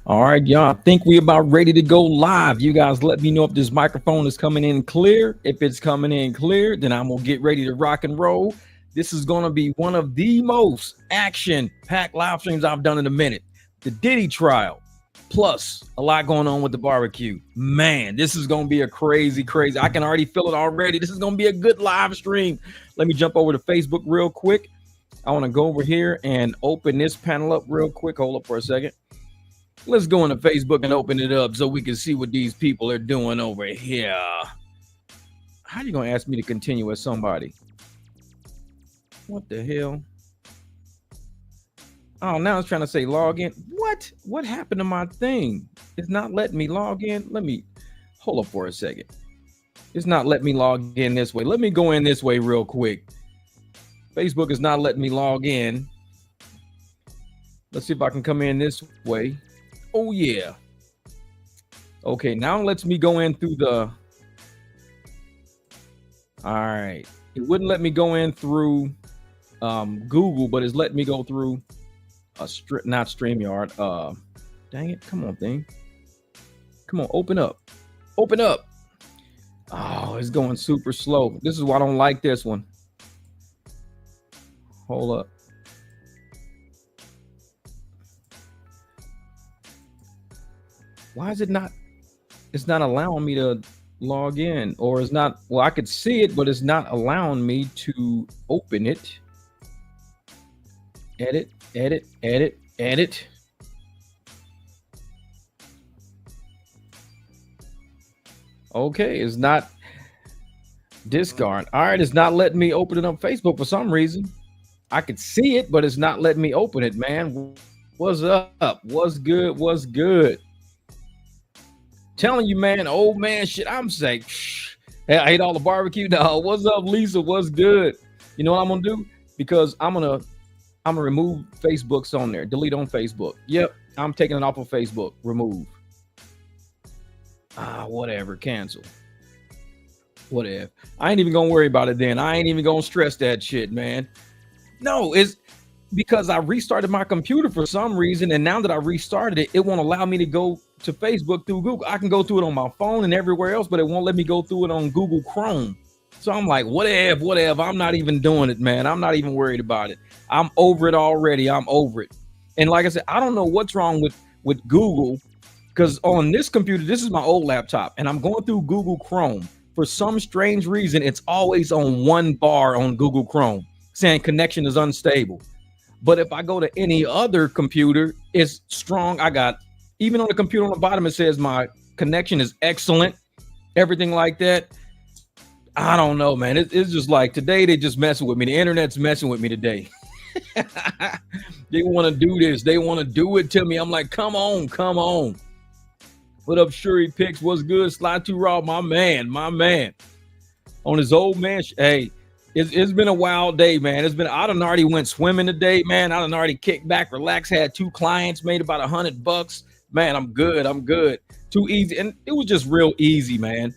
All right, y'all. I think we about ready to go live. You guys let me know if this microphone is coming in clear. If it's coming in clear, then I'm gonna get ready to rock and roll. This is gonna be one of the most action-packed live streams I've done in a minute. The Diddy trial, plus a lot going on with the barbecue. Man, this is gonna be a crazy. I can already feel it already. This is gonna be a good live stream. Let me jump over to Facebook real quick. I want to go over here and open this panel up real quick. Hold up for a second. Let's go into Facebook and open it up so we can see what these people are doing over here. How you gonna ask me to continue as somebody? What the hell? Oh, now it's trying to say log in. What happened to my thing? It's not letting me log in. Let me hold up for a second. It's not letting me log in this way. Let me go in this way real quick. Facebook is not letting me log in. Let's see if I can come in this way. Oh yeah. Okay, now it lets me go in through the. All right, it wouldn't let me go in through Google, but it's letting me go through not StreamYard. Dang it! Come on, thing. Come on, open up. Oh, it's going super slow. This is why I don't like this one. Hold up. Why is it not? It's not allowing me to log in, or it's not. Well, I could see it, but it's not allowing me to open it. Edit. Okay, it's not discard. All right, it's not letting me open it on Facebook for some reason. I could see it, but it's not letting me open it, man. What's up? What's good? Telling you, man, old man shit. I'm saying, hey, I ate all the barbecue. No, what's up, Lisa? What's good? You know what I'm gonna do? Because I'm gonna remove Facebook's on there. Delete on Facebook. Yep, I'm taking it off of Facebook. Remove. Whatever. Cancel. Whatever. I ain't even gonna worry about it then. I ain't even gonna stress that shit, man. No, it's because I restarted my computer for some reason, and now that I restarted it, it won't allow me to go to Facebook through Google. I can go through it on my phone and everywhere else, but it won't let me go through it on Google Chrome. So I'm like, whatever. I'm not even doing it, man. I'm not even worried about it. I'm over it already. I'm over it. And like I said, I don't know what's wrong with Google, because on this computer, this is my old laptop, and I'm going through Google Chrome. For some strange reason, it's always on one bar on Google Chrome saying connection is unstable. But if I go to any other computer, it's strong. Even on the computer on the bottom, it says my connection is excellent, everything like that. I don't know, man. It's just like today, they just messing with me. The internet's messing with me today. They want to do this. They want to do it to me. I'm like, come on. What up, Shuri Picks? What's good? Slide Too Raw, my man. On his old man. Hey, it's been a wild day, man. I done already went swimming today, man. I done already kicked back, relaxed, had 2 clients, made about $100. Man, I'm good. Too easy. And it was just real easy, man.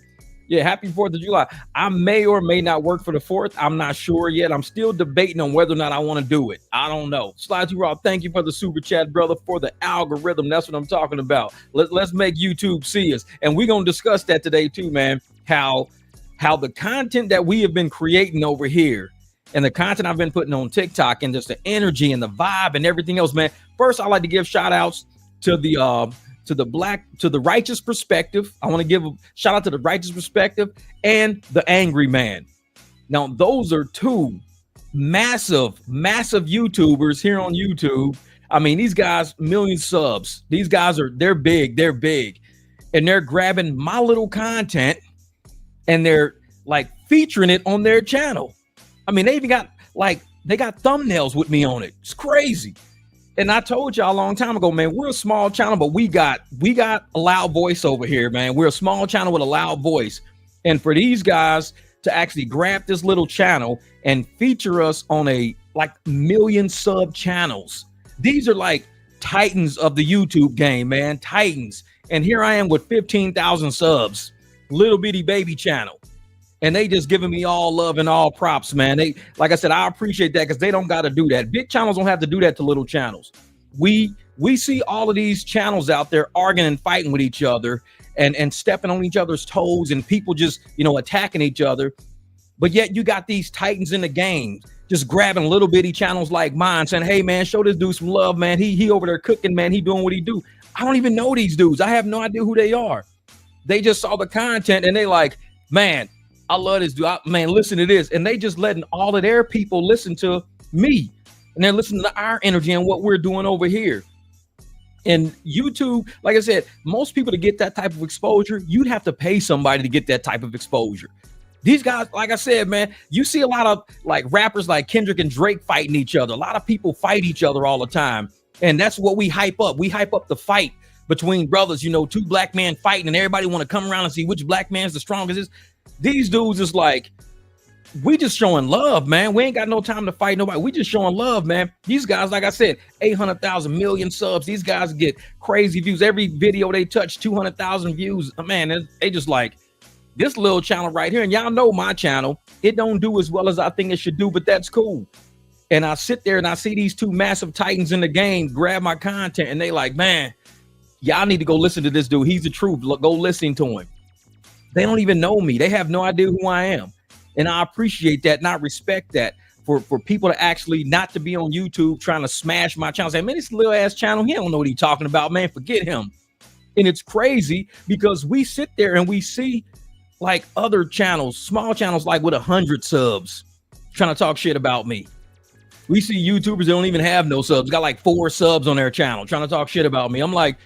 Yeah, happy 4th of July. I may or may not work for the 4th. I'm not sure yet. I'm still debating on whether or not I want to do it. I don't know. Slide Too Raw, thank you for the super chat, brother, for the algorithm. That's what I'm talking about. Let's make YouTube see us. And we're going to discuss that today too, man. How the content that we have been creating over here and the content I've been putting on TikTok and just the energy and the vibe and everything else, man. First, I like to give shout outs to the righteous perspective. I want to give a shout out to the righteous perspective and the angry man. Now, those are 2 massive YouTubers here on YouTube. I mean, these guys, million subs. These guys they're big, and they're grabbing my little content and they're like featuring it on their channel. I mean, they even got they got thumbnails with me on it. It's crazy. And I told y'all a long time ago, man, we're a small channel, but we got a loud voice over here, man. We're a small channel with a loud voice. And for these guys to actually grab this little channel and feature us on a million sub channels, these are like titans of the YouTube game, man. Titans. And here I am with 15,000 subs, little bitty baby channel. And they just giving me all love and all props, man. Like I said, I appreciate that because they don't got to do that. Big channels don't have to do that to little channels. We We see all of these channels out there arguing and fighting with each other and stepping on each other's toes, and people just, attacking each other. But yet you got these titans in the game just grabbing little bitty channels like mine saying, hey man, show this dude some love, man. He over there cooking, man. He doing what he do. I don't even know these dudes. I have no idea who they are. They just saw the content and they like, man, I love this dude. Man, listen to this. And they just letting all of their people listen to me. And they're listening to our energy and what we're doing over here. And YouTube, like I said, most people to get that type of exposure, you'd have to pay somebody to get that type of exposure. These guys, like I said, man, you see a lot of like rappers like Kendrick and Drake fighting each other. A lot of people fight each other all the time. And that's what we hype up. We hype up the fight between brothers, two black men fighting, and everybody want to come around and see which black man's the strongest. These dudes is like, we just showing love, man. We ain't got no time to fight nobody. We just showing love, man. These guys, like I said, 800,000 million subs. These guys get crazy views. Every video they touch, 200,000 views. Man, they just like this little channel right here. And y'all know my channel, it don't do as well as I think it should do, but that's cool. And I sit there and I see these two massive titans in the game grab my content, and they like, man, y'all need to go listen to this dude. He's the truth. Go listen to him. They don't even know me. They have no idea who I am. And I appreciate that and I respect that for people to actually not to be on YouTube trying to smash my channel. Say, man, this little ass channel, he don't know what he's talking about, man. Forget him. And it's crazy because we sit there and we see like other channels, small channels like with 100 subs trying to talk shit about me. We see YouTubers that don't even have no subs, got like 4 subs on their channel trying to talk shit about me. I'm like,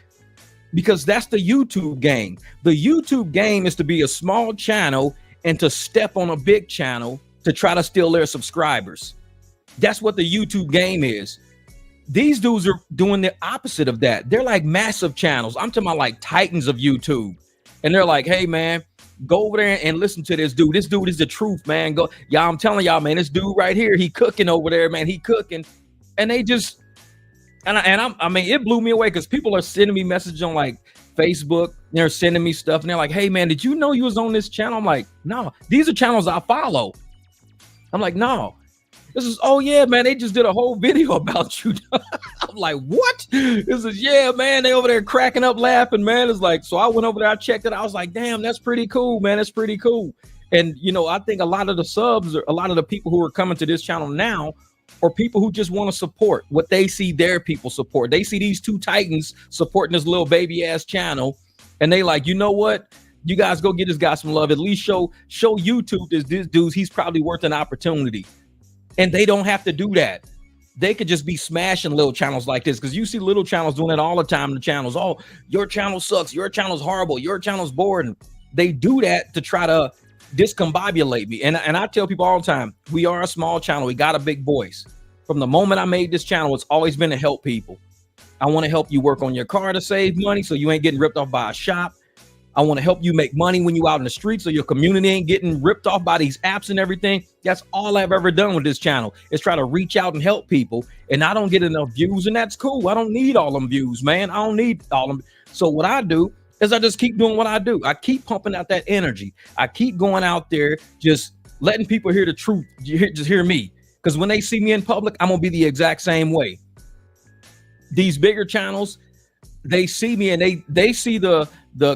because that's the YouTube game. The YouTube game is to be a small channel and to step on a big channel to try to steal their subscribers. That's what the YouTube game is. These dudes are doing the opposite of that. They're like massive channels. I'm talking about like titans of YouTube. And they're like, hey man, go over there and listen to this dude. This dude is the truth, man. Go, y'all, I'm telling y'all, man, this dude right here, he cooking over there, man. He cooking. And they just, I mean, it blew me away because people are sending me messages on like Facebook. They're sending me stuff and they're like, hey man, did you know you was on this channel? I'm like, no, these are channels I follow. I'm like, no, this is, oh yeah, man, they just did a whole video about you. I'm like, what? This is, yeah, man, they over there cracking up laughing, man. It's like, so I went over there, I checked it. I was like, damn, that's pretty cool, man. That's pretty cool. And I think a lot of the subs, or a lot of the people who are coming to this channel now, or people who just want to support what they see their people support. They see these two titans supporting this little baby ass channel, and they like, you know what? You guys go get this guy some love. At least show YouTube this dude, he's probably worth an opportunity. And they don't have to do that. They could just be smashing little channels like this, because you see little channels doing it all the time. The channels, oh, your channel sucks. Your channel's horrible. Your channel's boring. They do that to try to discombobulate me. And I tell people all the time, we are a small channel. We got a big voice. From the moment I made this channel, it's always been to help people. I want to help you work on your car to save money so you ain't getting ripped off by a shop. I want to help you make money when you out in the street so your community ain't getting ripped off by these apps and everything. That's all I've ever done with this channel, is try to reach out and help people. And I don't get enough views, and that's cool. I don't need all them views, man. I don't need all them. So what I do is I just keep doing what I do. I keep pumping out that energy. I keep going out there, just letting people hear the truth. Just hear me. Because when they see me in public, I'm going to be the exact same way. These bigger channels, they see me and they see the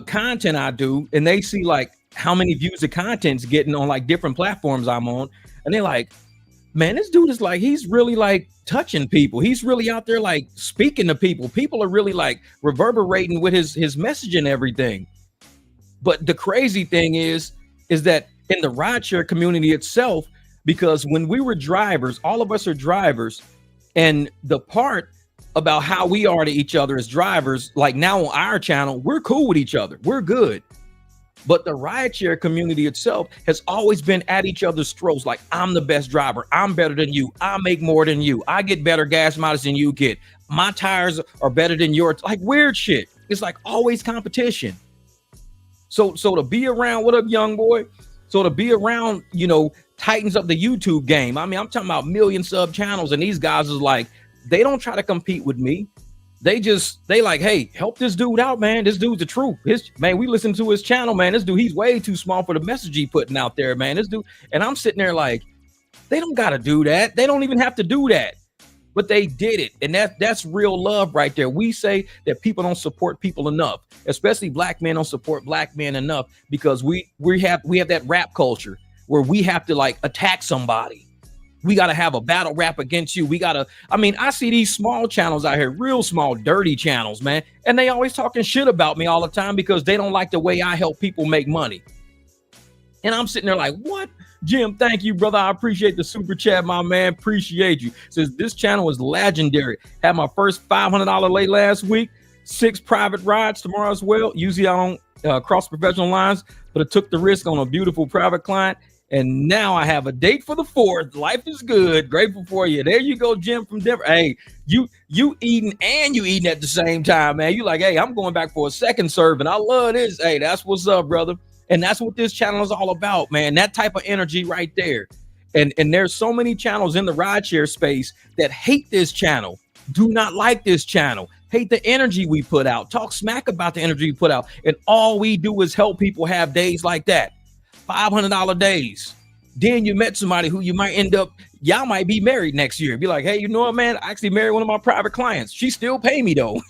content I do, and they see like how many views the content's getting on like different platforms I'm on. And they're like, man, this dude is like, he's really like touching people. He's really out there like speaking to people. People are really like reverberating with his message and everything. But the crazy thing is that in the rideshare community itself, because when we were drivers, all of us are drivers, and the part about how we are to each other as drivers, like now on our channel, we're cool with each other. We're good. But the rideshare community itself has always been at each other's throats. Like, I'm the best driver. I'm better than you. I make more than you. I get better gas mileage than you get. My tires are better than yours. Like weird shit. It's like always competition. So to be around, what up, young boy? So to be around, titans of the YouTube game. I mean, I'm talking about million sub channels, and these guys is like, they don't try to compete with me. They like, hey, help this dude out, man. This dude's the truth. Man, we listen to his channel, man. This dude, he's way too small for the message he putting out there, man. This dude, and I'm sitting there like, they don't got to do that. They don't even have to do that. but they did it. And that's real love right there. We say that people don't support people enough, especially black men don't support black men enough, because we have that rap culture where we have to like attack somebody. We got to have a battle rap against you. I see these small channels out here, real small, dirty channels, man. And they always talking shit about me all the time because they don't like the way I help people make money. And I'm sitting there like, what? Jim, thank you, brother. I appreciate the super chat, my man. Appreciate you. Says this channel is legendary. Had my first $500 lay last week. 6 private rides tomorrow as well. Usually I don't cross professional lines, but I took the risk on a beautiful private client. And now I have a date for the 4th. Life is good. Grateful for you. There you go, Jim from Denver. Hey, you eating and you eating at the same time, man. You like, hey, I'm going back for a second serving. I love this. Hey, that's what's up, brother. And that's what this channel is all about, man. That type of energy right there. And there's so many channels in the rideshare space that hate this channel, do not like this channel, hate the energy we put out, talk smack about the energy we put out. And all we do is help people have days like that, $500 days. Then you met somebody who you might end up, y'all might be married next year. Be like, hey, you know what, man? I actually married one of my private clients. She still pay me though.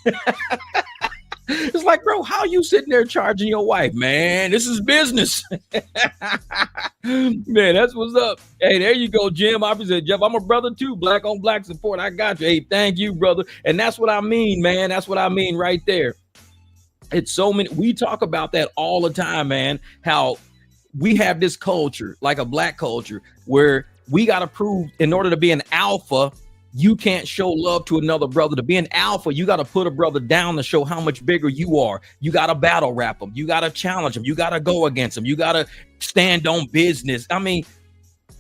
It's like, bro, how you sitting there charging your wife, man? This is business. Man, that's what's up. Hey, there you go, Jim. I said, Jeff, I'm a brother too. Black on black support. I got you. Hey, thank you, brother. And that's what I mean, man. That's what I mean right there. It's so many. We talk about that all the time, man. How we have this culture, like a black culture, where we got to prove in order to be an alpha, you can't show love to another brother. To be an alpha, you got to put a brother down to show how much bigger you are. You got to battle rap them. You got to challenge them. You got to go against them. You got to stand on business. I mean,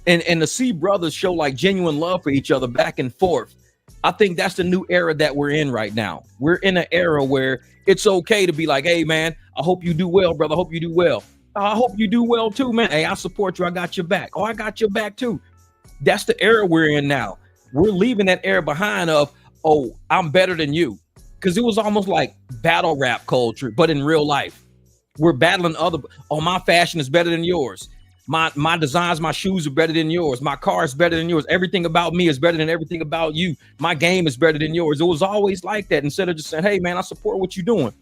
and to see brothers show like genuine love for each other back and forth. I think that's the new era that we're in right now. We're in an era where it's okay to be like, hey, man, I hope you do well, brother. I hope you do well. I hope you do well, too, man. Hey, I support you. I got your back. Oh, I got your back, too. That's the era we're in now. We're leaving that era behind of, oh, I'm better than you. Because it was almost like battle rap culture, but in real life. We're battling oh, my fashion is better than yours. My designs, my shoes are better than yours. My car is better than yours. Everything about me is better than everything about you. My game is better than yours. It was always like that. Instead of just saying, hey, man, I support what you're doing.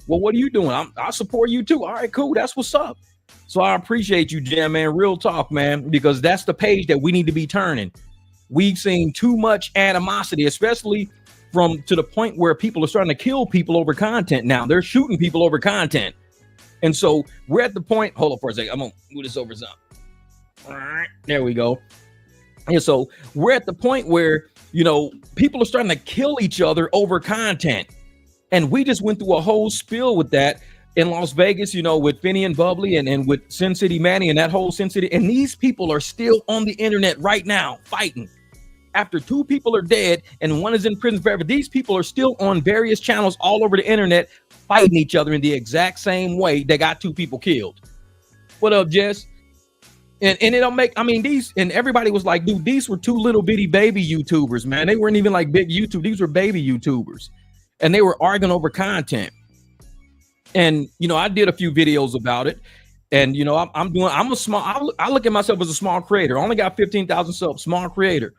Well, what are you doing? I support you too. All right, cool. That's what's up. So I appreciate you, Jam, man. Real talk, man, because that's the page that we need to be turning. We've seen too much animosity, especially to the point where people are starting to kill people over content now. They're shooting people over content. And so we're at the point, hold on for a second. I'm going to move this over some. All right, there we go. And so we're at the point where, people are starting to kill each other over content. And we just went through a whole spiel with that in Las Vegas, with Finney and Bubbly and with Sin City Manny and that whole Sin City. And these people are still on the internet right now fighting. After 2 people are dead and one is in prison forever, these people are still on various channels all over the internet fighting each other in the exact same way they got 2 people killed. What up, Jess? And it don't make, these, and everybody was like, dude, these were 2 little bitty baby YouTubers, man. They weren't even like big YouTube. These were baby YouTubers. And they were arguing over content. And, I did a few videos about it. And, I look at myself as a small creator. I only got 15,000 subs, small creator.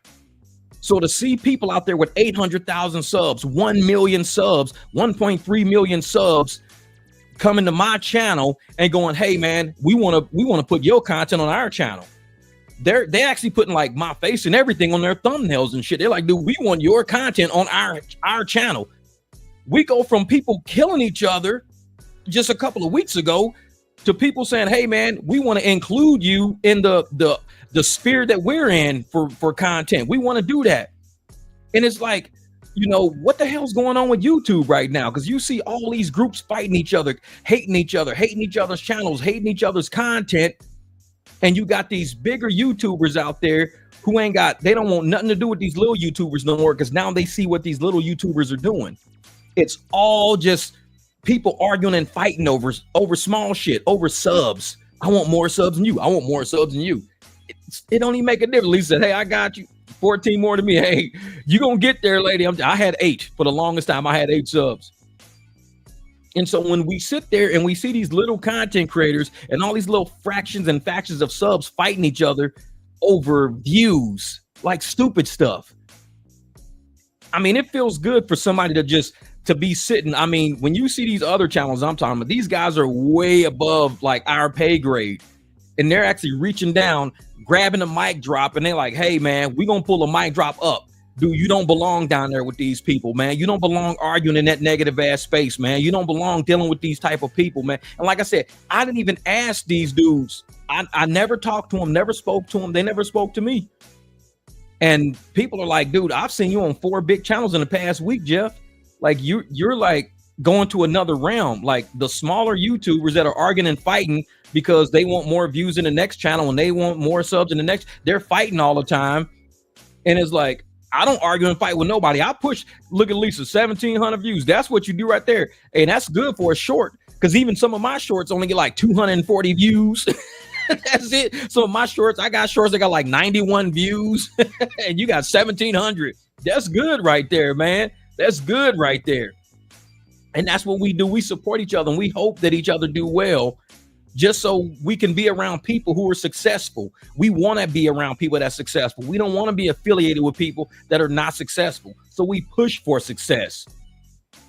So to see people out there with 800,000 subs, 1 million subs, 1.3 million subs coming to my channel and going, hey, man, we want to put your content on our channel. They actually putting like my face and everything on their thumbnails and shit. They're like, dude, we want your content on our channel. We go from people killing each other just a couple of weeks ago to people saying, hey, man, we want to include you in the sphere that we're in for content. We want to do that. And it's like, what the hell's going on with YouTube right now? Because you see all these groups fighting each other, hating each other's channels, hating each other's content. And you got these bigger YouTubers out there who they don't want nothing to do with these little YouTubers no more, because now they see what these little YouTubers are doing. It's all just people arguing and fighting over small shit, over subs. I want more subs than you. I want more subs than you. It don't even make a difference. Lisa said, hey, I got you. 14 more to me. Hey, you gonna get there, lady. I had 8 for the longest time. I had 8 subs. And so when we sit there and we see these little content creators and all these little fractions and factions of subs fighting each other over views, like stupid stuff. I mean, it feels good for somebody to be sitting. I mean, when you see these other channels I'm talking about, these guys are way above like our pay grade, and they're actually reaching down, grabbing a mic drop, and they're like, hey man, we're gonna pull a mic drop up. Dude, you don't belong down there with these people, man. You don't belong arguing in that negative ass space, man. You don't belong dealing with these type of people, man. And like I said, I didn't even ask these dudes. I never talked to them, never spoke to them. They never spoke to me. And people are like, dude, I've seen you on 4 big channels in the past week, Jeff. Like you're like going to another realm. Like the smaller YouTubers that are arguing and fighting because they want more views in the next channel and they want more subs in the next, they're fighting all the time. And it's like, I don't argue and fight with nobody. I push, look at Lisa, 1,700 views. That's what you do right there. And that's good for a short, because even some of my shorts only get like 240 views. That's it. So my shorts, I got shorts that got like 91 views and you got 1,700. That's good right there, man. That's good right there. And that's what we do. We support each other and we hope that each other do well, just so we can be around people who are successful. We want to be around people that's successful. We don't want to be affiliated with people that are not successful. So we push for success.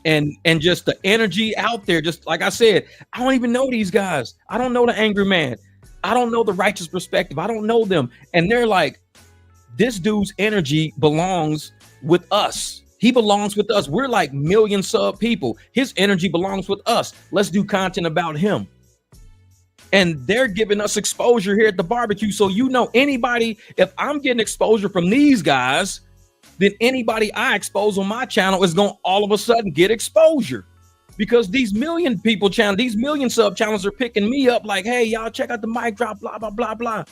And just the energy out there, just like I said, I don't even know these guys. I don't know the Angry Man. I don't know the Righteous Perspective. I don't know them. And they're like, this dude's energy belongs with us. He belongs with us. We're like million sub people. His energy belongs with us. Let's do content about him. And they're giving us exposure here at the barbecue. So, you know, anybody, if I'm getting exposure from these guys, then anybody I expose on my channel is going to all of a sudden get exposure, because these million people channel, these million sub channels are picking me up like, hey, y'all check out the MicDrop, blah, blah, blah, blah.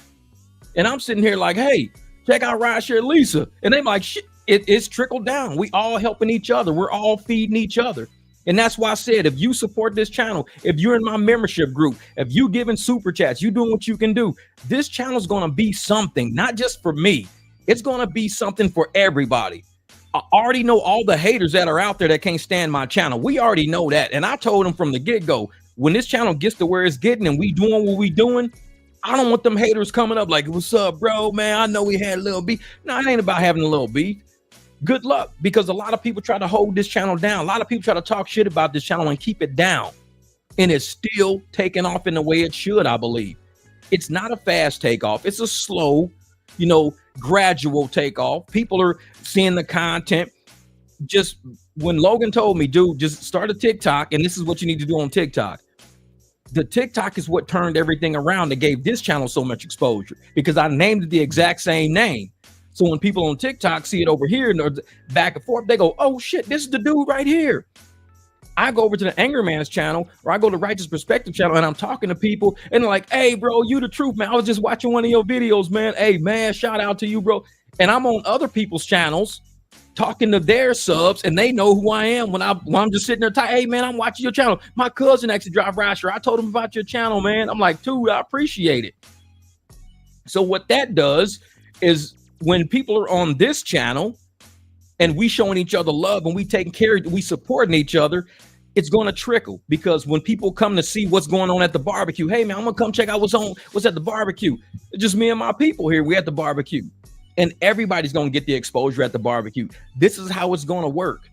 And I'm sitting here like, hey, check out Rideshare Lisa. And they're like, shit, it's trickled down. We all helping each other. We're all feeding each other. And that's why I said, if you support this channel, if you're in my membership group, if you giving super chats, you doing what you can do, this channel is going to be something, not just for me. It's going to be something for everybody. I already know all the haters that are out there that can't stand my channel. We already know that. And I told them from the get-go, when this channel gets to where it's getting and we doing what we doing, I don't want them haters coming up like, what's up, bro, man? I know we had a little beef. No, it ain't about having a little beef. Good luck, because a lot of people try to hold this channel down. A lot of people try to talk shit about this channel and keep it down. And it's still taking off in the way it should, I believe. It's not a fast takeoff. It's a slow, you know, gradual takeoff. People are seeing the content. Just when Logan told me, dude, just start a TikTok, and this is what you need to do on TikTok. The TikTok is what turned everything around that gave this channel so much exposure, because I named it the exact same name. So when people on TikTok see it over here and back and forth, they go, oh shit, this is the dude right here. I go over to the Angry Man's channel, or I go to Righteous Perspective channel, and I'm talking to people and they're like, hey bro, you the truth, man. I was just watching one of your videos, man. Hey man, shout out to you, bro. And I'm on other people's channels talking to their subs, and they know who I am when I'm just sitting there hey man, I'm watching your channel. My cousin actually drive Rideshare. I told him about your channel, man. I'm like, dude, I appreciate it. So what that does is, when people are on this channel and we showing each other love and we taking care of, we supporting each other, it's going to trickle. Because when people come to see what's going on at the barbecue, hey man, I'm gonna come check out what's at the barbecue. It's just me and my people here. We at the barbecue, and everybody's going to get the exposure at the barbecue. This is how it's going to work.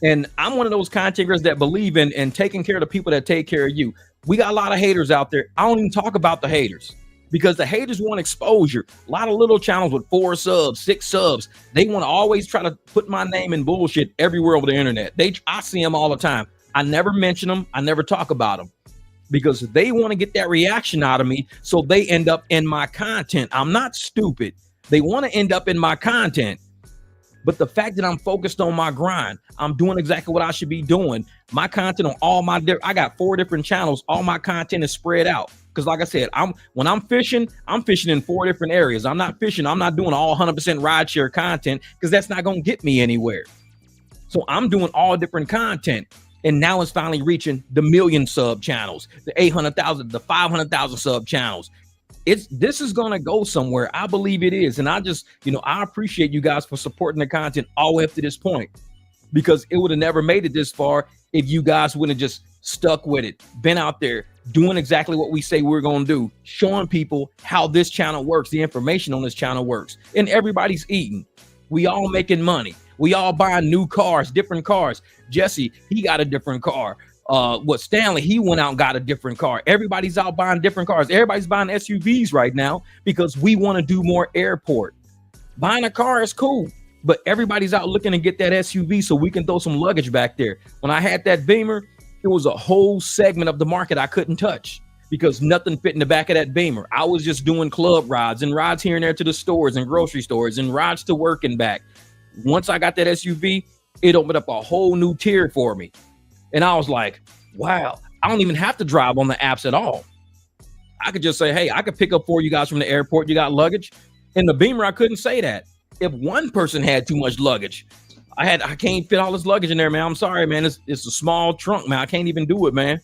And I'm one of those content creators that believe in taking care of the people that take care of you. We got a lot of haters out there. I don't even talk about the haters, because the haters want exposure. A lot of little channels with 4 subs, 6 subs, they want to always try to put my name in bullshit everywhere over the internet. I see them all the time. I never mention them. I never talk about them, because they want to get that reaction out of me, so they end up in my content. I'm not stupid. They want to end up in my content. But the fact that I'm focused on my grind, I'm doing exactly what I should be doing. My content on I got 4 different channels. All my content is spread out. Because like I said, when I'm fishing in 4 different areas. I'm not doing all 100% rideshare content, because that's not going to get me anywhere. So I'm doing all different content. And now it's finally reaching the 1 million sub channels, the 800,000, the 500,000 sub channels. This is going to go somewhere. I believe it is. And I just, I appreciate you guys for supporting the content all the way up to this point, because it would have never made it this far if you guys wouldn't have just stuck with it, been out there doing exactly what we say we're going to do, showing people how this channel works, the information on this channel works, and everybody's eating. We all making money. We all buying new cars, different cars. Jesse, he got a different car. Stanley, he went out and got a different car. Everybody's out buying different cars. Everybody's buying SUVs right now because we want to do more airport. Buying a car is cool, but everybody's out looking to get that SUV so we can throw some luggage back there. When I had that Beamer, it was a whole segment of the market I couldn't touch because nothing fit in the back of that Beamer. I was just doing club rides and rides here and there to the stores and grocery stores and rides to work and back. Once I got that SUV, it opened up a whole new tier for me. And I was like, wow, I don't even have to drive on the apps at all. I could just say, hey, I could pick up for you guys from the airport. You got luggage? In the Beamer, I couldn't say that. If one person had too much luggage, I can't fit all this luggage in there, man. I'm sorry, man. It's a small trunk, man. I can't even do it, man.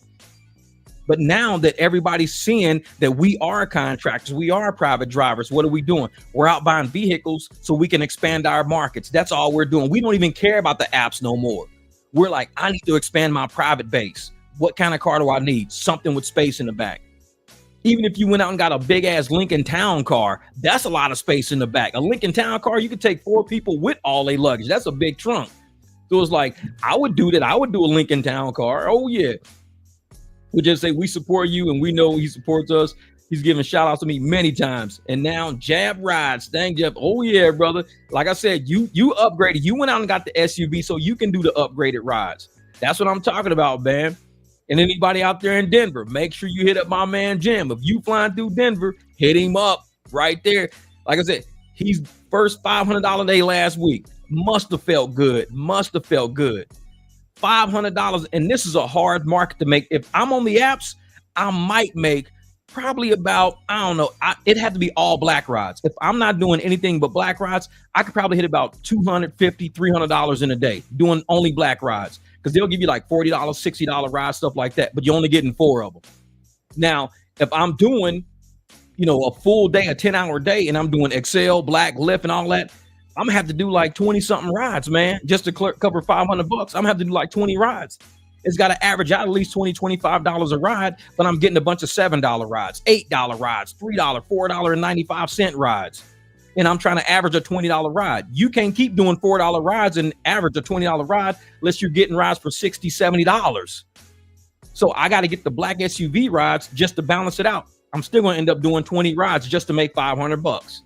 But now that everybody's seeing that we are contractors, we are private drivers, what are we doing? We're out buying vehicles so we can expand our markets. That's all we're doing. We don't even care about the apps no more. We're like, I need to expand my private base. What kind of car do I need? Something with space in the back. Even if you went out and got a big ass Lincoln Town car, that's a lot of space in the back. A Lincoln Town car, you could take 4 people with all their luggage. That's a big trunk. So it's like, I would do that. I would do a Lincoln Town car. Oh yeah. We just say we support you and we know he supports us. He's giving shout outs to me many times. And now Jab rides. Thank Jeff. Oh yeah, brother. Like I said, you upgraded. You went out and got the SUV so you can do the upgraded rides. That's what I'm talking about, man. And anybody out there in Denver, make sure you hit up my man Jim. If you flying through Denver, hit him up right there. Like I said, he's first $500 day last week. Must have felt good. Must have felt good. $500. And this is a hard market to make. If I'm on the apps, I might make probably about, I don't know, it had to be all black rides. If I'm not doing anything but black rides, I could probably hit about $250, $300 in a day doing only black rides. Because they'll give you like $40, $60 rides, stuff like that. But you're only getting 4 of them. Now, if I'm doing, a full day, a 10-hour day, and I'm doing Excel, Black, Lyft, and all that, I'm gonna have to do like 20-something rides, man, just to cover $500. I'm gonna have to do like 20 rides. It's got to average out at least $20, $25 a ride, but I'm getting a bunch of $7 rides, $8 rides, $3, $4.95 rides. And I'm trying to average a $20 ride. You can't keep doing $4 rides and average a $20 ride unless you're getting rides for $60, $70. So I got to get the black SUV rides just to balance it out. I'm still going to end up doing 20 rides just to make $500.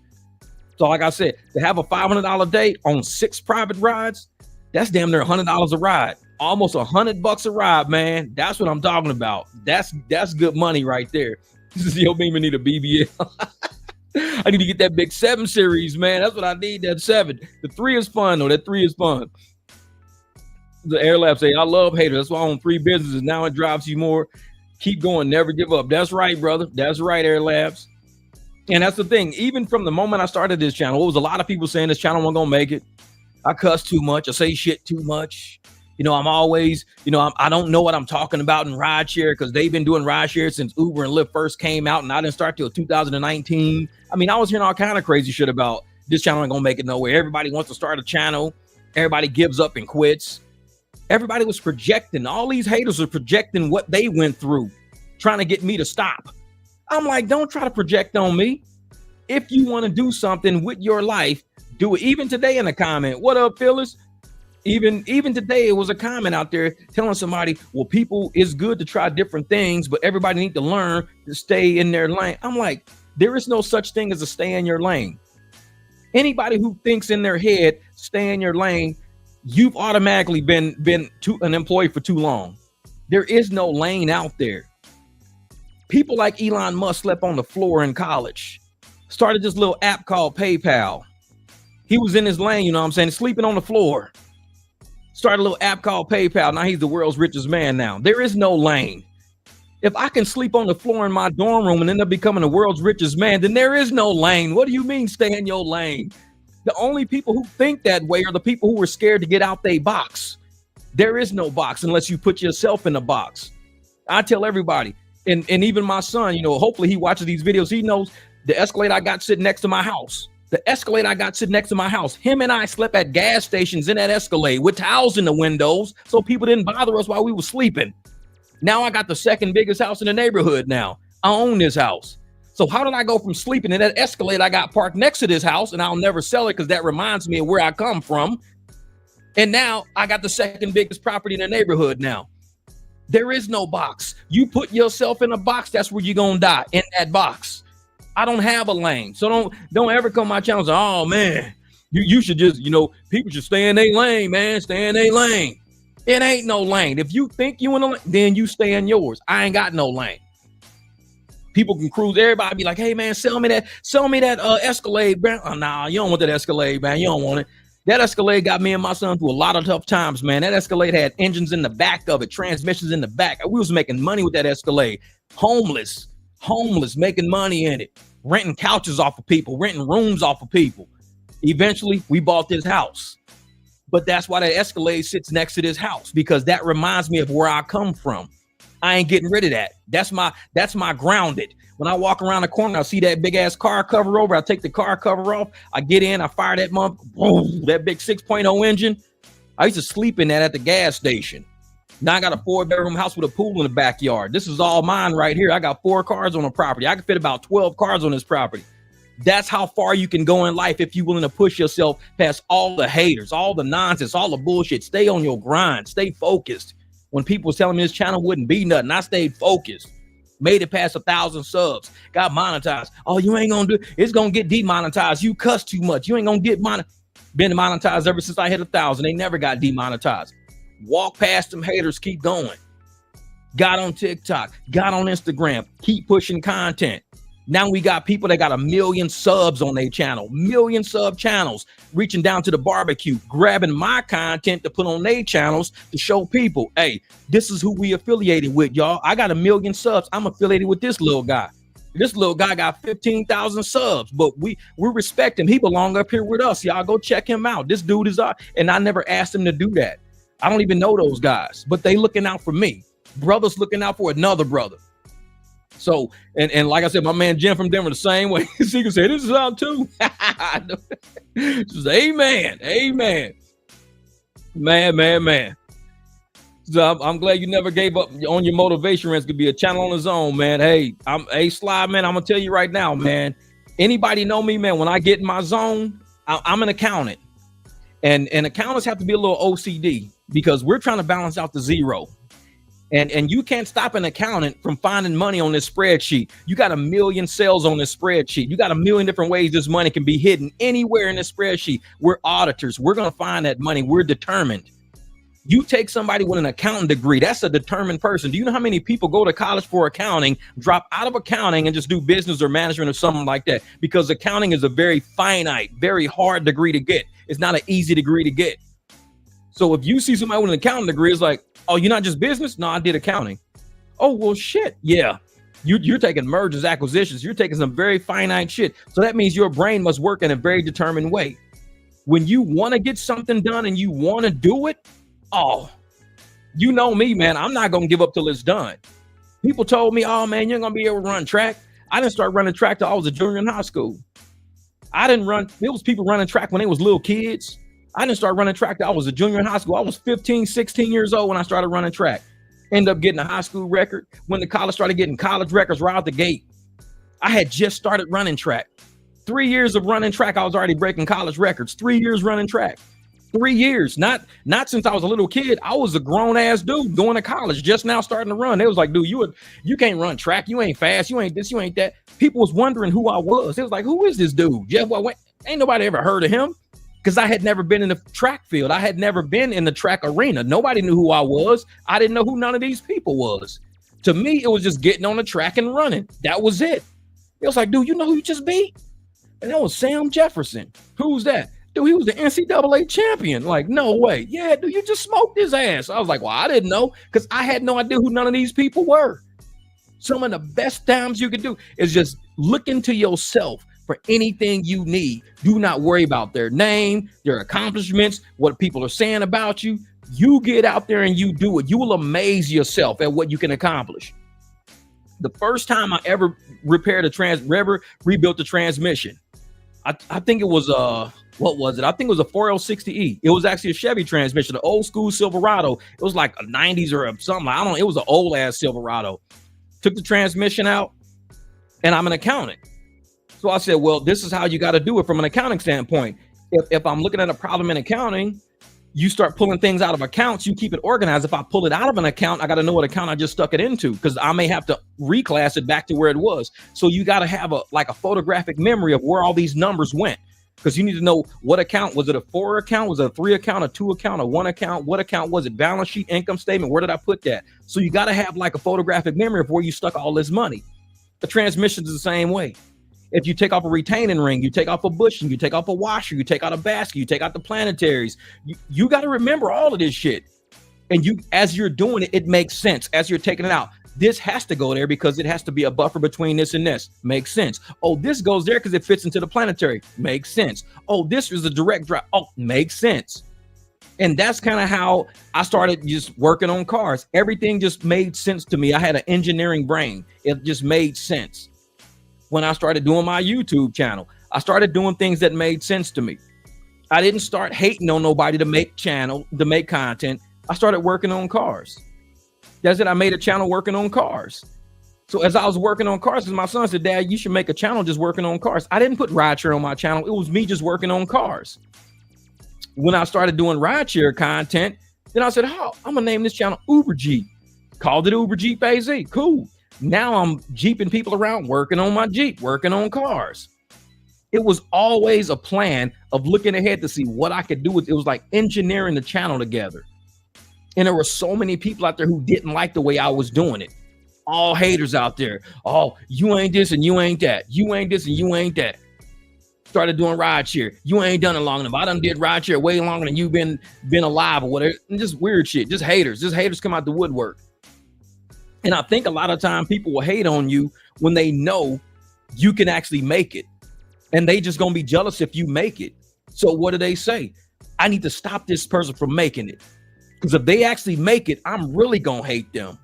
So like I said, to have a $500 day on 6 private rides, that's damn near $100 a ride. Almost $100 a ride, man. That's what I'm talking about. That's good money right there. This is Yo Beamer need a BBL. I need to get that big 7 series, man. That's what I need, that 7. The 3 is fun, though. That 3 is fun. The Air Lab say, I love haters. That's why I own 3 businesses. Now it drives you more. Keep going. Never give up. That's right, brother. That's right, Air Labs. And that's the thing. Even from the moment I started this channel, it was a lot of people saying this channel wasn't going to make it. I cuss too much. I say shit too much. I'm always, I don't know what I'm talking about in rideshare because they've been doing rideshare since Uber and Lyft first came out, and I didn't start till 2019. I mean, I was hearing all kind of crazy shit about this channel ain't gonna make it nowhere. Everybody wants to start a channel. Everybody gives up and quits. Everybody was projecting. All these haters are projecting what they went through, trying to get me to stop. I'm like, don't try to project on me. If you want to do something with your life, do it. Even today in the comment, what up, Phyllis? Even today, it was a comment out there telling somebody, well, people, it's good to try different things, but everybody need to learn to stay in their lane. I'm like, there is no such thing as a stay in your lane. Anybody who thinks in their head, stay in your lane, you've automatically been an employee for too long. There is no lane out there. People like Elon Musk slept on the floor in college, started this little app called PayPal. He was in his lane, sleeping on the floor. Started a little app called PayPal. Now he's the world's richest man now. There is no lane. If I can sleep on the floor in my dorm room and end up becoming the world's richest man, then there is no lane. What do you mean stay in your lane? The only people who think that way are the people who are scared to get out their box. There is no box unless you put yourself in a box. I tell everybody, and even my son, hopefully he watches these videos. He knows the Escalade I got sitting next to my house. The Escalade I got sitting next to my house. Him and I slept at gas stations in that Escalade with towels in the windows so people didn't bother us while we were sleeping. Now I got the second biggest house in the neighborhood now. I own this house. So how did I go from sleeping in that Escalade I got parked next to this house, and I'll never sell it because that reminds me of where I come from, And now I got the second biggest property in the neighborhood now. There is no box. You put yourself in a box, that's where you're gonna die, in that box. I don't have a lane. So don't ever come my channel and say, oh man, you should just, people should stay in their lane, man. Stay in their lane. It ain't no lane. If you think you in a lane, then you stay in yours. I ain't got no lane. People can cruise. Everybody be like, hey man, sell me that Escalade, man. Oh, nah, you don't want that Escalade, man. You don't want it. That Escalade got me and my son through a lot of tough times, man. That Escalade had engines in the back of it, transmissions in the back. We was making money with that Escalade. Homeless, making money in it, renting couches off of people, renting rooms off of people. Eventually, we bought this house. But that's why that Escalade sits next to this house, because that reminds me of where I come from. I ain't getting rid of that. That's my grounded. When I walk around the corner, I see that big ass car cover over. I take the car cover off. I get in, I fire that that big 6.0 engine. I used to sleep in that at the gas station. Now I got a 4-bedroom house with a pool in the backyard. This is all mine right here. I got 4 cars on the property. I can fit about 12 cars on this property. That's how far you can go in life if you're willing to push yourself past all the haters, all the nonsense, all the bullshit. Stay on your grind. Stay focused. When people was telling me this channel wouldn't be nothing, I stayed focused. Made it past 1,000 subs. Got monetized. Oh, you ain't gonna do it. It's gonna get demonetized. You cuss too much. You ain't gonna get been monetized ever since I hit 1,000. They never got demonetized. Walk past them haters. Keep going. Got on TikTok. Got on Instagram. Keep pushing content. Now we got people that got 1 million subs on their channel, 1 million sub channels, reaching down to the barbecue, grabbing my content to put on their channels to show people, hey, this is who we affiliated with, y'all. I got 1 million subs. I'm affiliated with this little guy. This little guy got 15,000 subs, but we respect him. He belong up here with us. Y'all go check him out. This dude is and I never asked him to do that. I don't even know those guys, but they looking out for me. Brothers looking out for another brother. So, and like I said, my man Jim from Denver, the same way. He can say, this is out too. Just, amen. Man. So I'm glad you never gave up on your motivation. Rents could be a channel on his own, man. Hey, Sly, man, I'm going to tell you right now, man. Anybody know me, man, when I get in my zone, I'm an accountant. And accountants have to be a little OCD because we're trying to balance out the zero. And you can't stop an accountant from finding money on this spreadsheet. You got 1 million sales on this spreadsheet. You got 1 million different ways this money can be hidden anywhere in this spreadsheet. We're auditors. We're going to find that money. We're determined. You take somebody with an accounting degree, that's a determined person. Do you know how many people go to college for accounting, drop out of accounting and just do business or management or something like that? Because accounting is a very finite, very hard degree to get. It's not an easy degree to get. So if you see somebody with an accounting degree, it's like, oh, you're not just business? No, I did accounting. Oh, well, shit. Yeah. You're taking mergers, acquisitions. You're taking some very finite shit. So that means your brain must work in a very determined way. When you want to get something done and you want to do it, oh, you know me, man. I'm not going to give up till it's done. People told me, oh, man, you're going to be able to run track. I didn't start running track till I was a junior in high school. There was people running track when they was little kids. I didn't start running track till I was a junior in high school. I was 15, 16 years old when I started running track. Ended up getting a high school record. When the college started getting college records right out the gate. I had just started running track. 3 years of running track, I was already breaking college records. 3 years running track. 3 years. Not since I was a little kid. I was a grown ass dude going to college, just now starting to run. They was like, dude, you can't run track. You ain't fast. You ain't this. You ain't that. People was wondering who I was. It was like, who is this dude? Jeff, ain't nobody ever heard of him. Because I had never been in the track field. I had never been in the track arena. Nobody knew who I was. I didn't know who none of these people was. To me, it was just getting on the track and running. That was it. It was like, dude, you know who you just beat? And that was Sam Jefferson. Who's that? Dude, he was the NCAA champion. Like, no way. Yeah, dude, you just smoked his ass. I was like, well, I didn't know because I had no idea who none of these people were. Some of the best times you could do is just look into yourself for anything you need. Do not worry about their name, their accomplishments, what people are saying about you. You get out there and you do it. You will amaze yourself at what you can accomplish. The first time I ever rebuilt the transmission, I think it was what was it? I think it was a 4060E. It was actually a Chevy transmission, an old school Silverado. It was like a 90s or something. I don't know. It was an old ass Silverado. Took the transmission out, and I'm an accountant. So I said, well, this is how you got to do it from an accounting standpoint. If I'm looking at a problem in accounting, You start pulling things out of accounts, you keep it organized. If I pull it out of an account, I got to know what account I just stuck it into, because I may have to reclass it back to where it was. So you got to have a photographic memory of where all these numbers went, because you need to know what account. Was it a 4 account? Was it a 3 account, a 2 account, a 1 account? What account was it? Balance sheet, income statement, where did I put that? So you got to have like a photographic memory of where you stuck all this money. The transmission is the same way. If you take off a retaining ring, you take off a bushing, you take off a washer, you take out a basket, you take out the planetaries. You got to remember all of this shit. And you, as you're doing it, it makes sense. As you're taking it out, this has to go there because it has to be a buffer between this and this. Makes sense. Oh, this goes there because it fits into the planetary. Makes sense. Oh, this is a direct drive. Oh, makes sense. And that's kind of how I started just working on cars. Everything just made sense to me. I had an engineering brain. It just made sense. When I started doing my YouTube channel, I started doing things that made sense to me. I didn't start hating on nobody to make content. I started working on cars. That's it. I made a channel working on cars. So as I was working on cars, because my son said, Dad, you should make a channel just working on cars. I didn't put rideshare on my channel. It was me just working on cars. When I started doing rideshare content, then I said, oh, I'm going to name this channel Uber Jeep. Called it Uber Jeep AZ. Cool. Now I'm jeeping people around, working on my Jeep, working on cars. It was always a plan of looking ahead to see what I could do with it. It was like engineering the channel together. And there were so many people out there who didn't like the way I was doing it. All haters out there. Oh, you ain't this and you ain't that. You ain't this and you ain't that. Started doing rideshare. You ain't done it long enough. I done did rideshare way longer than you've been alive or whatever. And just weird shit. Just haters. Just haters come out the woodwork. And I think a lot of time people will hate on you when they know you can actually make it. And they just gonna be jealous if you make it. So what do they say? I need to stop this person from making it. Because if they actually make it, I'm really gonna hate them.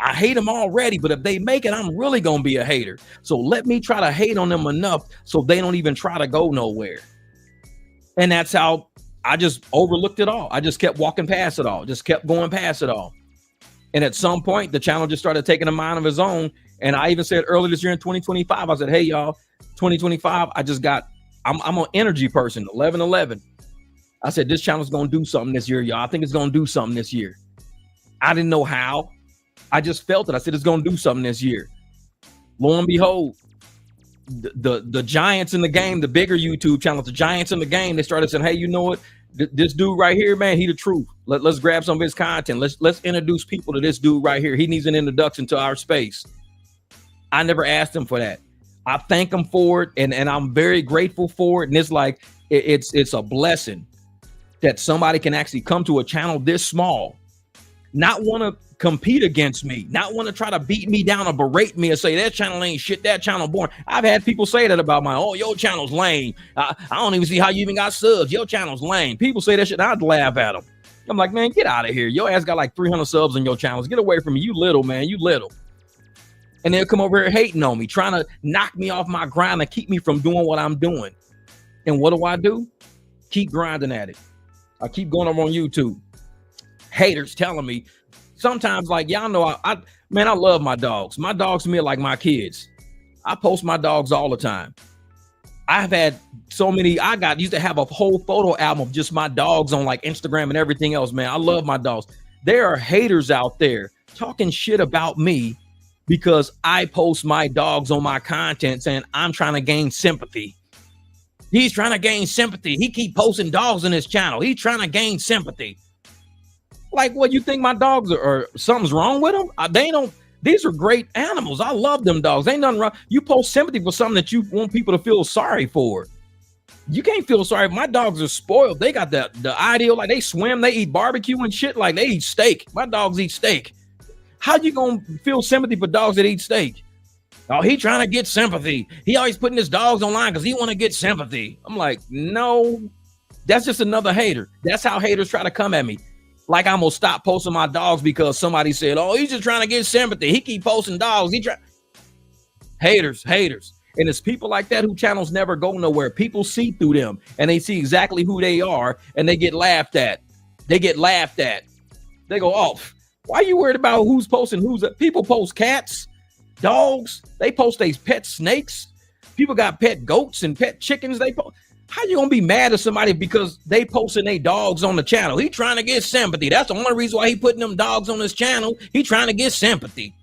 I hate them already, but if they make it, I'm really gonna be a hater. So let me try to hate on them enough so they don't even try to go nowhere. And that's how I just overlooked it all. I just kept walking past it all, just kept going past it all. And at some point, the channel just started taking a mind of its own. And I even said earlier this year in 2025, I said, hey, y'all, 2025, I'm an energy person, 11/11. I said, this channel's going to do something this year, y'all. I think it's going to do something this year. I didn't know how. I just felt it. I said, it's going to do something this year. Lo and behold, the giants in the game, the bigger YouTube channels, the giants in the game, they started saying, hey, you know what? This dude right here, man, he the truth. Let's grab some of his content. Let's introduce people to this dude right here. He needs an introduction to our space. I never asked him for that. I thank him for it, and I'm very grateful for it. And it's like it's a blessing that somebody can actually come to a channel this small, not want to compete against me, not want to try to beat me down or berate me and say that channel ain't shit, that channel boring. I've had people say that about your channel's lame. I don't even see how you even got subs. Your channel's lame. People say that shit, and I'd laugh at them. I'm like, man, get out of here. Your ass got like 300 subs on your channels. Get away from me. You little, man. You little. And they'll come over here hating on me, trying to knock me off my grind and keep me from doing what I'm doing. And what do? Keep grinding at it. I keep going over on YouTube. Haters telling me sometimes, like, y'all know, I love my dogs. My dogs to me are like my kids. I post my dogs all the time. I've had so many, used to have a whole photo album of just my dogs on like Instagram and everything else, man. I love my dogs. There are haters out there talking shit about me because I post my dogs on my content saying I'm trying to gain sympathy. He's trying to gain sympathy. He keep posting dogs in his channel. He's trying to gain sympathy. Like, what, you think my dogs are something's wrong with them? These are great animals. I love them dogs. Ain't nothing wrong. You post sympathy for something that you want people to feel sorry for. You can't feel sorry. My dogs are spoiled. They got the ideal, like they swim, they eat barbecue and shit, like they eat steak. My dogs eat steak. How you gonna feel sympathy for dogs that eat steak? Oh, he trying to get sympathy. He always putting his dogs online because he want to get sympathy. I'm like, no, that's just another hater. That's how haters try to come at me. Like I'm gonna stop posting my dogs because somebody said, oh, he's just trying to get sympathy. He keep posting dogs. Haters. And it's people like that who channels never go nowhere. People see through them and they see exactly who they are and they get laughed at. They go, oh, why are you worried about who's posting who's? People post cats, dogs. They post these pet snakes. People got pet goats and pet chickens. How you gonna be mad at somebody because they posting their dogs on the channel? He trying to get sympathy. That's the only reason why he putting them dogs on his channel. He trying to get sympathy.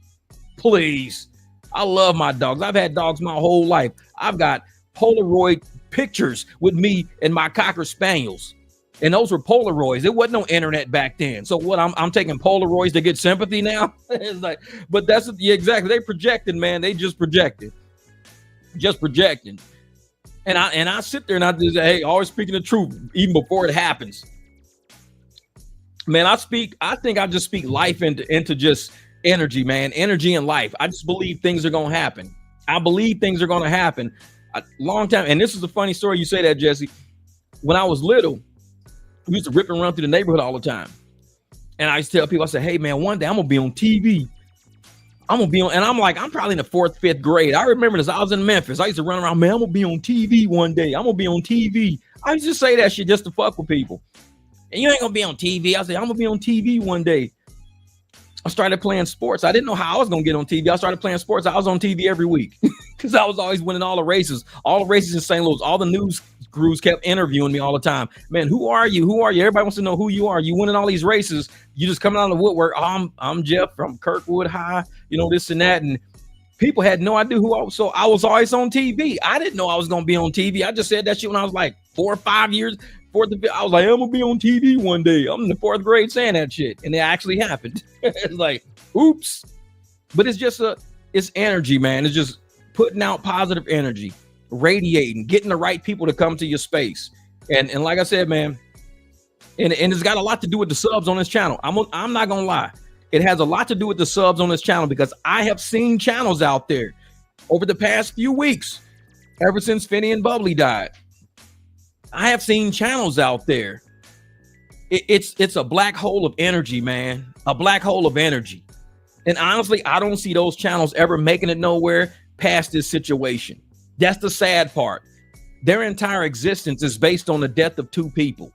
Please. I love my dogs. I've had dogs my whole life. I've got Polaroid pictures with me and my Cocker Spaniels. And those were Polaroids. It wasn't no internet back then. So what, I'm taking Polaroids to get sympathy now? It's like, but that's yeah, exactly. They projected, man. They just projected. Just projecting. And I sit there and I just say, hey, always speaking the truth, even before it happens. Man, I think I just speak life into just energy, man. Energy and life. I just believe things are gonna happen. I believe things are gonna happen. A long time, and this is a funny story. You say that, Jesse. When I was little, we used to rip and run through the neighborhood all the time. And I used to tell people, I said, hey man, one day I'm gonna be on TV. I'm gonna be on, and I'm like, I'm probably in the 4th, 5th grade. I remember this. I was in Memphis. I used to run around, man, I'm gonna be on TV one day. I'm gonna be on TV. I used to say that shit just to fuck with people. And you ain't gonna be on TV. I said, I'm gonna be on TV one day. I started playing sports. I didn't know how I was gonna get on TV. I started playing sports. I was on TV every week because I was always winning all the races in St. Louis. All the news crews kept interviewing me all the time. Man, who are you? Who are you? Everybody wants to know who you are. You winning all these races. You just coming out of the woodwork. Oh, I'm Jeff from Kirkwood High. You know, this and that. And people had no idea who I was. So I was always on TV. I didn't know I was gonna be on TV. I just said that shit when I was like 4 or 5 years. I was like, I'm gonna be on TV one day. I'm in the 4th grade saying that shit, and it actually happened. It's like, oops. But it's just it's energy, man. It's just putting out positive energy, radiating, getting the right people to come to your space. And like I said, man, and it's got a lot to do with the subs on this channel. I'm not gonna lie. It has a lot to do with the subs on this channel because I have seen channels out there over the past few weeks, ever since Finney and Bubbly died. I have seen channels out there. It's a black hole of energy, man. A black hole of energy. And honestly, I don't see those channels ever making it nowhere past this situation. That's the sad part. Their entire existence is based on the death of 2 people.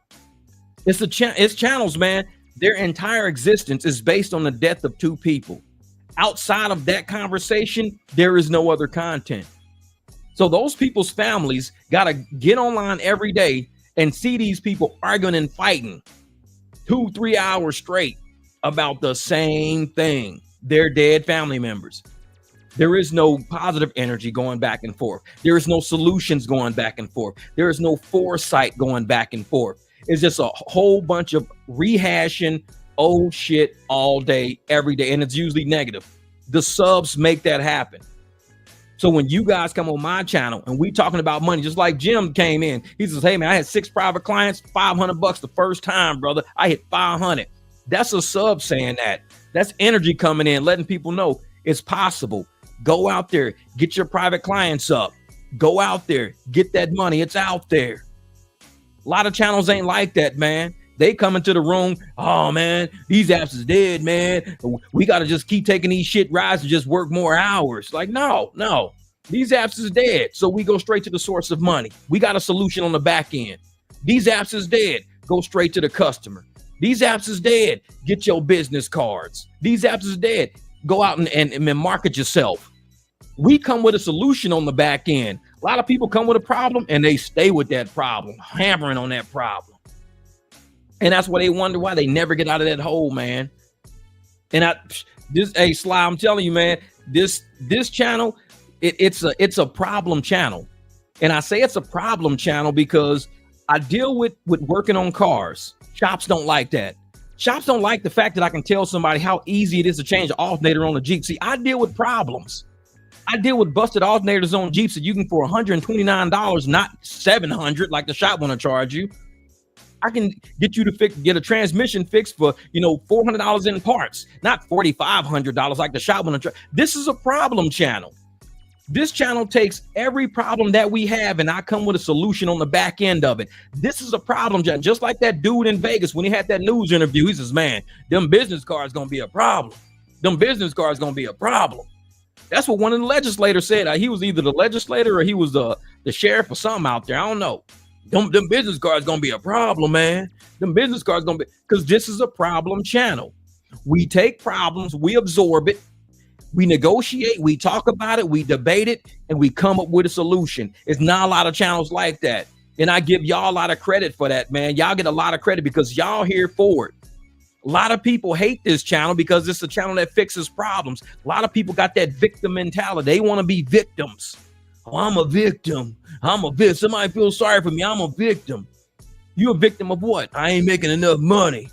It's channels, man. Their entire existence is based on the death of 2 people. Outside of that conversation, there is no other content. So those people's families got to get online every day and see these people arguing and fighting 2-3 hours straight about the same thing. They're dead family members. There is no positive energy going back and forth. There is no solutions going back and forth. There is no foresight going back and forth. It's just a whole bunch of rehashing old shit all day, every day. And it's usually negative. The subs make that happen. So when you guys come on my channel and we talking about money, just like Jim came in, he says, hey man, I had 6 private clients, $500 the first time, brother. I hit 500. That's a sub saying that. That's energy coming in, letting people know it's possible. Go out there, get your private clients up. Go out there, get that money. It's out there. A lot of channels ain't like that, man. They come into the room, oh man, these apps is dead, man. We got to just keep taking these shit rides and just work more hours. Like, no, these apps is dead. So we go straight to the source of money. We got a solution on the back end. These apps is dead. Go straight to the customer. These apps is dead. Get your business cards. These apps is dead. Go out and market yourself. We come with a solution on the back end. A lot of people come with a problem and they stay with that problem, hammering on that problem. And that's why they wonder why they never get out of that hole, man. And hey, Sly, I'm telling you, man, this channel, it's a problem channel. And I say it's a problem channel because I deal with working on cars. Shops don't like that. Shops don't like the fact that I can tell somebody how easy it is to change an alternator on a Jeep. See, I deal with problems. I deal with busted alternators on Jeeps that you can for $129, not $700 like the shop want to charge you. I can get you to get a transmission fixed for, $400 in parts, not $4,500 like the shop want to charge. This is a problem channel. This channel takes every problem that we have and I come with a solution on the back end of it. This is a problem channel. Just like that dude in Vegas when he had that news interview, he says, man, them business cards going to be a problem. Them business cards going to be a problem. That's what one of the legislators said. He was either the legislator or he was the sheriff or something out there. I don't know. Them business cards gonna be a problem, man. Them business cards gonna be, because this is a problem channel. We take problems, we absorb it, we negotiate, we talk about it, we debate it, and we come up with a solution. It's not a lot of channels like that. And I give y'all a lot of credit for that, man. Y'all get a lot of credit because y'all here for it. A lot of people hate this channel because it's a channel that fixes problems. A lot of people got that victim mentality. They want to be victims. Oh, I'm a victim. I'm a victim. Somebody feels sorry for me. I'm a victim. You a victim of what? I ain't making enough money.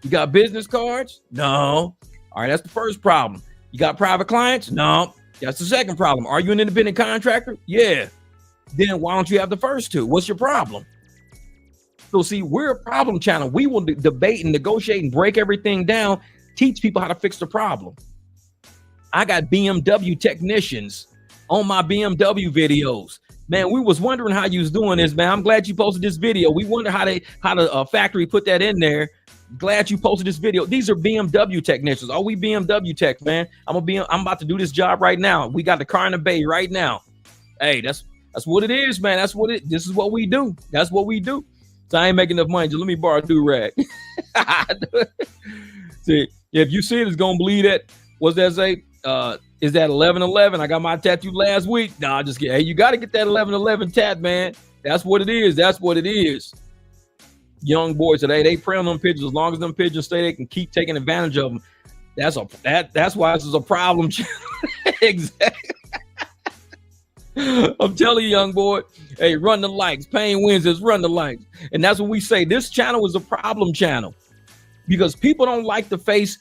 You got business cards? No. All right, that's the first problem. You got private clients? No. That's the second problem. Are you an independent contractor? Yeah. Then why don't you have the first two? What's your problem? So see, we're a problem channel. We will debate and negotiate and break everything down, teach people how to fix the problem. I got BMW technicians on my BMW videos. Man, we was wondering how you was doing this, man. I'm glad you posted this video. We wonder how the factory put that in there. Glad you posted this video. These are BMW technicians. Oh, we BMW techs, man. I'm about to do this job right now. We got the car in the bay right now. Hey, that's what it is, man. This is what we do. That's what we do. So I ain't making enough money. Just let me borrow a do-rag. See, if you see it, it's gonna bleed it. What's that say? Is that 11/11? I got my tattoo last week. Nah, just kidding. Hey, you got to get that 11/11 tat, man. That's what it is. That's what it is. Young boys today, they prey on them pigeons. As long as them pigeons stay, they can keep taking advantage of them. That's why this is a problem. Exactly. I'm telling you, young boy, hey, run the likes. Pain wins is run the likes. And that's what we say. This channel is a problem channel because people don't like to face.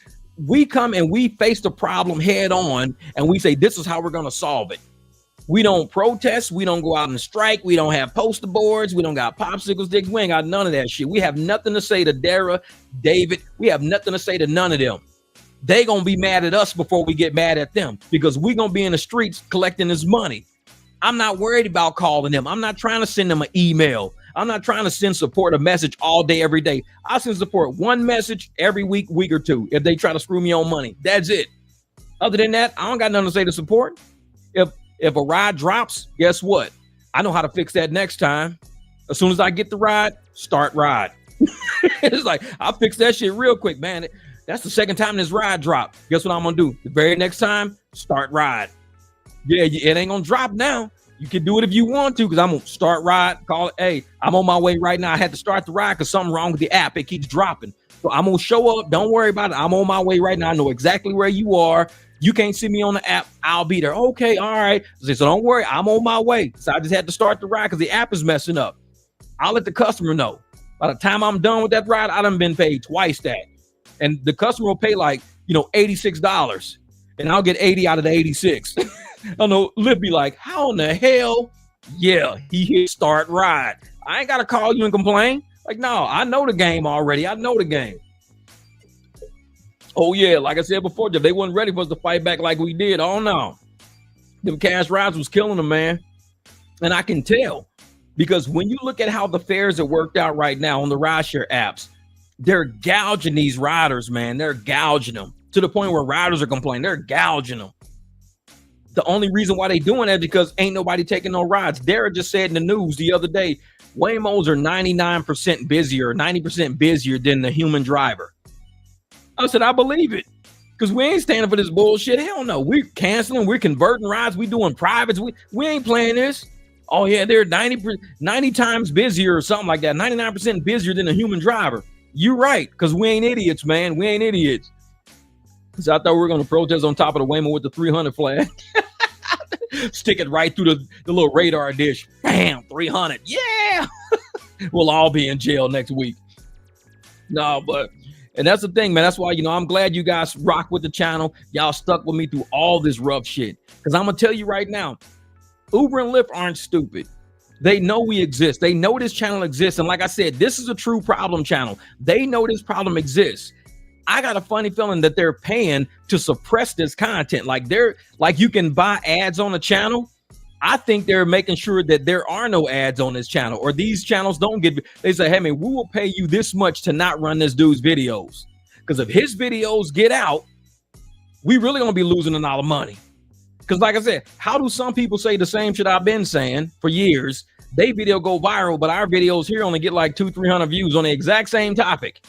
We come and we face the problem head on and we say, this is how we're going to solve it. We don't protest. We don't go out and strike. We don't have poster boards. We don't got popsicle sticks. We ain't got none of that shit. We have nothing to say to Dara, David. We have nothing to say to none of them. They going to be mad at us before we get mad at them because we going to be in the streets collecting this money. I'm not worried about calling them. I'm not trying to send them an email. I'm not trying to send support a message all day, every day. I send support one message every week or two if they try to screw me on money. That's it. Other than that, I don't got nothing to say to support. If a ride drops, guess what? I know how to fix that next time. As soon as I get the ride, start ride. It's like, I'll fix that shit real quick, man. That's the second time this ride dropped. Guess what I'm going to do? The very next time, start ride. Yeah, it ain't gonna drop now. You can do it if you want to, because I'm gonna start ride. Call it, hey, I'm on my way right now. I had to start the ride because something wrong with the app. It keeps dropping. So I'm gonna show up. Don't worry about it. I'm on my way right now. I know exactly where you are. You can't see me on the app. I'll be there. Okay, all right. So don't worry. I'm on my way. So I just had to start the ride because the app is messing up. I'll let the customer know. By the time I'm done with that ride, I done been paid twice that. And the customer will pay like, $86. And I'll get 80 out of the 86. I know Lip be like, how in the hell? Yeah, he hit start ride. I ain't got to call you and complain. Like, no, I know the game already. I know the game. Oh, yeah, like I said before, if they weren't ready for us to fight back like we did, oh, no. Them cash rides was killing them, man. And I can tell because when you look at how the fares are worked out right now on the rideshare apps, they're gouging these riders, man. They're gouging them to the point where riders are complaining. They're gouging them. The only reason why they doing that is because ain't nobody taking no rides. Dara just said in the news the other day, Waymos are 99% busier, 90% busier than the human driver. I said, I believe it. Because we ain't standing for this bullshit. Hell no. We're canceling. We're converting rides. We doing privates. We ain't playing this. Oh, yeah, they're 90 times busier or something like that. 99% busier than a human driver. You're right. Because we ain't idiots, man. We ain't idiots. So I thought we were going to protest on top of the Waymo with the 300 flag. Stick it right through the little radar dish. Bam, 300. Yeah. We'll all be in jail next week. No, and that's the thing, man. That's why, I'm glad you guys rock with the channel. Y'all stuck with me through all this rough shit. Because I'm going to tell you right now, Uber and Lyft aren't stupid. They know we exist. They know this channel exists. And like I said, this is a true problem channel. They know this problem exists. I got a funny feeling that they're paying to suppress this content. Like you can buy ads on the channel. I think they're making sure that there are no ads on this channel or these channels don't get, they say, hey man, we will pay you this much to not run this dude's videos. Because if his videos get out, we really gonna be losing a lot of money. Because like I said, how do some people say the same shit I've been saying for years? They video go viral, but our videos here only get like 200-300 views on the exact same topic.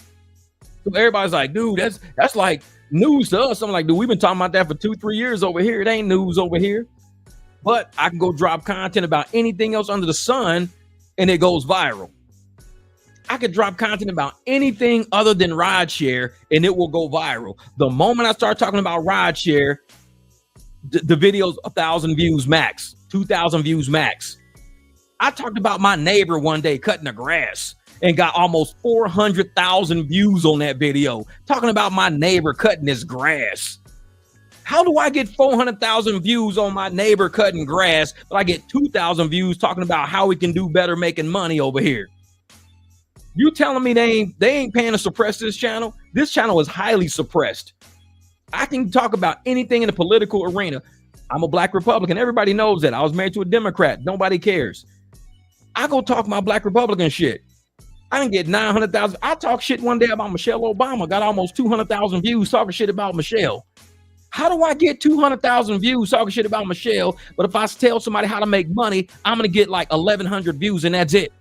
So everybody's like, dude, that's like news to us. I'm like, dude, we've been talking about that for 2-3 years over here. It ain't news over here. But I can go drop content about anything else under the sun and it goes viral. I could drop content about anything other than rideshare and it will go viral. The moment I start talking about rideshare, the video's 1,000 views max, 2,000 views max. I talked about my neighbor one day cutting the grass and got almost 400,000 views on that video, talking about my neighbor cutting his grass. How do I get 400,000 views on my neighbor cutting grass, but I get 2,000 views talking about how we can do better making money over here? You telling me they ain't paying to suppress this channel? This channel is highly suppressed. I can talk about anything in the political arena. I'm a black Republican. Everybody knows that. I was married to a Democrat. Nobody cares. I go talk my black Republican shit. I didn't get 900,000. I talked shit one day about Michelle Obama. Got almost 200,000 views talking shit about Michelle. How do I get 200,000 views talking shit about Michelle? But if I tell somebody how to make money, I'm going to get like 1,100 views and that's it.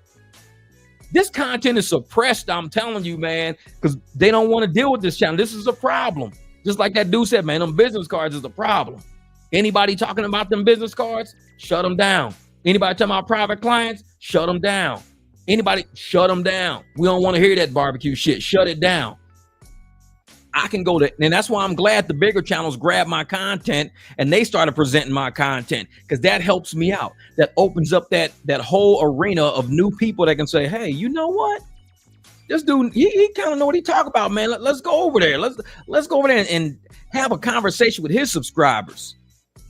This content is suppressed, I'm telling you, man, because they don't want to deal with this channel. This is a problem. Just like that dude said, man, them business cards is a problem. Anybody talking about them business cards, shut them down. Anybody talking about private clients, shut them down. Anybody, shut them down. We don't want to hear that barbecue shit. Shut it down. I can go to, and that's why I'm glad the bigger channels grabbed my content and they started presenting my content, because that helps me out. That opens up that whole arena of new people that can say, hey, you know what? This dude, he kind of know what he talk about, man. Let's go over there. Let's go over there and have a conversation with his subscribers.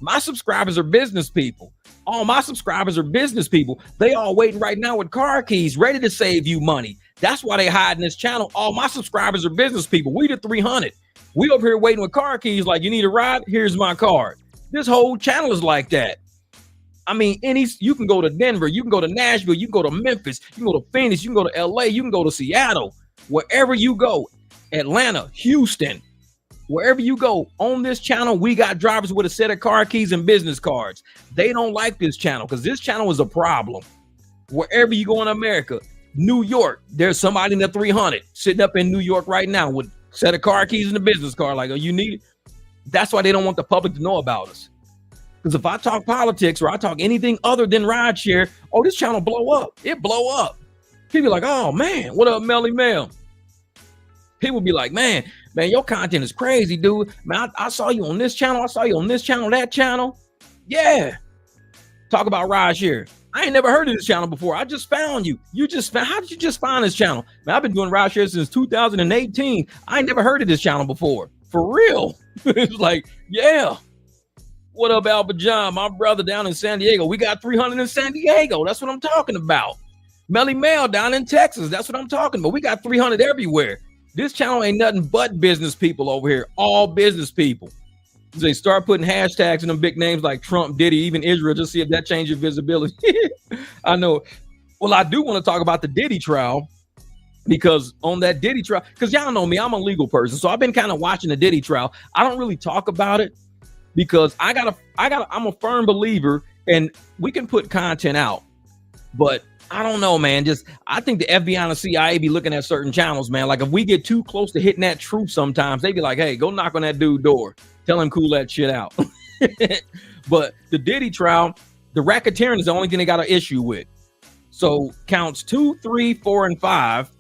My subscribers are business people. All my subscribers are business people. They all waiting right now with car keys, ready to save you money. That's why they hide in this channel. All my subscribers are business people. We the 300. We over here waiting with car keys like, you need a ride? Here's my card. This whole channel is like that. I mean, you can go to Denver, you can go to Nashville, you can go to Memphis, you can go to Phoenix, you can go to LA, you can go to Seattle, wherever you go, Atlanta, Houston, wherever you go on this channel, we got drivers with a set of car keys and business cards. They don't like this channel because this channel is a problem. Wherever you go in America, New York, there's somebody in the 300 sitting up in New York right now with a set of car keys and a business card. Like, oh, you need it? That's why they don't want the public to know about us. Because if I talk politics or I talk anything other than rideshare, oh, this channel blow up. It blow up. People are like, oh, man, what up, Melly Mel? People be like, man, your content is crazy, dude. Man, I saw you on this channel. I saw you on this channel, that channel. Yeah. Talk about rideshare. I ain't never heard of this channel before. I just found you. How did you just find this channel? Man, I've been doing rideshare since 2018. I ain't never heard of this channel before. For real. It's like, yeah. What up, Albert John? My brother down in San Diego. We got 300 in San Diego. That's what I'm talking about. Melly Mel down in Texas. That's what I'm talking about. We got 300 everywhere. This channel ain't nothing but business people over here. All business people. They start putting hashtags in them big names like Trump, Diddy, even Israel, just see if that changes visibility. I know. Well, I do want to talk about the Diddy trial, because on that Diddy trial, because y'all know me, I'm a legal person. So I've been kind of watching the Diddy trial. I don't really talk about it because I'm a firm believer, and we can put content out, but I don't know, man. I think the FBI and the CIA be looking at certain channels, man. Like if we get too close to hitting that truth, sometimes they be like, hey, go knock on that dude's door. Tell him cool that shit out. But the Diddy trial, the racketeering is the only thing they got an issue with. So counts 2, 3, 4, and 5,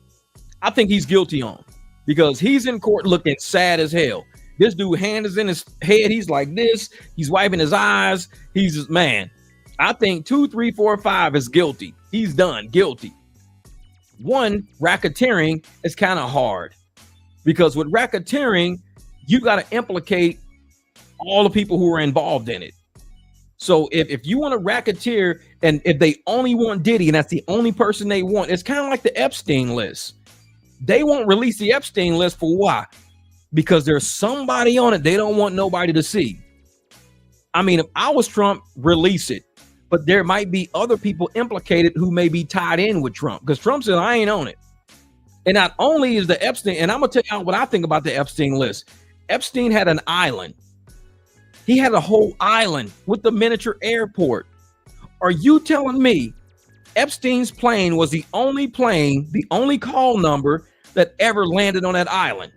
I think he's guilty on, because he's in court looking sad as hell. This dude hand is in his head. He's like this. He's wiping his eyes. He's just, man, I think 2, 3, 4, 5 is guilty. He's done guilty. 1, racketeering is kind of hard, because with racketeering, you got to implicate all the people who are involved in it. So if you want to racketeer, and if they only want Diddy and that's the only person they want, it's kind of like the Epstein list. They won't release the Epstein list for why? Because there's somebody on it they don't want nobody to see. I mean, if I was Trump, release it. But there might be other people implicated who may be tied in with Trump, because Trump said, I ain't on it. And not only is the Epstein, and I'm going to tell you what I think about the Epstein list. Epstein had an island. He had a whole island with the miniature airport. Are you telling me Epstein's plane was the only call number that ever landed on that island?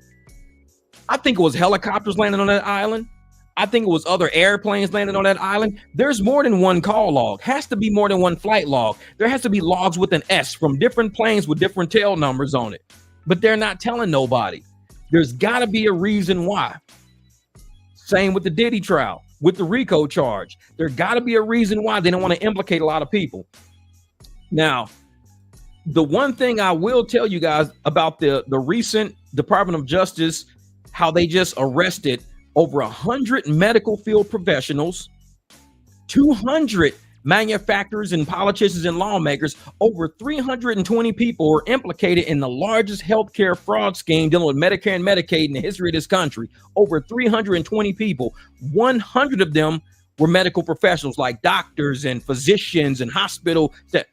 I think it was helicopters landing on that island. I think it was other airplanes landing on that island. There's more than one call log. Has to be more than one flight log. There has to be logs with an S from different planes with different tail numbers on it. But they're not telling nobody. There's got to be a reason why. Same with the Diddy trial, with the RICO charge. There got to be a reason why they don't want to implicate a lot of people. Now, the one thing I will tell you guys about the recent Department of Justice, how they just arrested over 100 medical field professionals, 200 manufacturers and politicians and lawmakers. Over 320 people were implicated in the largest healthcare fraud scheme dealing with Medicare and Medicaid in the history of this country. Over 320 people, 100 of them were medical professionals like doctors and physicians and hospital staff.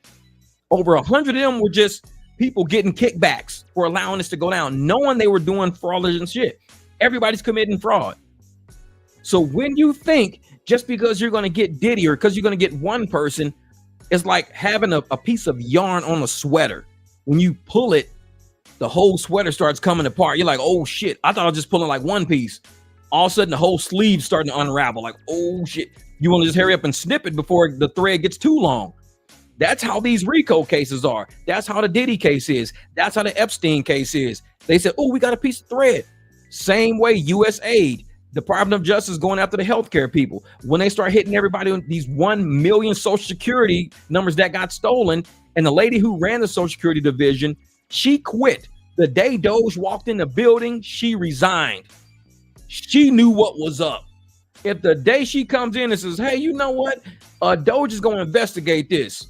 Over 100 of them were just people getting kickbacks for allowing this to go down, knowing they were doing fraudulent shit. Everybody's committing fraud. So when you think just because you're going to get Diddy or because you're going to get one person, it's like having a piece of yarn on a sweater. When you pull it, the whole sweater starts coming apart. You're like, oh shit, I thought I was just pulling like one piece. All of a sudden the whole sleeve's starting to unravel. Like, oh shit, you want to just hurry up and snip it before the thread gets too long. That's how these RICO cases are. That's how the Diddy case is. That's how the Epstein case is. They said, oh, we got a piece of thread. Same way U.S. aid. Department of Justice going after the healthcare people. When they start hitting everybody on these 1 million Social Security numbers that got stolen, and the lady who ran the Social Security division, she quit. The day Doge walked in the building, she resigned. She knew what was up. If the day she comes in and says, hey, you know what? Doge is going to investigate this.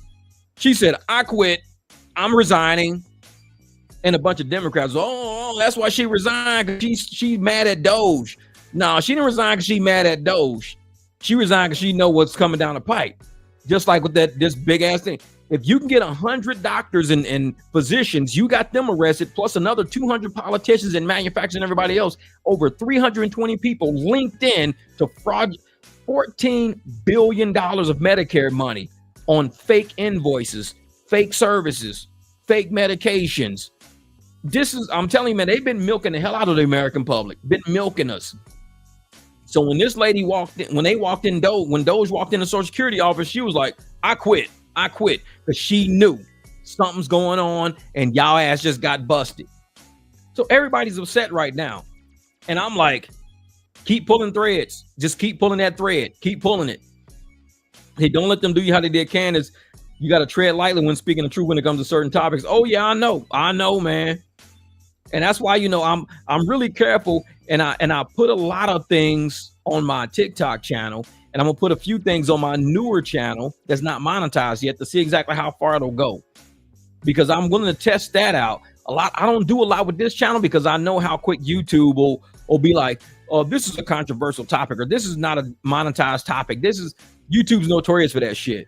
She said, I quit. I'm resigning. And a bunch of Democrats, oh, that's why she resigned. She's mad at Doge. No, she didn't resign because she mad at Doge. She resigned because she know what's coming down the pipe. Just like with this big ass thing. If you can get 100 doctors and physicians, you got them arrested, plus another 200 politicians and manufacturers and everybody else, over 320 people linked in to fraud, $14 billion of Medicare money on fake invoices, fake services, fake medications. I'm telling you, man, they've been milking the hell out of the American public, been milking us. So when this lady walked in, when Doge walked in the Social Security office, she was like, I quit, because she knew something's going on and y'all ass just got busted. So everybody's upset right now. And I'm like, keep pulling threads. Just keep pulling that thread. Keep pulling it. Hey, don't let them do you how they did Candace. You got to tread lightly when speaking the truth when it comes to certain topics. Oh yeah, I know, man. And that's why, I'm really careful, and I put a lot of things on my TikTok channel, and I'm gonna put a few things on my newer channel that's not monetized yet to see exactly how far it'll go, because I'm willing to test that out a lot. I don't do a lot with this channel because I know how quick YouTube will be like, oh, this is a controversial topic, or this is not a monetized topic. YouTube's notorious for that shit.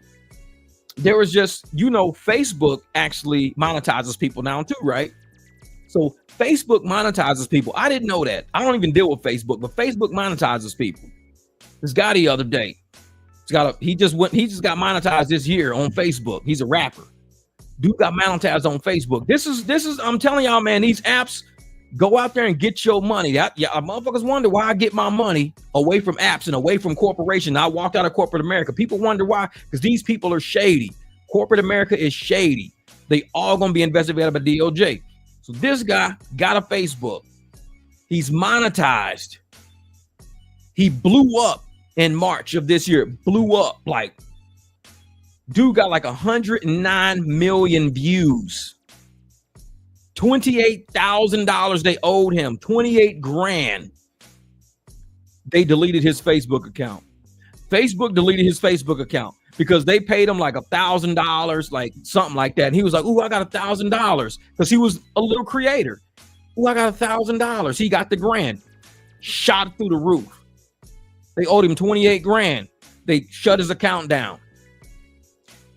There was just, Facebook actually monetizes people now too, right? So Facebook monetizes people. I didn't know that. I don't even deal with Facebook, but Facebook monetizes people. This guy the other day, he just got monetized this year on Facebook. He's a rapper. Dude got monetized on Facebook. This is I'm telling y'all, man, these apps, go out there and get your money. Motherfuckers wonder why I get my money away from apps and away from corporation. I walked out of corporate America. People wonder why, because these people are shady. Corporate America is shady. They all gonna be investigated by DOJ. So this guy got a Facebook. He's monetized. He blew up in March of this year. Blew up. Like, dude got like 109 million views. $28,000 they owed him. 28 grand. They deleted his Facebook account. Facebook deleted his Facebook account because they paid him like $1,000, like something like that. And he was like, ooh, I got $1,000, because he was a little creator. Ooh, I got $1,000. He got the grand. Shot through the roof. They owed him 28 grand. They shut his account down.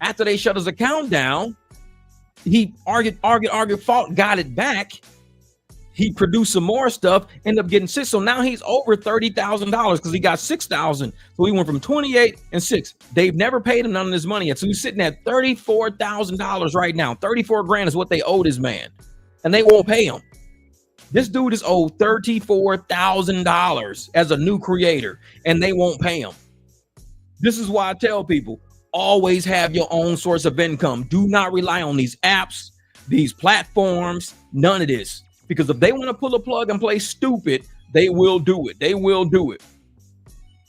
After they shut his account down, he argued, fought, got it back. He produced some more stuff, ended up getting 6. So now he's over $30,000 because he got 6,000. So he went from 28 and 6. They've never paid him none of his money yet. So he's sitting at $34,000 right now. 34 grand is what they owed his man, and they won't pay him. This dude is owed $34,000 as a new creator, and they won't pay him. This is why I tell people, always have your own source of income. Do not rely on these apps, these platforms, none of this. Because if they want to pull a plug and play stupid, they will do it. They will do it.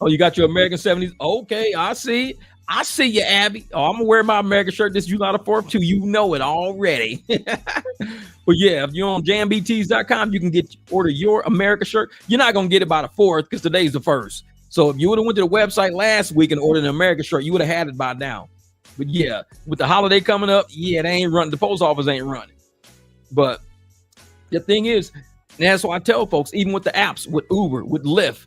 Oh, you got your American 70s? Okay, I see it. I see you, Abby. Oh, I'm gonna wear my American shirt this July the 4th too. You know it already. But yeah, if you're on jambt's.com, you can order your America shirt. You're not gonna get it by the 4th because today's the 1st. So if you would have went to the website last week and ordered an American shirt, you would have had it by now. But yeah, with the holiday coming up, yeah, they ain't running. The post office ain't running. But the thing is, and that's why I tell folks, even with the apps, with Uber, with Lyft,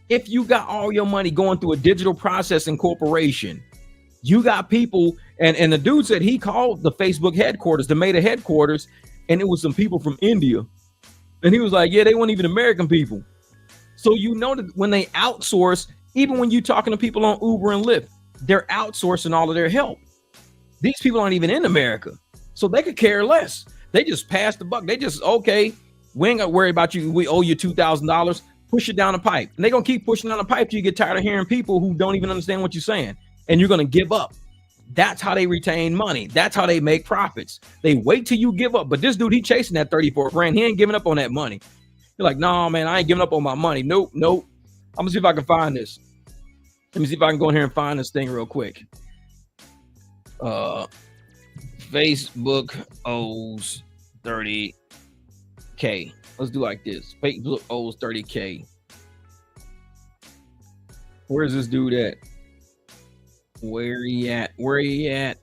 if you got all your money going through a digital processing corporation, you got people, and the dude said he called the Facebook headquarters, the Meta headquarters, and it was some people from India. And he was like, yeah, they weren't even American people. So you know that when they outsource, even when you're talking to people on Uber and Lyft, they're outsourcing all of their help. These people aren't even in America. So they could care less. They just pass the buck. They just, okay, we ain't got to worry about you. We owe you $2,000. Push it down the pipe. And they're going to keep pushing down the pipe till you get tired of hearing people who don't even understand what you're saying. And you're going to give up. That's how they retain money. That's how they make profits. They wait till you give up. But this dude, he chasing that 34 grand. He ain't giving up on that money. You're like, no, man, I ain't giving up on my money. Nope. I'm going to see if I can find this. Let me see if I can go in here and find this thing real quick. Facebook owes 30K. Let's do like this. Facebook owes 30K. Where's this dude at? Where he at? Let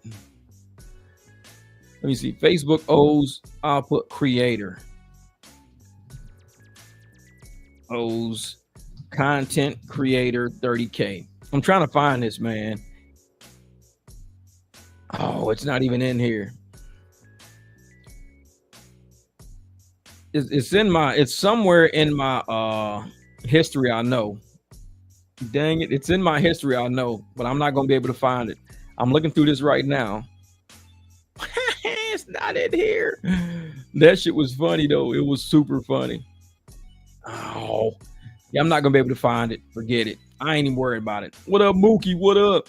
me see. Facebook owes, I'll put creator. Owes content creator 30K. I'm trying to find this, man. Oh, it's not even in here. It's somewhere in my history, I know. Dang it, it's in my history, I know, but I'm not gonna be able to find it. I'm looking through this right now. It's not in here. That shit was funny though. It was super funny. Oh, yeah, I'm not gonna be able to find it. Forget it. I ain't even worried about it. What up, Mookie? What up?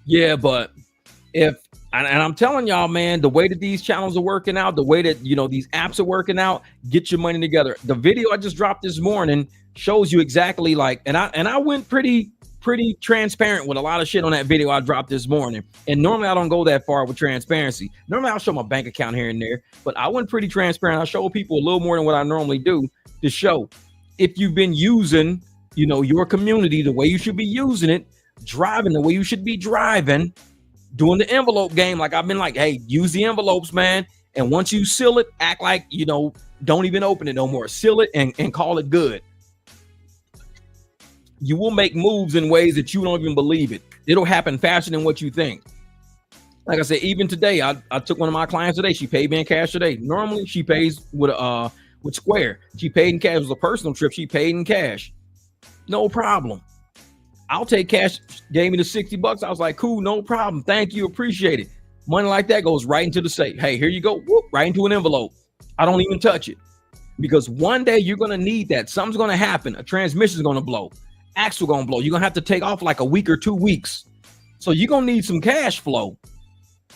Yeah, but and I'm telling y'all, man, the way that these channels are working out, the way that, these apps are working out, get your money together. The video I just dropped this morning shows you exactly like, and I went pretty transparent with a lot of shit on that video I dropped this morning. And normally I don't go that far with transparency. Normally I'll show my bank account here and there, but I went pretty transparent. I show people a little more than what I normally do to show if you've been using, your community the way you should be using it, driving the way you should be driving, doing the envelope game. Like I've been like, hey, use the envelopes, man. And once you seal it, act like, don't even open it no more. Seal it and call it good. You will make moves in ways that you don't even believe it. It'll happen faster than what you think. Like I said, even today, I took one of my clients today. She paid me in cash today. Normally she pays with Square. She paid in cash. It was a personal trip. She paid in cash. No problem. I'll take cash. Gave me the $60. I was like, cool, no problem. Thank you. Appreciate it. Money like that goes right into the safe. Hey, here you go. Whoop, right into an envelope. I don't even touch it. Because one day you're going to need that. Something's going to happen. A transmission's going to blow. Axle going to blow. You're going to have to take off like a week or 2 weeks. So you're going to need some cash flow.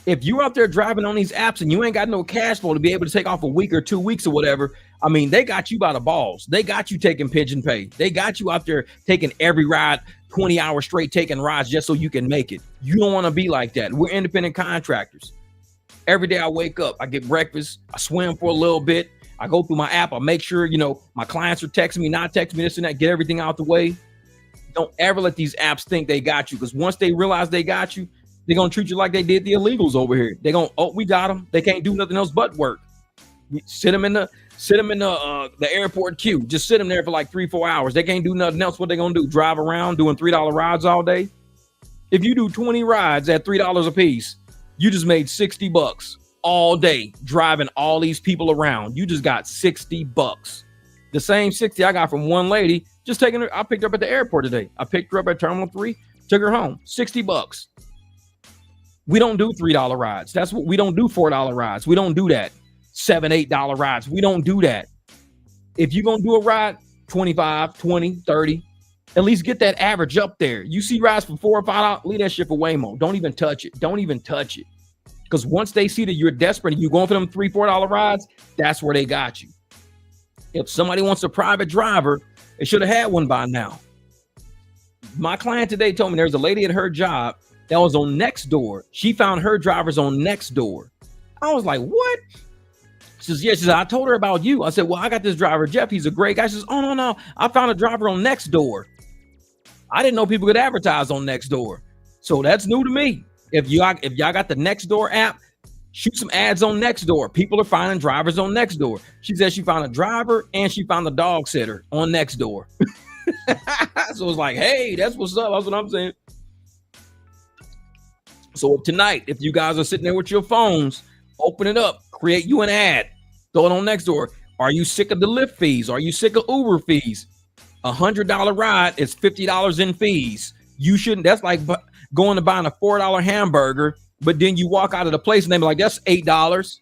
If you're out there driving on these apps and you ain't got no cash flow to be able to take off a week or 2 weeks or whatever, I mean, they got you by the balls. They got you taking pigeon pay. They got you out there taking every ride, 20 hours straight, taking rides just so you can make it. You don't want to be like that. We're independent contractors. Every day I wake up, I get breakfast, I swim for a little bit. I go through my app. I make sure, my clients are texting me, not texting me, this and that, get everything out the way. Don't ever let these apps think they got you, because once they realize they got you, they're going to treat you like they did the illegals over here. They're going, oh, we got them. They can't do nothing else but work. Sit them in the airport queue. Just sit them there for like 3-4 hours. They can't do nothing else. What they going to do? Drive around doing $3 rides all day? If you do 20 rides at $3 a piece, you just made $60 all day driving all these people around. You just got $60. The same 60 I got from one lady just taking her. I picked her up at the airport today. I picked her up at Terminal 3, took her home. $60. We don't do $3 rides. That's what we don't do. $4 rides. We don't do that. $7, $8 rides. We don't do that. If you're going to do a ride, 25, 20, 30, at least get that average up there. You see rides for $4 or $5, leave that shit for Waymo. Don't even touch it. Don't even touch it. Because once they see that you're desperate and you're going for them $3, $4 rides, that's where they got you. If somebody wants a private driver, they should have had one by now. My client today told me there's a lady at her job that was on Nextdoor. She found her drivers on Nextdoor. I was like, what? She says, yeah. She said, I told her about you. I said, well, I got this driver, Jeff. He's a great guy. She says, oh, no. I found a driver on Nextdoor. I didn't know people could advertise on Nextdoor. So that's new to me. If y'all got the Nextdoor app, shoot some ads on Nextdoor. People are finding drivers on Nextdoor. She said she found a driver and she found a dog sitter on Nextdoor. So it's like, hey, that's what's up. That's what I'm saying. So tonight, if you guys are sitting there with your phones, open it up, create you an ad, throw it on Nextdoor. Are you sick of the Lyft fees? Are you sick of Uber fees? $100 ride is $50 in fees. You shouldn't. That's like going to buying a $4 hamburger, but then you walk out of the place and they be like, that's $8.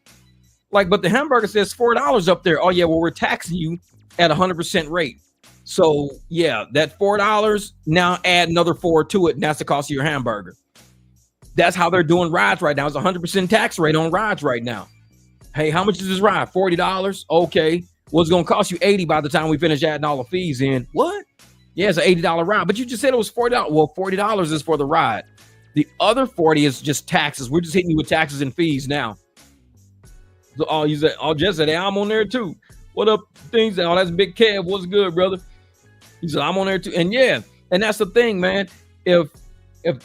Like, but the hamburger says $4 up there. Oh yeah, well, we're taxing you at 100% rate. So yeah, that $4, now add another 4 to it, and that's the cost of your hamburger. That's how they're doing rides right now. It's 100% tax rate on rides right now. Hey, how much is this ride? $40? Okay. Well, it's going to cost you $80 by the time we finish adding all the fees in. What? Yeah, it's an $80 ride. But you just said it was $40. Well, $40 is for the ride. The other $40 is just taxes. We're just hitting you with taxes and fees now. So, you said, Jess said, hey, I'm on there too. What up, things? Oh, that's Big Kev. What's good, brother? He said, I'm on there too. And yeah, and that's the thing, man. If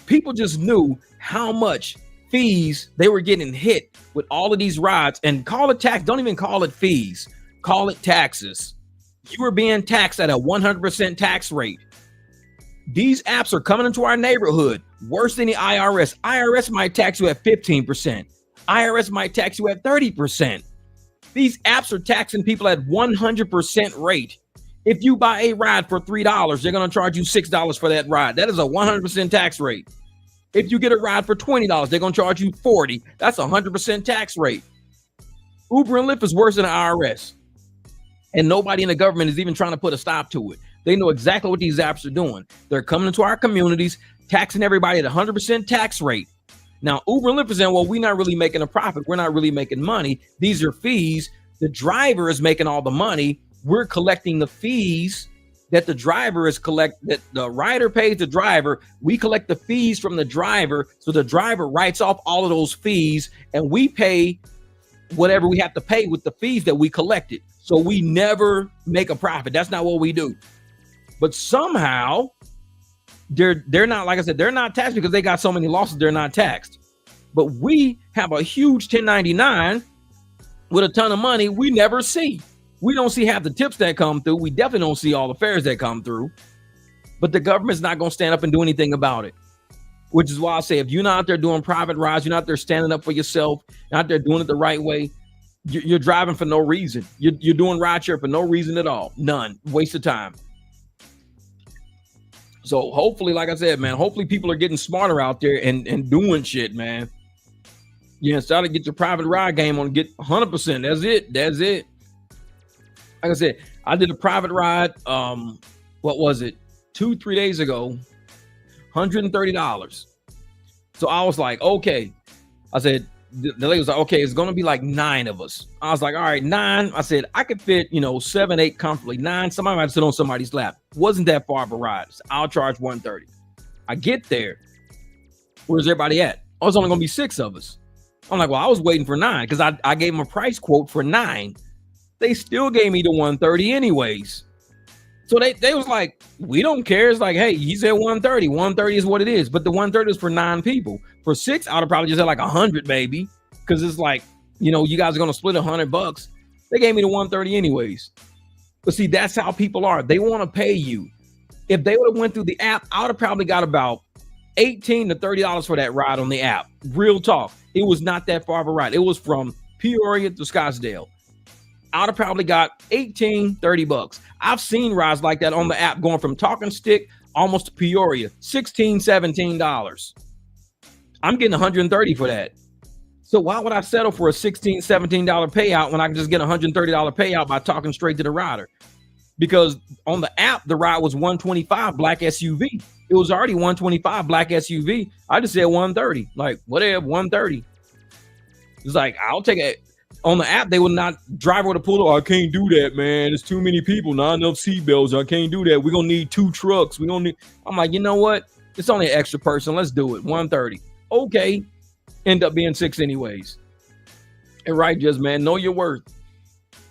people just knew how much fees they were getting hit with all of these rides, and call it tax, don't even call it fees, call it taxes. You were being taxed at a 100% tax rate. These apps are coming into our neighborhood worse than the IRS. IRS might tax you at 15%. IRS might tax you at 30%. These apps are taxing people at 100% rate. If you buy a ride for $3, they're going to charge you $6 for that ride. That is a 100% tax rate. If you get a ride for $20, they're going to charge you $40. That's a 100% tax rate. Uber and Lyft is worse than the IRS. And nobody in the government is even trying to put a stop to it. They know exactly what these apps are doing. They're coming into our communities, taxing everybody at 100% tax rate. Now, Uber and Lyft is saying, well, we're not really making a profit. We're not really making money. These are fees. The driver is making all the money. We're collecting the fees that the driver is that the rider pays the driver. We collect the fees from the driver. So the driver writes off all of those fees and we pay whatever we have to pay with the fees that we collected. So we never make a profit. That's not what we do. But somehow they're not, like I said, they're not taxed because they got so many losses. They're not taxed. But we have a huge 1099 with a ton of money we never see. We don't see half the tips that come through. We definitely don't see all the fares that come through. But the government's not going to stand up and do anything about it. Which is why I say, if you're not out there doing private rides, you're not there standing up for yourself, you're not there doing it the right way, you're driving for no reason. You're doing rideshare for no reason at all. None. Waste of time. So hopefully, like I said, man, hopefully people are getting smarter out there and doing shit, man. Yeah, start to get your private ride game on, get 100%. That's it. That's it. Like I said, I did a private ride. What was it? 2-3 days ago, $130. So I was like, okay. I said, the lady was like, okay, it's going to be like 9 of us. I was like, all right, 9. I said, I could fit, 7, 8 comfortably. 9, somebody might sit on somebody's lap. Wasn't that far of a ride. So I'll charge $130. I get there. Where's everybody at? Oh, it's only going to be 6 of us. I'm like, well, I was waiting for 9 because I gave them a price quote for 9. They still gave me the $130 anyways. So they was like, we don't care. It's like, hey, he said $130. $130 is what it is. But the $130 is for 9 people. For 6, I would have probably just had like 100 maybe. Because it's like, you guys are going to split $100. They gave me the $130 anyways. But see, that's how people are. They want to pay you. If they would have went through the app, I would have probably got about $18 to $30 for that ride on the app. Real talk. It was not that far of a ride. It was from Peoria to Scottsdale. I'd have probably got $18, $30. I've seen rides like that on the app going from Talking Stick almost to Peoria, $16, $17. I'm getting $130 for that. So why would I settle for a $16, $17 payout when I can just get a $130 payout by talking straight to the rider? Because on the app, the ride was 125 black SUV. It was already 125 black SUV. I just said 130, like whatever, 130. It's like, I'll take it. On the app, they would not, driver would have pulled, oh, I can't do that, man. There's too many people, not enough seatbelts. I can't do that. We're going to need 2 trucks. We're going to need, I'm like, you know what? It's only an extra person. Let's do it. 130. Okay. End up being 6 anyways. And right, just, man, know your worth.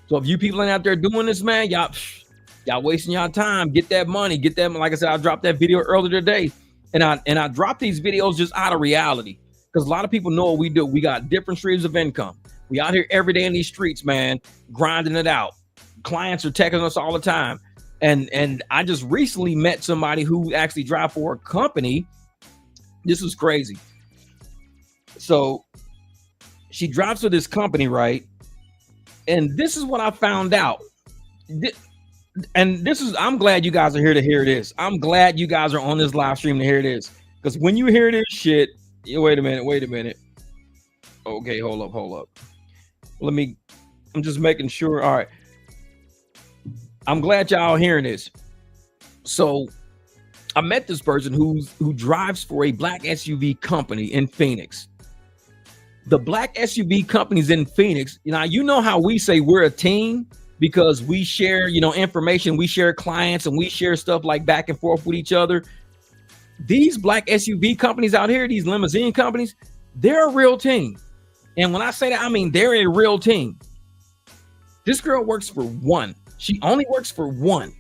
So if you people out there doing this, man, y'all wasting y'all time. Get that money. Get that. Like I said, I dropped that video earlier today, and I dropped these videos just out of reality, because a lot of people know what we do. We got different streams of income. We out here every day in these streets, man, grinding it out. Clients are texting us all the time, and I just recently met somebody who actually drive for a company. This was crazy. So she drives for this company, right? And this is what I found out. And this is, I'm glad you guys are here to hear this. I'm glad you guys are on this live stream to hear this. Because when you hear this shit, wait a minute. Okay, hold up. I'm just making sure. All right. I'm glad y'all hearing this. So I met this person who drives for a black SUV company in Phoenix. The black SUV companies in Phoenix, you know how we say we're a team, because we share, information, we share clients, and we share stuff like back and forth with each other. These black SUV companies out here, these limousine companies, they're a real team. And when I say that, I mean, they're a real team. This girl works for one. She only works for one.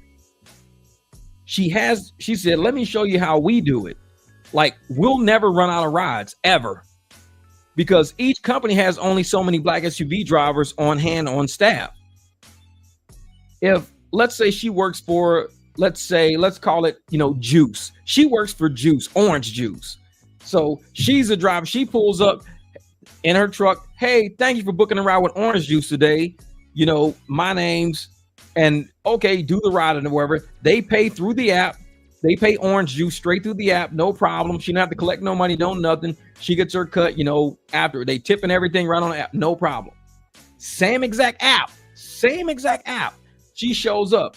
She said, let me show you how we do it. Like, we'll never run out of rides ever, because each company has only so many black SUV drivers on hand, on staff. If, let's say she works for, let's call it, juice. She works for juice, orange juice. So she's a driver. She pulls up in her truck. Hey, thank you for booking a ride with orange juice today. My name's, and okay, do the ride and wherever. They pay through the app. They pay orange juice straight through the app. No problem. She don't have to collect no money, no nothing. She gets her cut, after. They tip and everything right on the app. No problem. Same exact app. She shows up.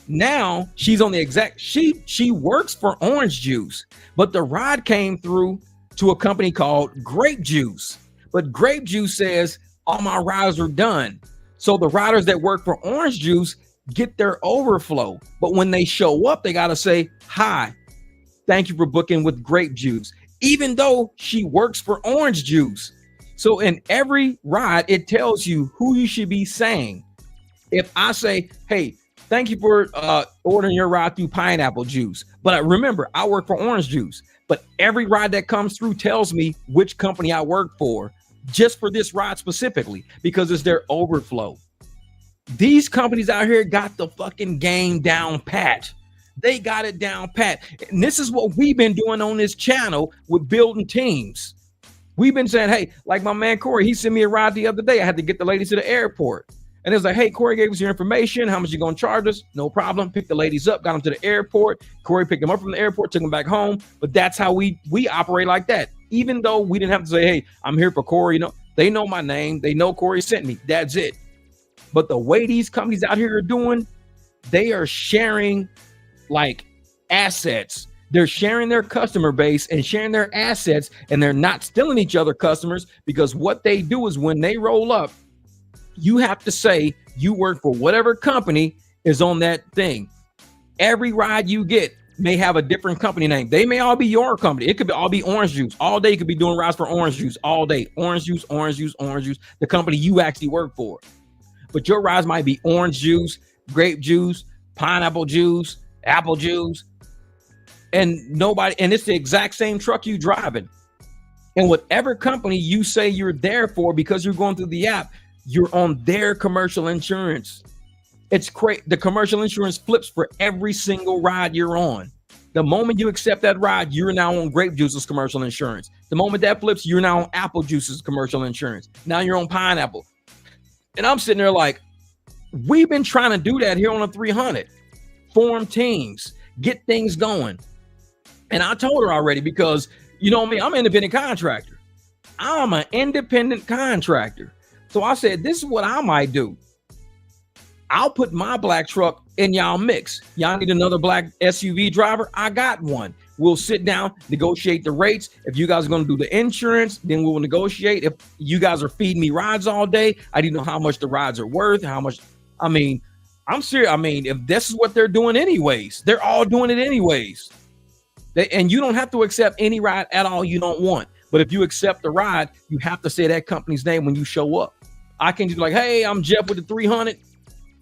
Now she's on the exact, she works for orange juice, but the ride came through to a company called Grape Juice. But Grape Juice says all my rides are done. So the riders that work for orange juice get their overflow. But when they show up, they got to say, hi, thank you for booking with Grape Juice, even though she works for orange juice. So in every ride, it tells you who you should be saying. If I say, hey, thank you for ordering your ride through pineapple juice, but remember, I work for orange juice. But every ride that comes through tells me which company I work for, just for this ride specifically, because it's their overflow. These companies out here got the fucking game down pat. They got it down pat. And this is what we've been doing on this channel with building teams. We've been saying, hey, like my man Corey, he sent me a ride the other day. I had to get the ladies to the airport. And it's like, hey, Corey gave us your information. How much you going to charge us? No problem. Picked the ladies up, got them to the airport. Corey picked them up from the airport, took them back home. But that's how we operate like that. Even though we didn't have to say, hey, I'm here for Corey. They know my name. They know Corey sent me. That's it. But the way these companies out here are doing, they are sharing like assets. They're sharing their customer base and sharing their assets, and they're not stealing each other customers, because what they do is when they roll up, you have to say you work for whatever company is on that thing. Every ride you get may have a different company name. They may all be your company. It could all be orange juice. All day you could be doing rides for orange juice all day. Orange juice, the company you actually work for. But your rides might be orange juice, grape juice, pineapple juice, apple juice, and it's the exact same truck you driving. And whatever company you say you're there for, because you're going through the app, you're on their commercial insurance. It's great. The commercial insurance flips for every single ride you're on. The moment you accept that ride, you're now on Grape Juice's commercial insurance. The moment that flips, you're now on Apple Juice's commercial insurance. Now you're on Pineapple. And I'm sitting there like, we've been trying to do that here on the 300. Form teams, get things going. And I told her already, because you know me, I'm an independent contractor. I'm an independent contractor. So I said, this is what I might do. I'll put my black truck in y'all mix. Y'all need another black SUV driver? I got one. We'll sit down, negotiate the rates. If you guys are going to do the insurance, then we'll negotiate. If you guys are feeding me rides all day, I need to know how much the rides are worth, how much. I mean, I'm serious. I mean, if this is what they're doing anyways, they're all doing it anyways. And you don't have to accept any ride at all you don't want. But if you accept the ride, you have to say that company's name when you show up. I can't just be like, hey, I'm Jeff with the 300.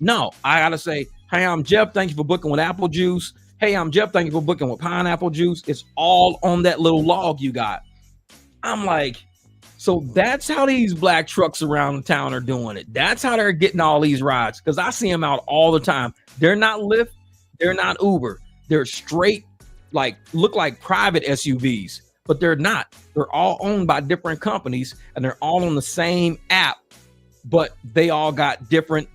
No, I got to say, hey, I'm Jeff. Thank you for booking with apple juice. Hey, I'm Jeff. Thank you for booking with pineapple juice. It's all on that little log you got. I'm like, so that's how these black trucks around town are doing it. That's how they're getting all these rides. Because I see them out all the time. They're not Lyft. They're not Uber. They're straight, like, look like private SUVs. But they're not. They're all owned by different companies. And they're all on the same app. But they all got different,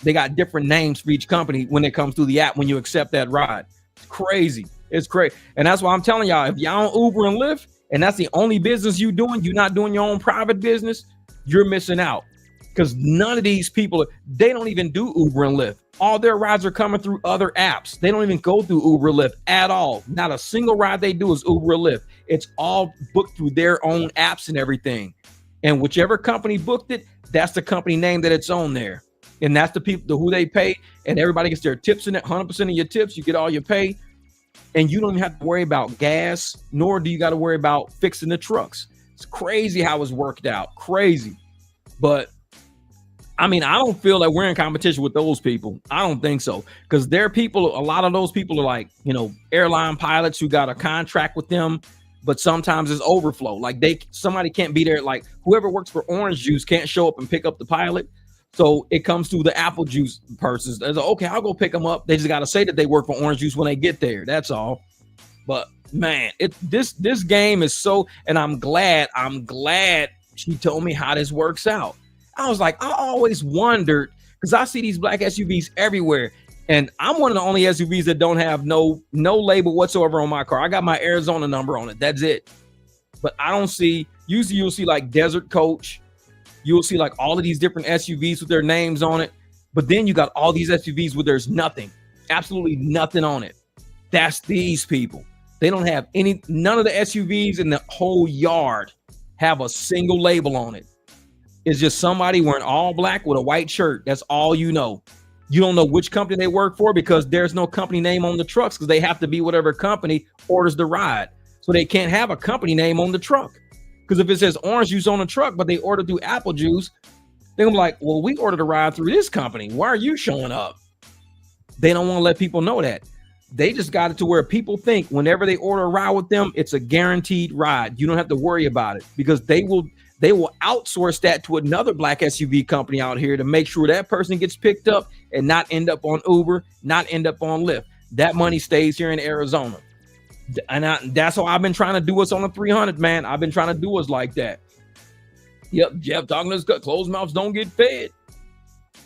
they got different names for each company when it comes through the app when you accept that ride. It's crazy. It's crazy. And that's why I'm telling y'all, if y'all on Uber and Lyft, and that's the only business you doing, you're not doing your own private business, you're missing out. Because none of these people, they don't even do Uber and Lyft. All their rides are coming through other apps. They don't even go through Uber or Lyft at all. Not a single ride they do is Uber or Lyft. It's all booked through their own apps and everything. And whichever company booked it, that's the company name that it's on there. And that's the people who they pay. And everybody gets their tips in it. 100% of your tips, you get all your pay. And you don't even have to worry about gas, nor do you got to worry about fixing the trucks. It's crazy how it's worked out. Crazy. But I mean, I don't feel like we're in competition with those people. I don't think so. Because there are people, a lot of those people are like, airline pilots who got a contract with them. But sometimes it's overflow. Like somebody can't be there. Like whoever works for Orange Juice can't show up and pick up the pilot. So it comes through the apple juice persons. They're like, okay, I'll go pick them up. They just got to say that they work for Orange Juice when they get there. That's all. But man, this game is so, and I'm glad she told me how this works out. I was like, I always wondered, because I see these black SUVs everywhere. And I'm one of the only SUVs that don't have no label whatsoever on my car. I got my Arizona number on it. That's it. But I don't see, usually you'll see like Desert Coach. You'll see like all of these different SUVs with their names on it. But then you got all these SUVs where there's nothing, absolutely nothing on it. That's these people. They don't have none of the SUVs in the whole yard have a single label on it. It's just somebody wearing all black with a white shirt. That's all you know. You don't know which company they work for because there's no company name on the trucks because they have to be whatever company orders the ride. So they can't have a company name on the truck. Because if it says Orange Juice on the truck, but they order through Apple Juice, they're gonna be like, well, we ordered a ride through this company. Why are you showing up? They don't want to let people know that. They just got it to where people think whenever they order a ride with them, it's a guaranteed ride. You don't have to worry about it because they will outsource that to another black SUV company out here to make sure that person gets picked up and not end up on Uber, not end up on Lyft. That money stays here in Arizona. And that's how I've been trying to do us on the 300, man. I've been trying to do us like that. Yep, Jeff talking to us, closed mouths don't get fed.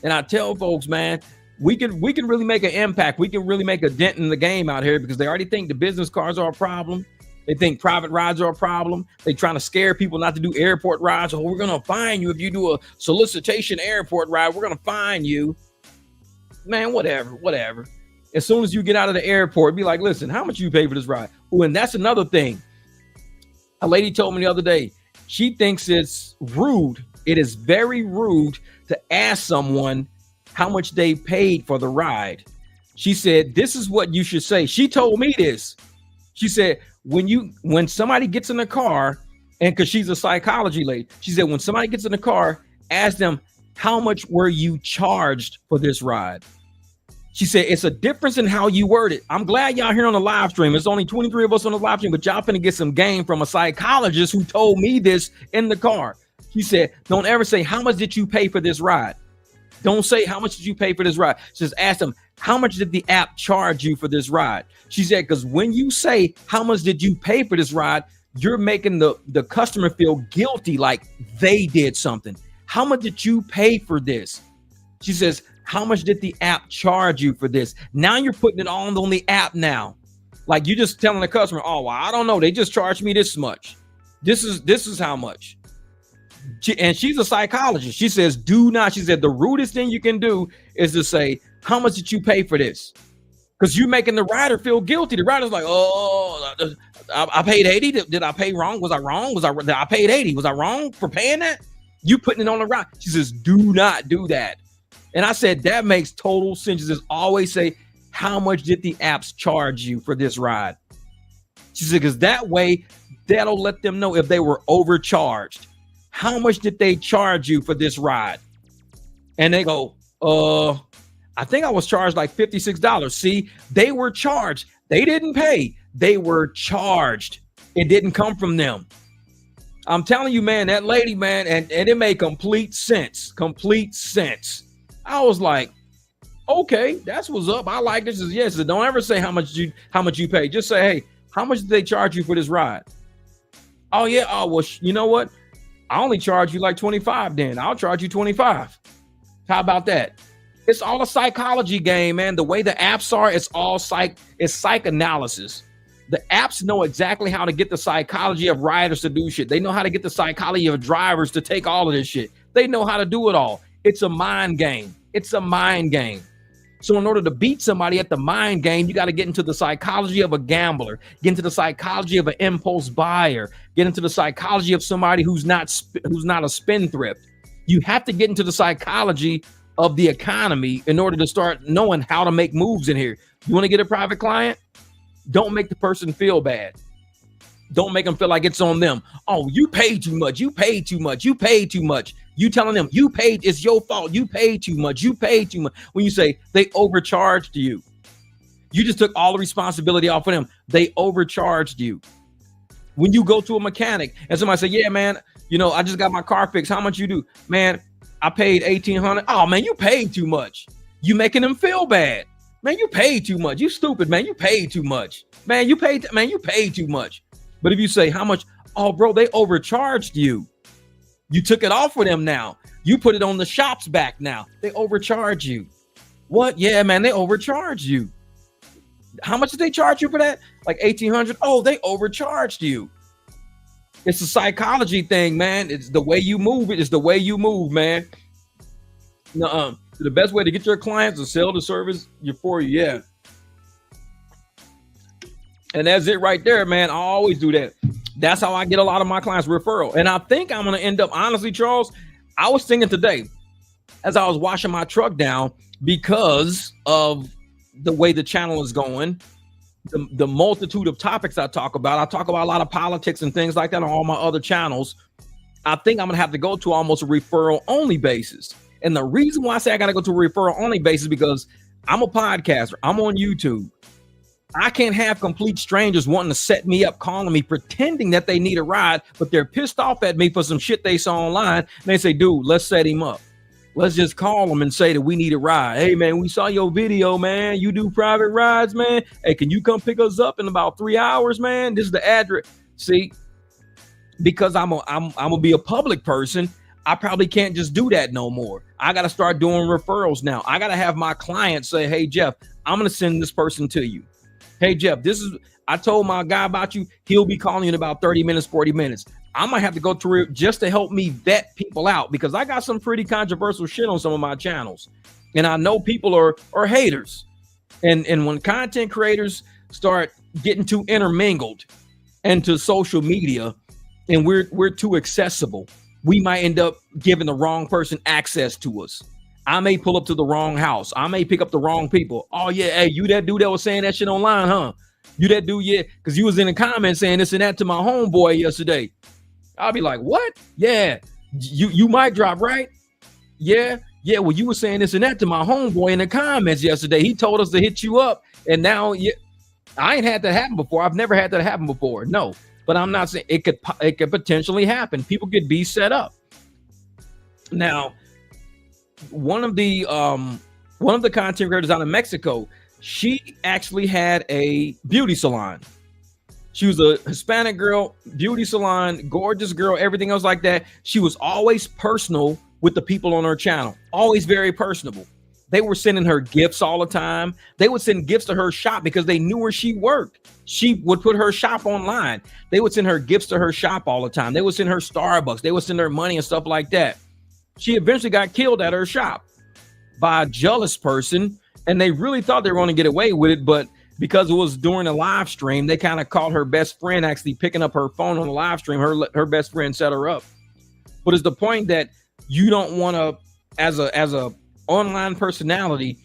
And I tell folks, man, we can really make an impact. We can really make a dent in the game out here because they already think the business cars are a problem. They think private rides are a problem. They're trying to scare people not to do airport rides. Oh, we're going to fine you if you do a solicitation airport ride. We're going to fine you. Man, whatever. As soon as you get out of the airport, be like, listen, how much you pay for this ride? Oh, and that's another thing. A lady told me the other day, she thinks it's rude. It is very rude to ask someone how much they paid for the ride. She said, this is what you should say. She told me this. She said, when somebody gets in the car, and because she's a psychology lady, she said, when somebody gets in the car, ask them, how much were you charged for this ride? She said, it's a difference in how you word it. I'm glad y'all here on the live stream. There's only 23 of us on the live stream, but y'all finna get some game from a psychologist who told me this in the car. She said, don't ever say, how much did you pay for this ride? Don't say, how much did you pay for this ride? Just ask them, how much did the app charge you for this ride? She said, because when you say, how much did you pay for this ride? You're making the customer feel guilty, like they did something. How much did you pay for this? She says, how much did the app charge you for this? Now you're putting it all on the app now. Like you're just telling the customer, oh, well, I don't know. They just charged me this much. This is how much. And she's a psychologist. She says, do not, she said, the rudest thing you can do is to say, how much did you pay for this? Because you're making the rider feel guilty. The rider's like, oh, I paid 80. Did I pay wrong? Was I wrong? I paid 80. Was I wrong for paying that? You putting it on the ride. She says, do not do that. And I said, that makes total sense. She says, always say, how much did the apps charge you for this ride? She said, because that way, that'll let them know if they were overcharged. How much did they charge you for this ride? And they go, I think I was charged like $56. See, they were charged. They didn't pay. They were charged. It didn't come from them. I'm telling you, man, that lady, man, and it made complete sense. Complete sense. I was like, okay, that's what's up. I like this. Yes, don't ever say how much you pay. Just say, hey, how much did they charge you for this ride? Oh yeah. Oh well, you know what? I only charge you like 25. Then I'll charge you 25. How about that? It's all a psychology game, man. The way the apps are, it's all psychanalysis. The apps know exactly how to get the psychology of riders to do shit. They know how to get the psychology of drivers to take all of this shit. They know how to do it all. It's a mind game. It's a mind game. So in order to beat somebody at the mind game, you got to get into the psychology of a gambler, get into the psychology of an impulse buyer, get into the psychology of somebody who's not a spendthrift. You have to get into the psychology of the economy in order to start knowing how to make moves in here. You want to get a private client? Don't make the person feel bad. Don't make them feel like it's on them. Oh, you paid too much. You paid too much. You paid too much. You telling them you paid, it's your fault. You paid too much. You paid too much. When you say they overcharged you, you just took all the responsibility off of them. They overcharged you. When you go to a mechanic and somebody say, yeah, man, you know, I just got my car fixed. How much you do? Man, I paid $1,800. Oh man, you paid too much. You making them feel bad. Man, you paid too much. You stupid, man. You paid too much. Man, you paid too much. But if you say how much, oh bro, they overcharged you. You took it off for them now. You put it on the shop's back now. They overcharge you. What? Yeah, man, they overcharged you. How much did they charge you for that? Like $1,800. Oh, they overcharged you. It's a psychology thing, man. It's the way you move. It is the way you move, man. The best way to get your clients to sell the service for you. Yeah. And that's it right there, man. I always do that. That's how I get a lot of my clients referral. And I think I'm going to end up, honestly, Charles, I was thinking today as I was washing my truck down, because of the way the channel is going, the multitude of topics I talk about a lot of politics and things like that on all my other channels. I think I'm going to have to go to almost a referral only basis. And the reason why I say I got to go to a referral only basis, because I'm a podcaster. I'm on YouTube. I can't have complete strangers wanting to set me up, calling me, pretending that they need a ride, but they're pissed off at me for some shit they saw online. And they say, dude, let's set him up. Let's just call them and say that we need a ride. Hey, man, we saw your video, man. You do private rides, man. Hey, can you come pick us up in about 3 hours, man? This is the address. See, because I'm gonna be a public person, I probably can't just do that no more. I got to start doing referrals now. I got to have my clients say, hey, Jeff, I'm going to send this person to you. Hey, Jeff, I told my guy about you. He'll be calling you in about 30 minutes, 40 minutes. I might have to go through it just to help me vet people out, because I got some pretty controversial shit on some of my channels. And I know people are haters. And when content creators start getting too intermingled into social media and we're too accessible, we might end up giving the wrong person access to us. I may pull up to the wrong house. I may pick up the wrong people. Oh yeah, hey, you that dude that was saying that shit online, huh? You that dude, yeah, because you was in the comments saying this and that to my homeboy yesterday. I'll be like, what? Yeah, you MicDrop, right? Yeah. Well, you were saying this and that to my homeboy in the comments yesterday. He told us to hit you up, and now I ain't had that happen before. I've never had that happen before. No, but I'm not saying it could potentially happen. People could be set up. Now, one of the content creators out of Mexico, she actually had a beauty salon. She was a Hispanic girl, beauty salon, gorgeous girl, everything else like that. She was always personal with the people on her channel, always very personable. They were sending her gifts all the time. They would send gifts to her shop because they knew where she worked. She would put her shop online. They would send her gifts to her shop all the time. They would send her Starbucks. They would send her money and stuff like that. She eventually got killed at her shop by a jealous person, and they really thought they were going to get away with it, but because it was during a live stream, they kind of caught her best friend actually picking up her phone on the live stream. Her best friend set her up. But it's the point that you don't want to, as a online personality,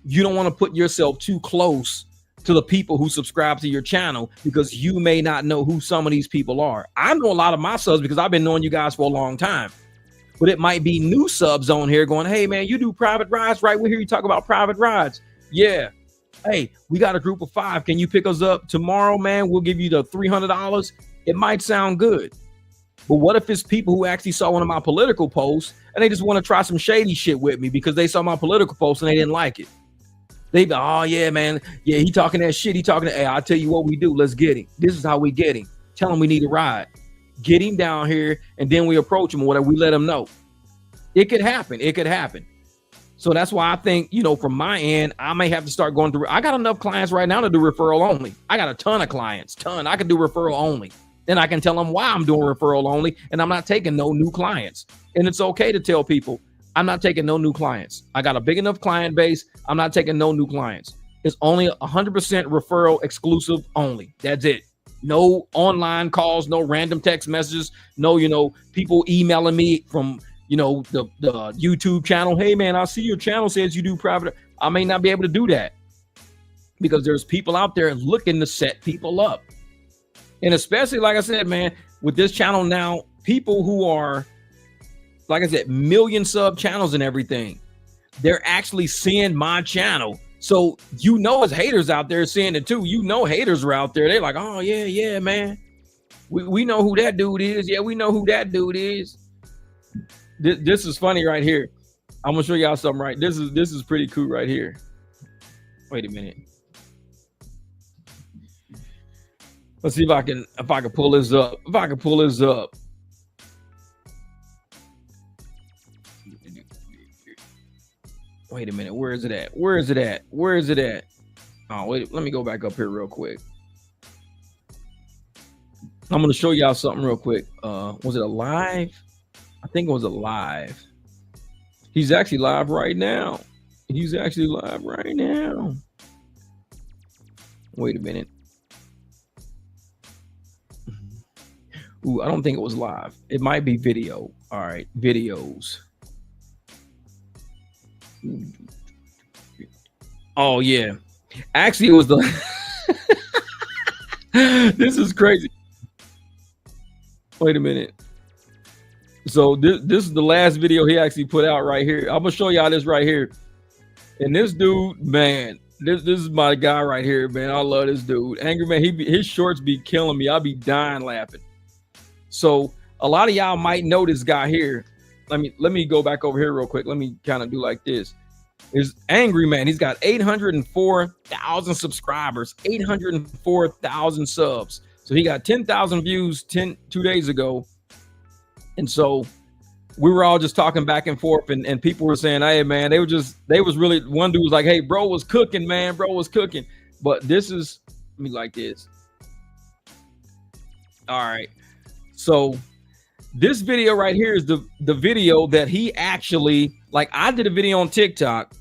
you don't want to put yourself too close to the people who subscribe to your channel, because you may not know who some of these people are. I know a lot of my subs because I've been knowing you guys for a long time, but it might be new subs on here going, hey man, you do private rides, right? We hear you talk about private rides. Yeah. Hey, we got a group of 5. Can you pick us up tomorrow, man? We'll give you the $300. It might sound good, but what if it's people who actually saw one of my political posts and they just want to try some shady shit with me because they saw my political post and they didn't like it? They be, oh yeah, man. Yeah, he talking that shit. He talking that, hey, I'll tell you what we do. Let's get him. This is how we get him. Tell him we need a ride. Get him down here, and then we approach him or whatever. We let him know. It could happen. It could happen. So that's why I think, you know, from my end, I may have to start going through. I got enough clients right now to do referral only. I got a ton of clients, I can do referral only. Then I can tell them why I'm doing referral only, and I'm not taking no new clients. And it's okay to tell people I'm not taking no new clients. I got a big enough client base. I'm not taking no new clients. It's only 100% referral exclusive only. That's it. No online calls, no random text messages, no, you know, people emailing me from, you know, the YouTube channel. Hey man, I see your channel says you do private. I may not be able to do that because there's people out there looking to set people up. And especially, like I said, man, with this channel now, people who are, like I said, million sub channels and everything, they're actually seeing my channel. So, you know, as haters out there seeing it too, you know, haters are out there. They're like, oh yeah, yeah, man. We know who that dude is. Yeah, we know who that dude is. This is funny right here. I'm gonna show y'all something right. This is pretty cool right here. Wait a minute. Let's see if I can pull this up. If I can pull this up. Wait a minute. Where is it at? Where is it at? Where is it at? Oh, wait. Let me go back up here real quick. I'm going to show y'all something real quick. Was it a live? I think it was a live. He's actually live right now. He's actually live right now. Wait a minute. Ooh, I don't think it was live. It might be video. All right, videos. Oh yeah, actually it was the this is crazy. Wait a minute. So this is the last video he actually put out right here. I'm gonna show y'all this right here. And this dude, man, this is my guy right here, man. I love this dude. Angry man, his shorts be killing me. I'll be dying laughing. So a lot of y'all might know this guy here. Let me go back over here real quick. Let me kind of do like this. Is Angry Man. He's got 804,000 subscribers, 804,000 subs. So he got 10,000 views 2 days ago. And so we were all just talking back and forth, and people were saying, hey man, they was really, one dude was like, hey, bro was cooking, man. Bro was cooking. But this is me like this. All right. So this video right here is the video that he actually, like, I did a video on TikTok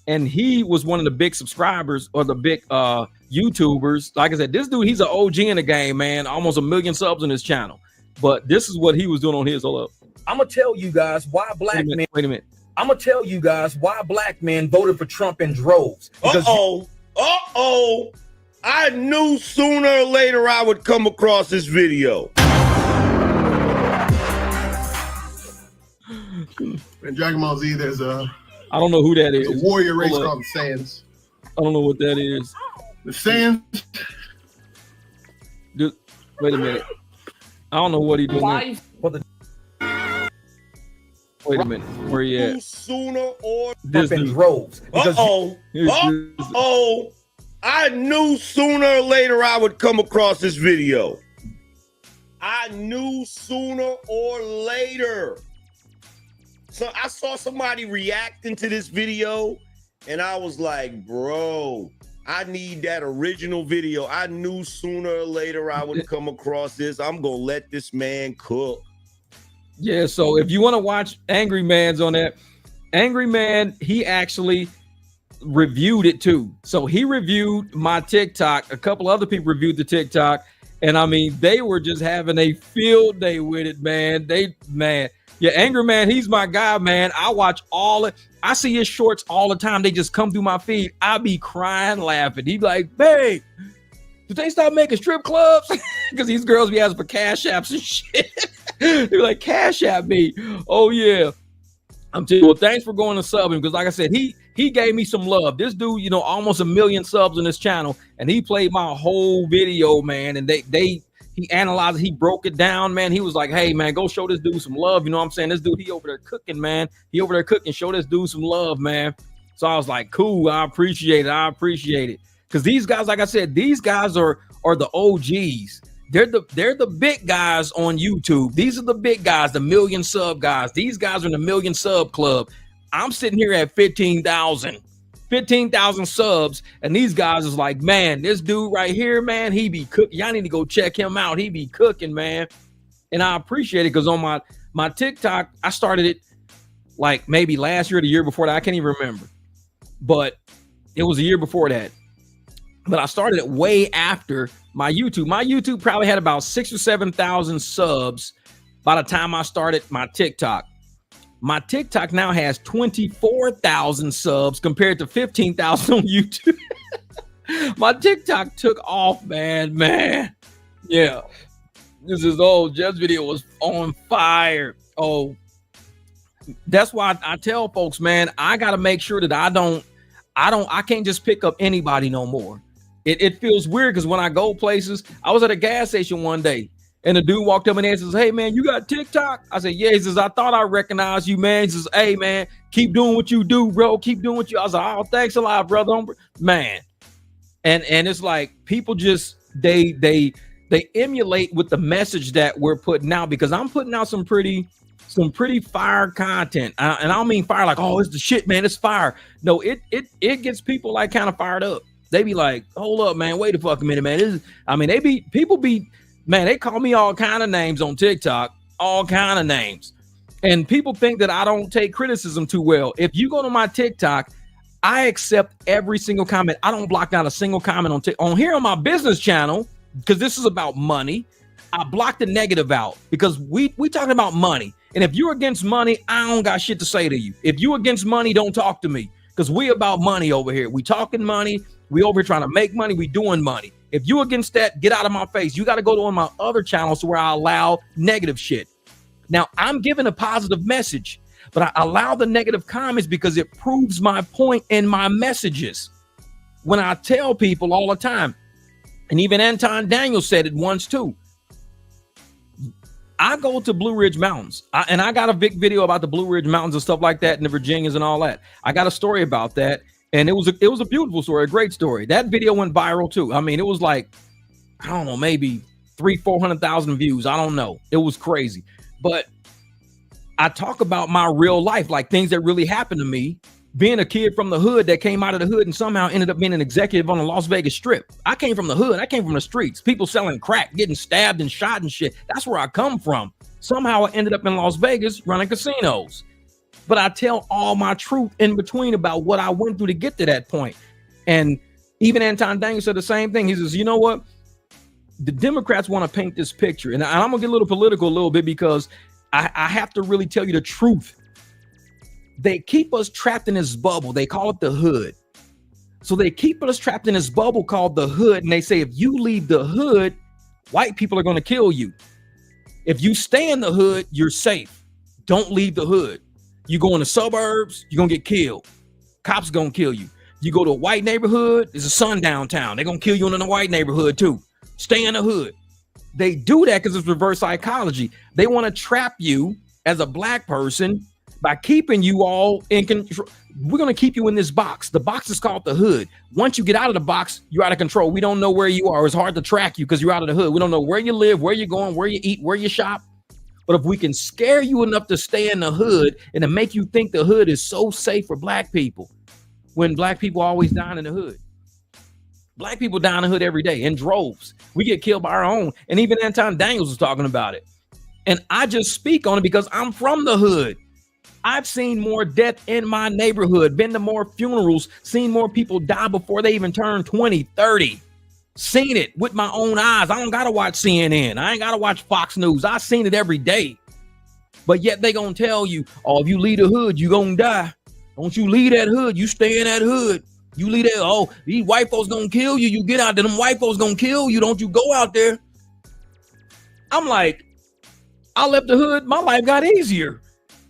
and he was one of the big subscribers or the big YouTubers. Like I said, this dude, he's an OG in the game, man. Almost 1 million subs on his channel. But this is what he was doing on his. Hold up. I'm gonna tell you guys why black men. Wait a minute. I'm gonna tell you guys why black men voted for Trump in droves. I knew sooner or later I would come across this video. In Dragon Ball Z, there's a I don't know who that is. a warrior race called the Saiyans. I don't know what that is. The Saiyans. Dude, wait a minute. I don't know what he doing. Wait a minute. Where he at? Sooner or Trump in droves. I knew sooner or later I would come across this video. I knew sooner or later. So I saw somebody reacting to this video And I was like, bro, I need that original video. I knew sooner or later I would come across this. I'm going to let this man cook. Yeah, so if you want to watch Angry Man's on that, Angry Man, he actually reviewed it too. So he reviewed my TikTok. A couple other people reviewed the TikTok. And I mean, they were just having a field day with it, man. Yeah, Angry Man, he's my guy, man. I watch all it. I see his shorts all the time. They just come through my feed. I be crying, laughing. He be like, babe, did they stop making strip clubs? Because these girls be asking for cash apps and shit. They be like, cash app me. Oh, yeah. I'm telling you, well, thanks for going to sub him. Because like I said, he gave me some love. This dude, you know, almost 1 million subs on this channel. And he played my whole video, man. And he analyzed it. He broke it down, man. He was like, hey, man, go show this dude some love. You know what I'm saying? This dude, he over there cooking, man. He over there cooking. Show this dude some love, man. So I was like, cool. I appreciate it. Because these guys, like I said, these guys are the OGs. They're the big guys on YouTube. These are the big guys, the 1 million sub guys. These guys are in the 1 million sub club. I'm sitting here at 15,000 subs, and these guys is like, man, this dude right here, man, he be cooking. Y'all need to go check him out. He be cooking, man. And I appreciate it because on my TikTok, I started it like maybe last year or the year before that. I can't even remember, but it was a year before that. But I started it way after my YouTube. My YouTube probably had about 6,000 or 7,000 subs by the time I started my TikTok. My TikTok now has 24,000 subs compared to 15,000 on YouTube. My TikTok took off, man. Yeah. This is Jeff's video was on fire. Oh, that's why I tell folks, man, I got to make sure that I can't just pick up anybody no more. It feels weird because when I go places, I was at a gas station one day and the dude walked up and says, hey, man, you got TikTok? I said, yeah. He says, I thought I recognized you, man. He says, hey, man, keep doing what you do, bro. Keep doing what you. I was like, oh, thanks a lot, brother. Man. And it's like people just they emulate with the message that we're putting out because I'm putting out some pretty fire content. And I don't mean fire like, oh, it's the shit, man. It's fire. No, it gets people like kind of fired up. They be like, hold up, man. Wait a fucking minute, man. They call me all kind of names on TikTok, all kind of names. And people think that I don't take criticism too well. If you go to my TikTok, I accept every single comment. I don't block down a single comment on here on my business channel because this is about money. I block the negative out because we talking about money. And if you're against money, I don't got shit to say to you. If you against money, don't talk to me because we about money over here. We talking money. We over here trying to make money. We doing money. If you against that, get out of my face. You got to go to one of my other channels where I allow negative shit. Now, I'm giving a positive message, but I allow the negative comments because it proves my point in my messages. When I tell people all the time, and even Anton Daniel said it once too, I go to Blue Ridge Mountains, and I got a big video about the Blue Ridge Mountains and stuff like that, and the Virginians and all that. I got a story about that, and it was a beautiful story, a great story. That video went viral too. I mean, it was like, I don't know, maybe 300,000-400,000 views. I don't know. It was crazy. But I talk about my real life, like things that really happened to me, being a kid from the hood that came out of the hood and somehow ended up being an executive on the Las Vegas Strip. I came from the hood. I came from the streets. People selling crack, getting stabbed and shot and shit. That's where I come from. Somehow I ended up in Las Vegas running casinos. But I tell all my truth in between about what I went through to get to that point. And even Anton Daniel said the same thing. He says, you know what? The Democrats want to paint this picture. And I'm going to get a little political a little bit because I have to really tell you the truth. They keep us trapped in this bubble. They call it the hood. So they keep us trapped in this bubble called the hood. And they say, if you leave the hood, white people are going to kill you. If you stay in the hood, you're safe. Don't leave the hood. You go in the suburbs, you're going to get killed. Cops are going to kill you. You go to a white neighborhood, there's a sundown town. They're going to kill you in the white neighborhood too. Stay in the hood. They do that because it's reverse psychology. They want to trap you as a black person by keeping you all in control. We're going to keep you in this box. The box is called the hood. Once you get out of the box, you're out of control. We don't know where you are. It's hard to track you because you're out of the hood. We don't know where you live, where you're going, where you eat, where you shop. But if we can scare you enough to stay in the hood and to make you think the hood is so safe for black people, when black people always dying in the hood. Black people die in the hood every day in droves. We get killed by our own. And even Anton Daniels was talking about it. And I just speak on it because I'm from the hood. I've seen more death in my neighborhood, been to more funerals, seen more people die before they even turn 20, 30. Seen it with my own eyes. I don't got to watch CNN. I ain't got to watch Fox News. I seen it every day. But yet they going to tell you, oh, if you leave the hood, you going to die. Don't you leave that hood. You stay in that hood. You leave that, oh, these white folks going to kill you. You get out there, them white folks going to kill you. Don't you go out there. I'm like, I left the hood. My life got easier.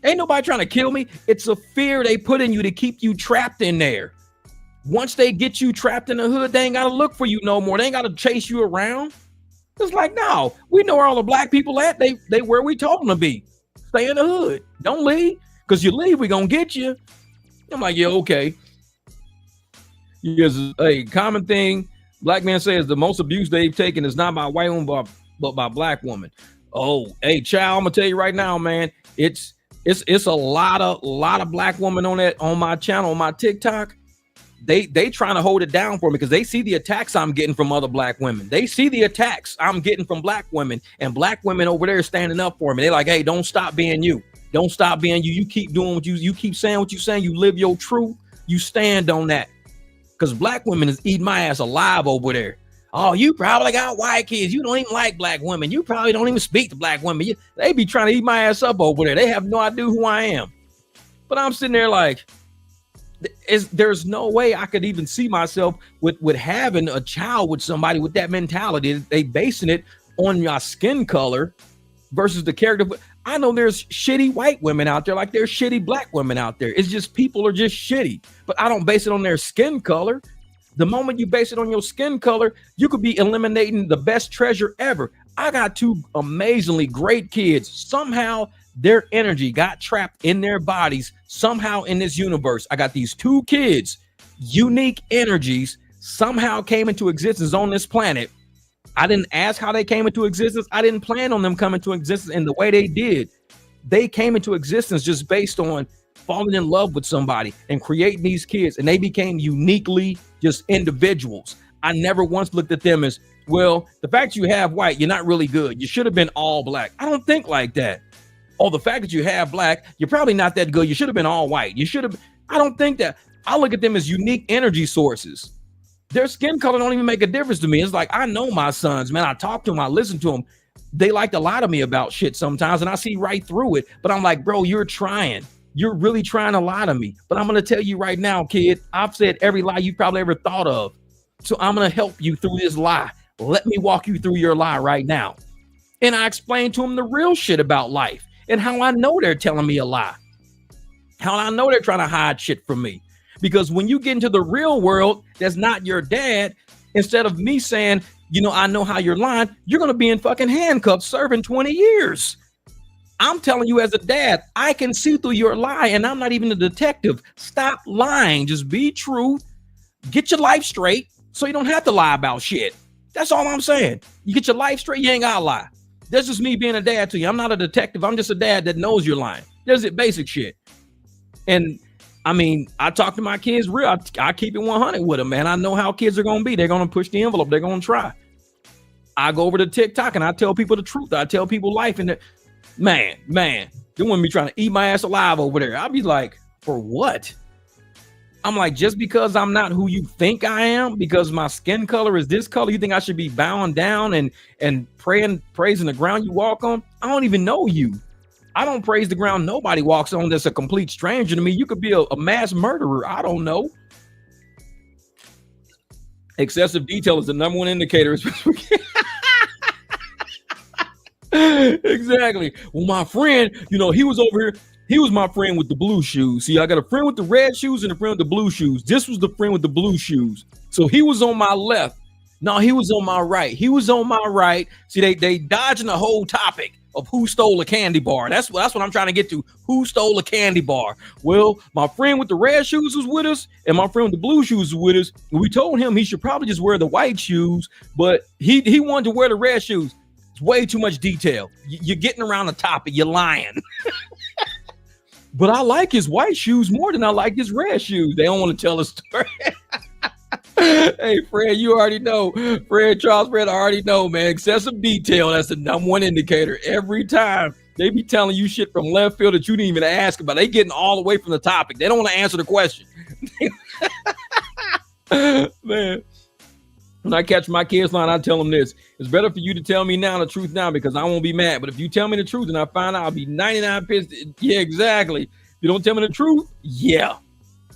Ain't nobody trying to kill me. It's a fear they put in you to keep you trapped in there. Once they get you trapped in the hood, they ain't got to look for you no more. They ain't got to chase you around. It's like, no, we know where all the black people at. They where we told them to be. Stay in the hood. Don't leave. Because you leave, we going to get you. I'm like, yeah, okay. Yes, a common thing black men say is the most abuse they've taken is not by white woman, but by black woman. Oh, hey, child, I'm going to tell you right now, man, it's a lot of black women on my channel, on my TikTok. They trying to hold it down for me because they see the attacks I'm getting from other black women. They see the attacks I'm getting from black women, and black women over there standing up for me. They're like, hey, don't stop being you. Don't stop being you. You keep doing what you keep saying what you're saying. You live your truth. You stand on that. Because black women is eating my ass alive over there. Oh, you probably got white kids. You don't even like black women. You probably don't even speak to black women. They be trying to eat my ass up over there. They have no idea who I am. But I'm sitting there like, there's no way I could even see myself with having a child with somebody with that mentality. They basing it on your skin color versus the character. I know there's shitty white women out there like there's shitty black women out there. It's just people are just shitty. But I don't base it on their skin color. The moment you base it on your skin color, you could be eliminating the best treasure ever. I got two amazingly great kids. Somehow their energy got trapped in their bodies somehow in this universe. I got these two kids, unique energies somehow came into existence on this planet. I didn't ask how they came into existence. I didn't plan on them coming to existence in the way they did. They came into existence just based on falling in love with somebody and creating these kids, and they became uniquely just individuals. I never once looked at them as, well, the fact you have white, you're not really good. You should have been all black. I don't think like that. Oh, the fact that you have black, you're probably not that good. You should have been all white. You should have. I don't think that. I look at them as unique energy sources. Their skin color don't even make a difference to me. It's like, I know my sons, man. I talk to them. I listen to them. They like to lie to me about shit sometimes, and I see right through it. But I'm like, bro, you're trying. You're really trying to lie to me. But I'm going to tell you right now, kid, I've said every lie you probably ever thought of. So I'm going to help you through this lie. Let me walk you through your lie right now. And I explained to them the real shit about life and how I know they're telling me a lie. How I know they're trying to hide shit from me. Because when you get into the real world, that's not your dad. Instead of me saying, you know, I know how you're lying, you're going to be in fucking handcuffs serving 20 years. I'm telling you as a dad, I can see through your lie, and I'm not even a detective. Stop lying. Just be true. Get your life straight so you don't have to lie about shit. That's all I'm saying. You get your life straight, you ain't got to lie. That's just me being a dad to you. I'm not a detective. I'm just a dad that knows you're lying. There's it basic shit. And I mean, I talk to my kids real. I keep it 100 with them, man. I know how kids are going to be. They're going to push the envelope. They're going to try. I go over to TikTok and I tell people the truth. I tell people life, and man, they want me trying to eat my ass alive over there. I'll be like, for what? I'm like, just because I'm not who you think I am, because my skin color is this color, you think I should be bowing down and praising the ground you walk on? I don't even know you. I don't praise the ground nobody walks on that's a complete stranger to me. You could be a mass murderer. I don't know. Excessive detail is the number one indicator. Exactly. Well, my friend, you know, he was over here. He was my friend with the blue shoes. See, I got a friend with the red shoes and a friend with the blue shoes. This was the friend with the blue shoes. So he was on my left. No, he was on my right. He was on my right. See, they dodging the whole topic of who stole a candy bar. That's what I'm trying to get to. Who stole a candy bar? Well, my friend with the red shoes was with us, and my friend with the blue shoes was with us. And we told him he should probably just wear the white shoes, but he wanted to wear the red shoes. It's way too much detail. You're getting around the topic. You're lying. but I like his white shoes more than I like his red shoes. They don't want to tell a story. Hey, Fred, you already know. Fred, Charles, Fred, I already know, man. Excessive detail, that's the number one indicator. Every time they be telling you shit from left field that you didn't even ask about. They getting all the way from the topic. They don't want to answer the question. Man, when I catch my kids line, I tell them this. It's better for you to tell me now the truth now because I won't be mad. But if you tell me the truth and I find out, I'll be 99 pissed. Yeah, exactly. If you don't tell me the truth, yeah.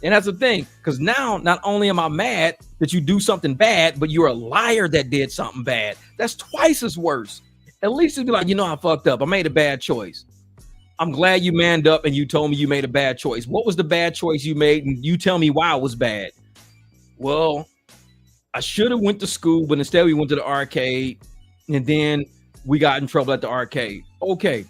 And that's the thing, because now not only am I mad that you do something bad, but you're a liar that did something bad. That's twice as worse. At least it'd be like, I fucked up. I made a bad choice. I'm glad you manned up and you told me you made a bad choice. What was the bad choice you made? And you tell me why it was bad. Well, I should have went to school, but instead we went to the arcade and then we got in trouble at the arcade. Okay.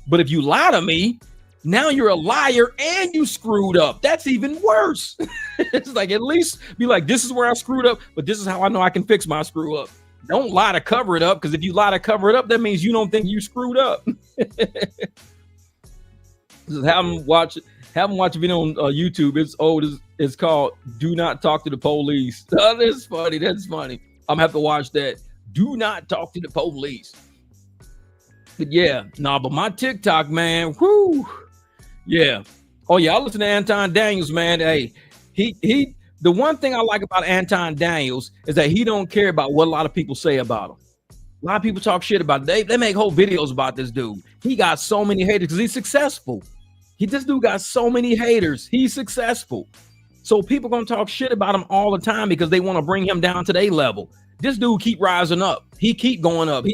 But if you lie to me, now you're a liar and you screwed up. That's even worse. It's like, at least be like, this is where I screwed up, but this is how I know I can fix my screw up. Don't lie to cover it up, because if you lie to cover it up, that means you don't think you screwed up. Just have them watch a video on YouTube. It's old. It's called "Do Not Talk to the Police." Oh, that's funny. That's funny. I'm gonna have to watch that. Do not talk to the police. But yeah, but my TikTok, man, whoo. Yeah. Oh yeah, I listen to Anton Daniels, man. Hey, he the one thing I like about Anton Daniels is that he don't care about what a lot of people say about him. A lot of people talk shit about it. They make whole videos about this dude. He got so many haters because he's successful. This dude got so many haters. He's successful. So people gonna talk shit about him all the time because they want to bring him down to their level. This dude keep rising up. He keep going up.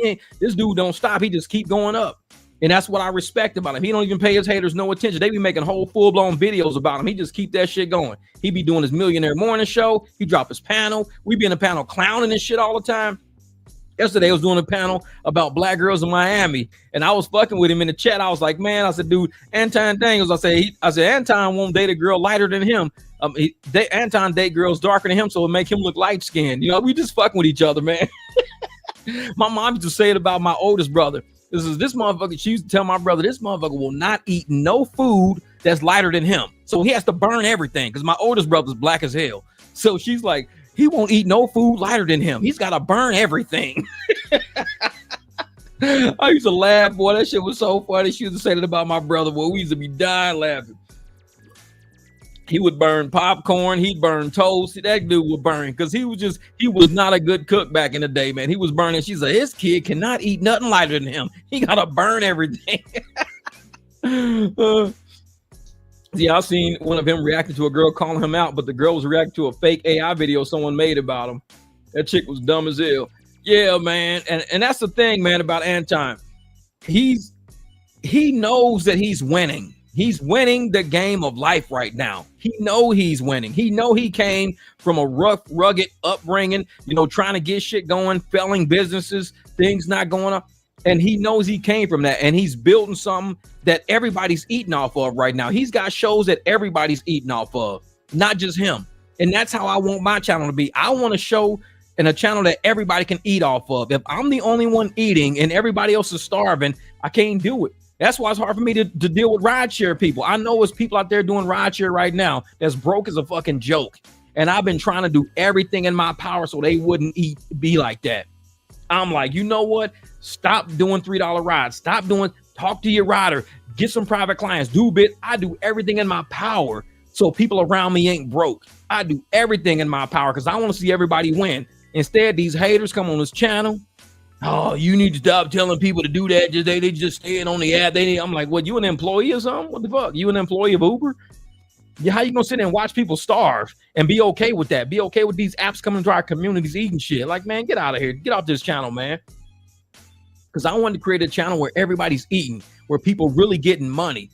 This dude don't stop. He just keep going up. And that's what I respect about him. He don't even pay his haters no attention. They be making whole full-blown videos about him. He just keep that shit going. He be doing his Millionaire Morning Show. He drop his panel. We be in a panel clowning and shit all the time. Yesterday I was doing a panel about black girls in Miami, and I was fucking with him in the chat. I was like, man, I said, dude, Anton Daniels. I said, Anton won't date a girl lighter than him. Anton date girls darker than him, so it make him look light skinned. We just fucking with each other, man. My mom used to say it about my oldest brother. This motherfucker, she used to tell my brother, this motherfucker will not eat no food that's lighter than him. So he has to burn everything, because my oldest brother's black as hell. So she's like, he won't eat no food lighter than him. He's got to burn everything. I used to laugh, boy. That shit was so funny. She used to say that about my brother. Boy, we used to be dying laughing. He would burn popcorn. He'd burn toast. That dude would burn because he was not a good cook back in the day, man. He was burning. She said, his kid cannot eat nothing lighter than him. He got to burn everything. Yeah, I seen one of him reacting to a girl calling him out, but the girl was reacting to a fake AI video someone made about him. That chick was dumb as hell. Yeah, man. And that's the thing, man, about Anton. He knows that he's winning. He's winning the game of life right now. He know he's winning. He know he came from a rough, rugged upbringing, trying to get shit going, failing businesses, things not going up. And he knows he came from that, and he's building something that everybody's eating off of right now. He's got shows that everybody's eating off of, not just him. And that's how I want my channel to be. I want a show and a channel that everybody can eat off of. If I'm the only one eating and everybody else is starving, I can't do it. That's why it's hard for me to deal with rideshare people. I know there's people out there doing rideshare right now that's broke as a fucking joke. And I've been trying to do everything in my power so they wouldn't be like that. I'm like, you know what? Stop doing $3 rides. Talk to your rider. Get some private clients. I do everything in my power so people around me ain't broke. I do everything in my power because I want to see everybody win. Instead, these haters come on this channel. Oh, you need to stop telling people to do that. They just staying on the app. I'm like, what? You an employee or something? What the fuck? You an employee of Uber? Yeah, how you gonna sit there and watch people starve and be okay with that? Be okay with these apps coming to our communities eating shit? Like, man, get out of here. Get off this channel, man. Because I wanted to create a channel where everybody's eating, where people really getting money.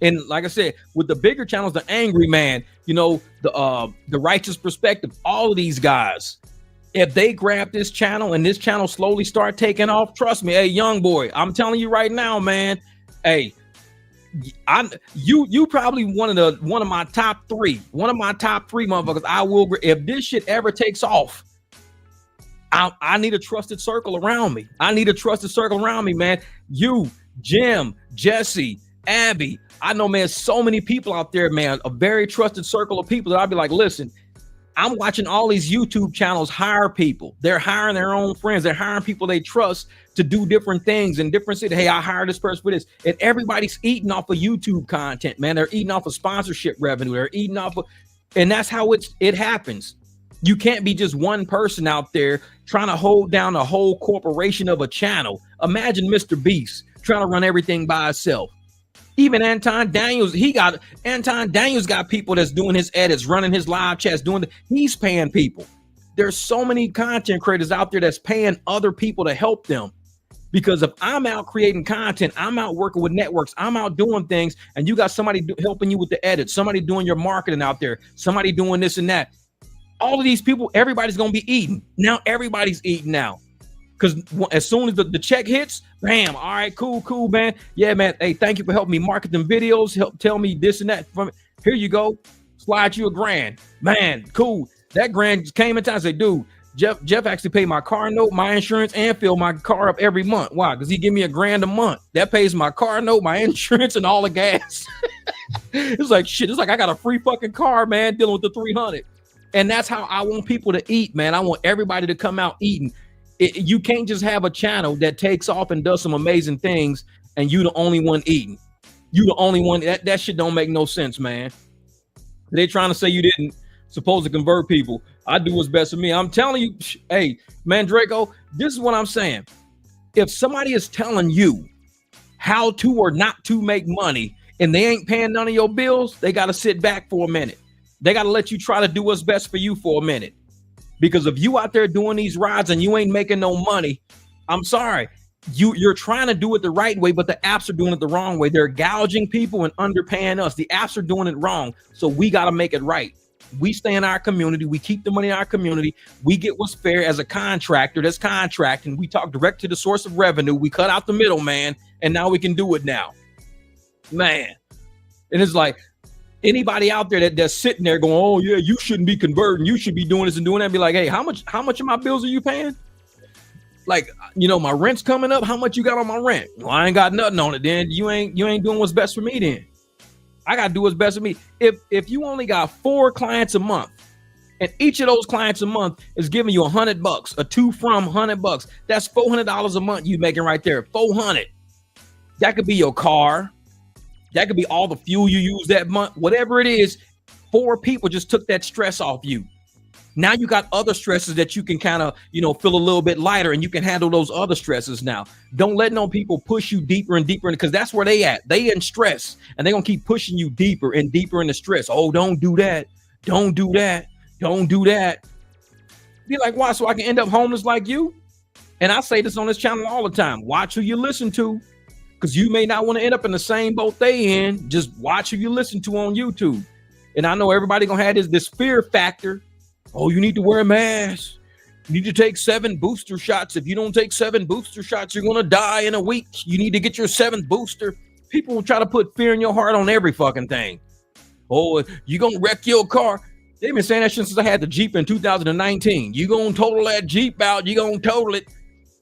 And like I said, with the bigger channels, the Angry Man, the Righteous Perspective, all of these guys, if they grab this channel and this channel slowly start taking off, trust me, hey, young boy, I'm telling you right now, man, hey, you probably one of my top three motherfuckers. I will, if this shit ever takes off, I need a trusted circle around me. Man. You, Jim, Jesse, Abby. I know, man, so many people out there, man, a very trusted circle of people that I'd be like, listen, I'm watching all these YouTube channels hire people. They're hiring their own friends. They're hiring people they trust to do different things in different cities. Hey, I hired this person for this. And everybody's eating off of YouTube content, man. They're eating off of sponsorship revenue. They're eating off of, and that's how it happens. You can't be just one person out there trying to hold down a whole corporation of a channel. Imagine Mr. Beast trying to run everything by himself. Even Anton Daniels, got people that's doing his edits, running his live chats, he's paying people. There's so many content creators out there that's paying other people to help them. Because if I'm out creating content, I'm out working with networks, I'm out doing things, and you got somebody helping you with the edit, somebody doing your marketing out there, somebody doing this and that. All of these people, everybody's going to be eating. Now everybody's eating now. Because as soon as the check hits, bam, all right, cool, man. Yeah, man, hey, thank you for helping me market them videos, help tell me this and that. From here you go, slide you $1,000. Man, cool. That grand just came in time and said, dude, Jeff actually paid my car note, my insurance, and fill my car up every month. Why? Because he give me $1,000 a month. That pays my car note, my insurance, and all the gas. It's like, shit, it's like I got a free fucking car, man, dealing with the 300. And that's how I want people to eat, man. I want everybody to come out eating. You can't just have a channel that takes off and does some amazing things and you the only one eating. You the only one. That shit don't make no sense, man. They trying to say you didn't supposed to convert people. I do what's best for me. I'm telling you, hey, man, Draco, this is what I'm saying. If somebody is telling you how to or not to make money and they ain't paying none of your bills, they got to sit back for a minute. They got to let you try to do what's best for you for a minute. Because if you out there doing these rides and you ain't making no money, I'm sorry. You're trying to do it the right way, but the apps are doing it the wrong way. They're gouging people and underpaying us. The apps are doing it wrong. So we got to make it right. We stay in our community. We keep the money in our community. We get what's fair as a contractor that's contracting. We talk direct to the source of revenue. We cut out the middleman, and now we can do it now. Man. And it's like, anybody out there that's sitting there going, oh yeah, you shouldn't be converting, you should be doing this and doing that, be like, hey, how much of my bills are you paying? Like, you know, my rent's coming up. How much you got on my rent? Well, I ain't got nothing on it. Then you ain't doing what's best for me. Then I gotta do what's best for me. If you only got 4 clients a month, and each of those clients a month is giving you $100, a to from $100, that's $400 a month you making right there. 400. That could be your car. That could be all the fuel you use that month. Whatever it is, 4 people just took that stress off you. Now you got other stresses that you can kind of, you know, feel a little bit lighter, and you can handle those other stresses now. Don't let no people push you deeper and deeper, because that's where they at. They in stress, and they're going to keep pushing you deeper and deeper into stress. Oh, don't do that. Don't do that. Don't do that. Be like, why? So I can end up homeless like you? And I say this on this channel all the time. Watch who you listen to. Because you may not want to end up in the same boat they in. Just watch who you listen to on YouTube. And I know everybody gonna have this fear factor. Oh, you need to wear a mask. You need to take 7 booster shots. If you don't take 7 booster shots, you're gonna die in a week. You need to get your 7th booster. People will try to put fear in your heart on every fucking thing. Oh, you gonna wreck your car. They've been saying that since I had the Jeep in 2019. You gonna total that Jeep out. You gonna total it.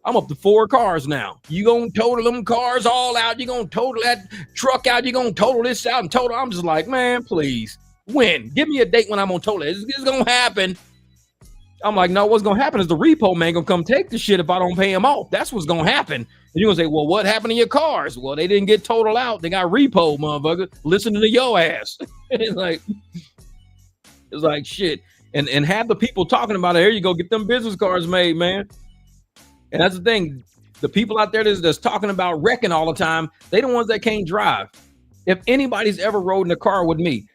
I'm up to 4 cars now. You gonna total them cars all out. You gonna total that truck out. You gonna total this out and total. I'm just like, man, please. When? Give me a date when I'm gonna total it. It's gonna happen. I'm like, no, what's gonna happen is the repo man gonna come take the shit if I don't pay him off. That's what's gonna happen. And you're gonna say, well, what happened to your cars? Well, they didn't get totaled out. They got repo, motherfucker. Listening to your ass. It's like shit. And have the people talking about it. Here you go, get them business cards made, man. And that's the thing. The people out there that's talking about wrecking all the time, they the ones that can't drive. If anybody's ever rode in a car with me,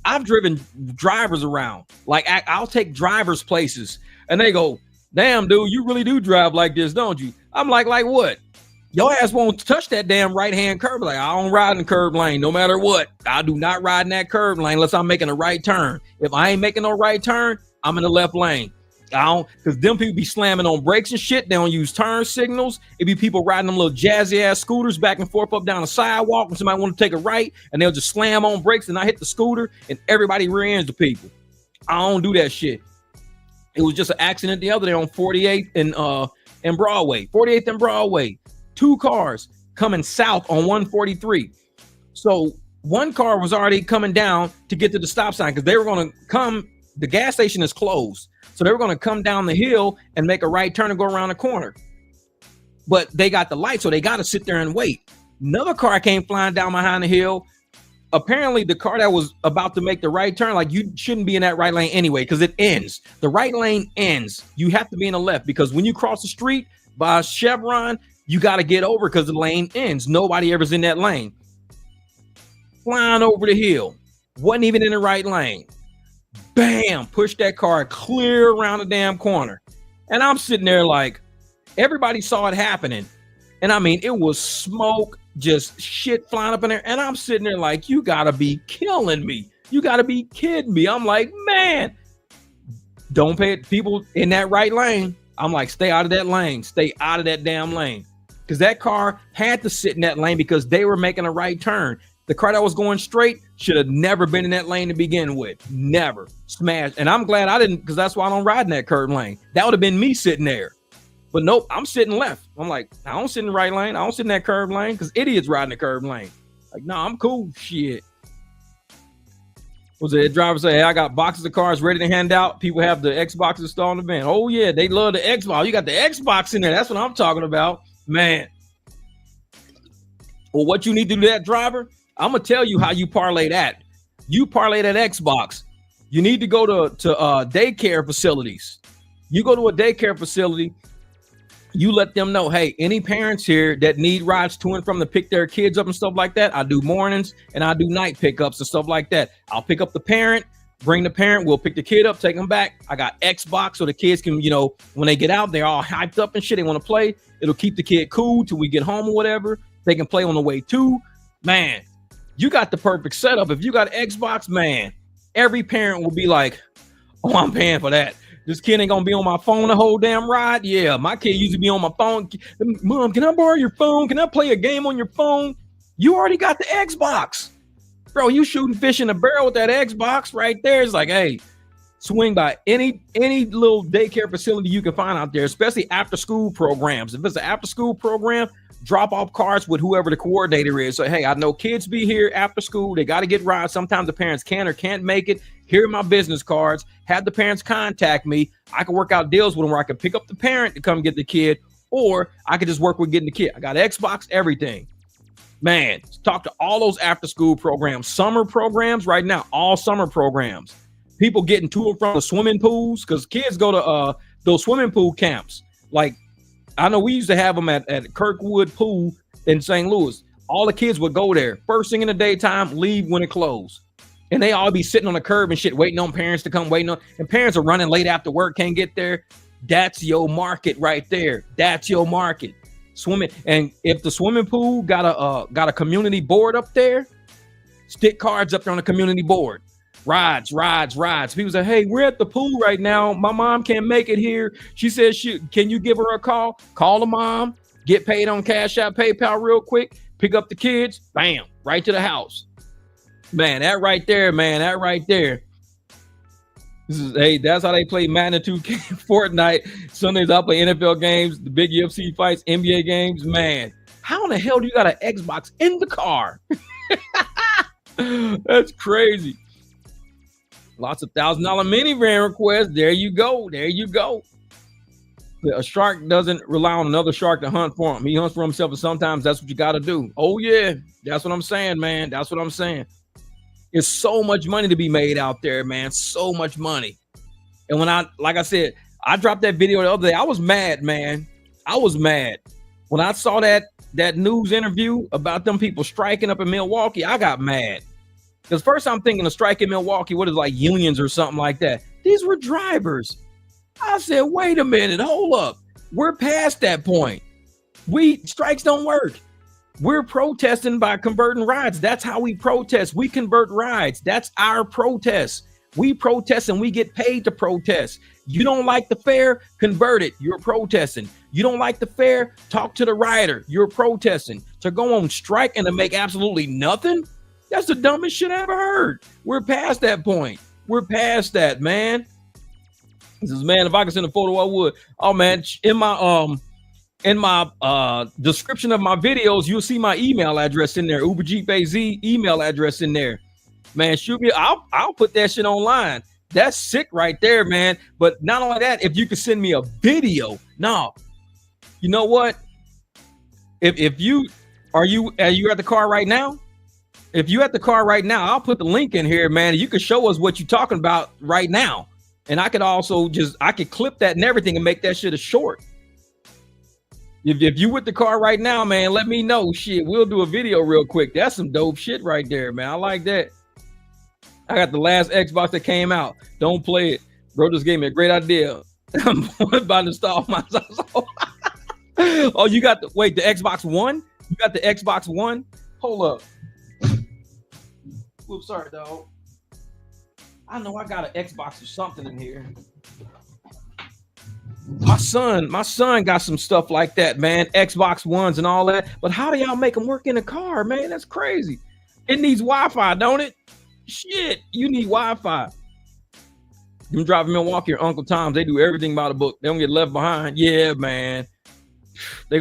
I've driven drivers around. Like, I'll take drivers places, and they go, damn, dude, you really do drive like this, don't you? I'm like what? Your ass won't touch that damn right-hand curb. Like, I don't ride in the curb lane no matter what. I do not ride in that curb lane unless I'm making a right turn. If I ain't making no right turn, I'm in the left lane. I don't, because them people be slamming on brakes and shit. They don't use turn signals. It be people riding them little jazzy ass scooters back and forth up down the sidewalk when somebody want to take a right, and they'll just slam on brakes, and I hit the scooter and everybody rear ends the people. I don't do that shit. It was just an accident the other day on 48th and Broadway. 48th and Broadway. 2 cars coming south on 143. So one car was already coming down to get to the stop sign because they were going to come. The gas station is closed. So they were going to come down the hill and make a right turn and go around the corner. But they got the light, so they got to sit there and wait. Another car came flying down behind the hill. Apparently, the car that was about to make the right turn, like you shouldn't be in that right lane anyway, because it ends. The right lane ends. You have to be in the left because when you cross the street by Chevron, you got to get over because the lane ends. Nobody ever's in that lane. Flying over the hill. Wasn't even in the right lane. Bam! Pushed that car clear around the damn corner. And I'm sitting there like, everybody saw it happening. And I mean, it was smoke, just shit flying up in there. And I'm sitting there like, you gotta be killing me. You gotta be kidding me. I'm like, man, don't pay it. People in that right lane. I'm like, stay out of that lane. Stay out of that damn lane. Because that car had to sit in that lane because they were making a right turn. The car that was going straight should have never been in that lane to begin with. Never. Smashed. And I'm glad I didn't, because that's why I don't ride in that curb lane. That would have been me sitting there. But nope, I'm sitting left. I'm like, I don't sit in the right lane. I don't sit in that curb lane because idiots riding the curb lane. Like, no, I'm cool. Shit. Was the driver say, hey, I got boxes of cars ready to hand out. People have the Xbox installed in the van. Oh, yeah, they love the Xbox. You got the Xbox in there. That's what I'm talking about. Man. Well, what you need to do to that driver, I'm going to tell you how you parlay that. You parlay that Xbox. You need to go to daycare facilities. You go to a daycare facility. You let them know, hey, any parents here that need rides to and from to pick their kids up and stuff like that, I do mornings and I do night pickups and stuff like that. I'll pick up the parent, bring the parent, we'll pick the kid up, take them back. I got Xbox so the kids can, you know, when they get out, they're all hyped up and shit. They want to play. It'll keep the kid cool till we get home or whatever. They can play on the way too. Man, you got the perfect setup. If you got Xbox, man, every parent will be like, oh, I'm paying for that. This kid ain't gonna be on my phone the whole damn ride. Yeah, my kid used to be on my phone. Mom, can I borrow your phone? Can I play a game on your phone? You already got the Xbox. Bro, you shooting fish in a barrel with that Xbox right there. It's like, hey, swing by any little daycare facility you can find out there, especially after school programs. If it's an after school program, drop off cards with whoever the coordinator is. So, hey, I know kids be here after school. They got to get rides. Sometimes the parents can or can't make it. Here are my business cards. Have the parents contact me. I can work out deals with them where I can pick up the parent to come get the kid, or I could just work with getting the kid. I got Xbox, everything. Man, talk to all those after school programs, summer programs right now, all summer programs. People getting to and from the swimming pools because kids go to those swimming pool camps. Like, I know we used to have them at Kirkwood Pool in St. Louis. All the kids would go there first thing in the daytime, leave when it closed. And they all be sitting on the curb and shit, waiting on parents to come, and parents are running late after work, can't get there. That's your market right there. That's your market. Swimming. And if the swimming pool got a community board up there, stick cards up there on the community board. Rides. People say, hey, we're at the pool right now. My mom can't make it here. She says, can you give her a call? Call the mom, get paid on Cash App, PayPal real quick, pick up the kids, bam, right to the house. Man, that right there. Hey, that's how they play Madden 2K, Fortnite. Sundays I play NFL games, the big UFC fights, NBA games. Man, how in the hell do you got an Xbox in the car? That's crazy. Lots of $1,000 minivan requests. There you go. A shark doesn't rely on another shark to hunt for him. He hunts for himself, and sometimes that's what you got to do. Oh, yeah. That's what I'm saying, man. That's what I'm saying. There's so much money to be made out there, man. So much money. And when like I said, I dropped that video the other day. I was mad, man. I was mad. When I saw that news interview about them people striking up in Milwaukee, I got mad. Because first I'm thinking of strike in Milwaukee, what is like unions or something like that. These were drivers. I said, wait a minute, hold up. We're past that point. Strikes don't work. We're protesting by converting rides. That's how we protest. We convert rides. That's our protest. We protest and we get paid to protest. You don't like the fare, convert it. You're protesting. You don't like the fare, talk to the rider. You're protesting. To go on strike and to make absolutely nothing, that's the dumbest shit I ever heard. We're past that point. We're past that, man. This is, man, if I could send a photo, I would. Oh, man, in my in my description of my videos, you'll see my email address in there. UberGPayZ email address in there. Man, shoot me. I'll put that shit online. That's sick right there, man. But not only that, if you could send me a video. No, you know what? If you are you at the car right now? If you at the car right now, I'll put the link in here, man. You can show us what you're talking about right now. And I could also I could clip that and everything and make that shit a short. If you with the car right now, man, let me know. Shit, we'll do a video real quick. That's some dope shit right there, man. I like that. I got the last Xbox that came out. Don't play it. Bro just gave me a great idea. I'm about to install myself. Oh, you got the Xbox One? You got the Xbox One? Hold up. Oops, sorry, dog. I know I got an Xbox or something in here. My son got some stuff like that, man. Xbox Ones and all that. But how do y'all make them work in the car, man? That's crazy. It needs Wi-Fi, don't it? Shit, you need Wi-Fi. You drive in Milwaukee or Uncle Tom's, they do everything by the book. They don't get left behind. Yeah, man. They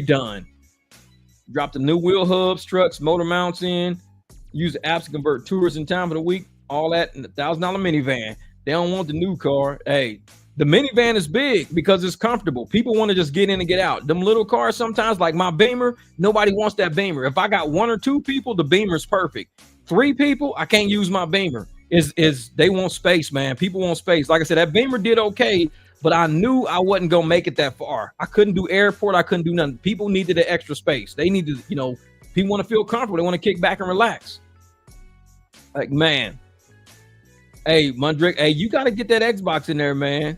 done. Drop the new wheel hubs, trucks, motor mounts in. Use the apps to convert tours in time for the week. All that in the $1,000 minivan. They don't want the new car. Hey, the minivan is big because it's comfortable. People want to just get in and get out. Them little cars sometimes, like my Beamer, nobody wants that Beamer. If I got 1 or 2 people, the Beamer's perfect. 3 people, I can't use my Beamer. They want space, man. People want space. Like I said, that Beamer did okay, but I knew I wasn't gonna make it that far. I couldn't do airport. I couldn't do nothing. People needed the extra space. They needed, people want to feel comfortable. They want to kick back and relax. Like, man. Hey, Mundrick, hey, you got to get that Xbox in there, man.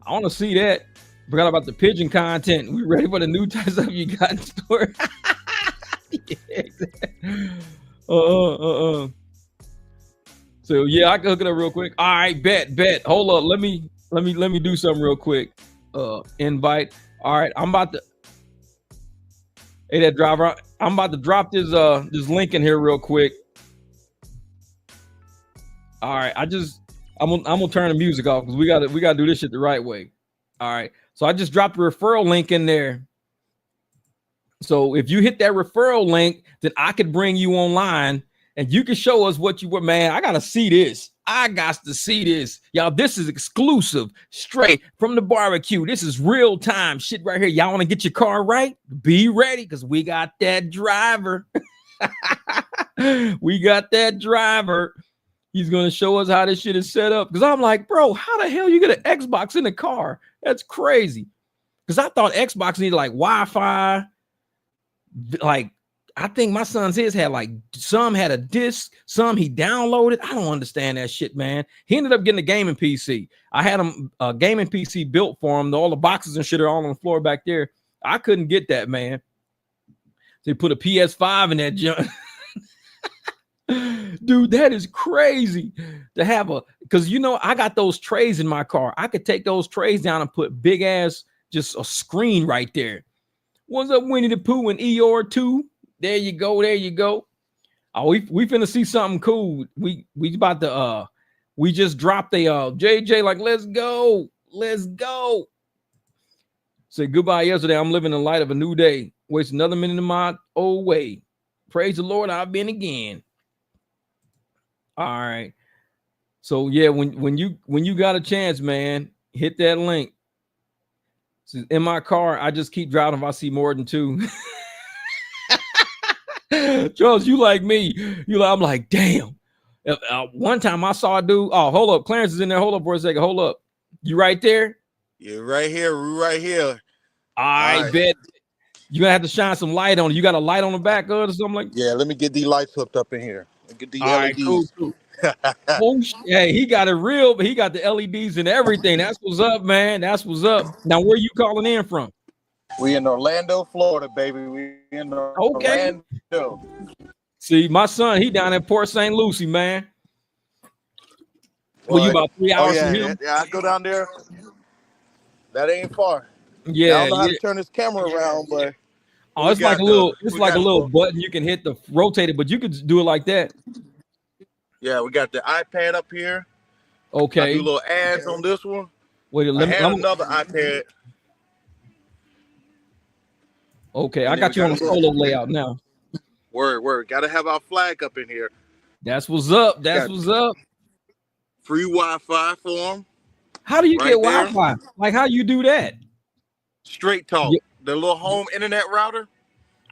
I want to see that. Forgot about the pigeon content. We ready for the new type stuff you got in store? Yeah, exactly. So yeah, I can hook it up real quick. All right, bet. Hold up, let me do something real quick. Invite. All right, I'm about to. Hey, that driver, I'm about to drop this link in here real quick. All right, I'm gonna turn the music off because we gotta do this shit the right way. All right, so I just dropped a referral link in there. So if you hit that referral link, then I could bring you online and you can show us what you were, man. I gotta see this. I got to see this. Y'all, this is exclusive, straight from the barbecue. This is real time shit right here. Y'all want to get your car right? Be ready because we got that driver. We got that driver. He's going to show us how this shit is set up. Because I'm like, bro, how the hell you get an Xbox in the car? That's crazy. Because I thought Xbox needed like Wi-Fi. Like, I think my son's had like, some had a disc, some he downloaded. I don't understand that shit, man. He ended up getting a gaming PC. I had him a gaming PC built for him. All the boxes and shit are all on the floor back there. I couldn't get that, man. They put a PS5 in that junk. Dude, that is crazy to have because I got those trays in my car. I could take those trays down and put big ass, just a screen right there. What's up, Winnie the Pooh and Eeyore 2? There you go. Oh, we finna see something cool. We about to we just dropped a JJ, like, let's go. Say goodbye yesterday. I'm living in the light of a new day. Waste another minute in my old way. Praise the Lord, I've been again. All right. So yeah, when you got a chance, man, hit that link. So in my car, I just keep driving if I see more than 2. Charles, you like me. I'm like, damn. One time I saw a dude. Oh, hold up. Clarence is in there. Hold up for a second. Hold up. You right there? You're right here. We're right here. I bet. You're going to have to shine some light on it. You got a light on the back of it or something like that? Yeah, let me get these lights hooked up in here. Get the All LEDs. right, cool. Oh, hey, he got it real, but he got the LEDs and everything. That's what's up, man. That's what's up. Now, where you calling in from? We in Orlando, Florida, baby. We in Orlando. See, my son, he down at Port St. Lucie, man. Well, you about 3 hours from him? Yeah, I go down there. That ain't far. Yeah, I don't know how to turn this camera around, but it's like a little button you can hit to rotate it, but you could do it like that. Yeah, we got the iPad up here. Okay. I do little ads on this one. Wait, let me another iPad. Okay, I And then got we you on the got a solo layout now. Word. Got to have our flag up in here. That's what's up. That's Got what's up. free Wi-Fi for them How do you get right there. Wi-Fi? Like, how you do that? Straight Talk. Yeah. The little home internet router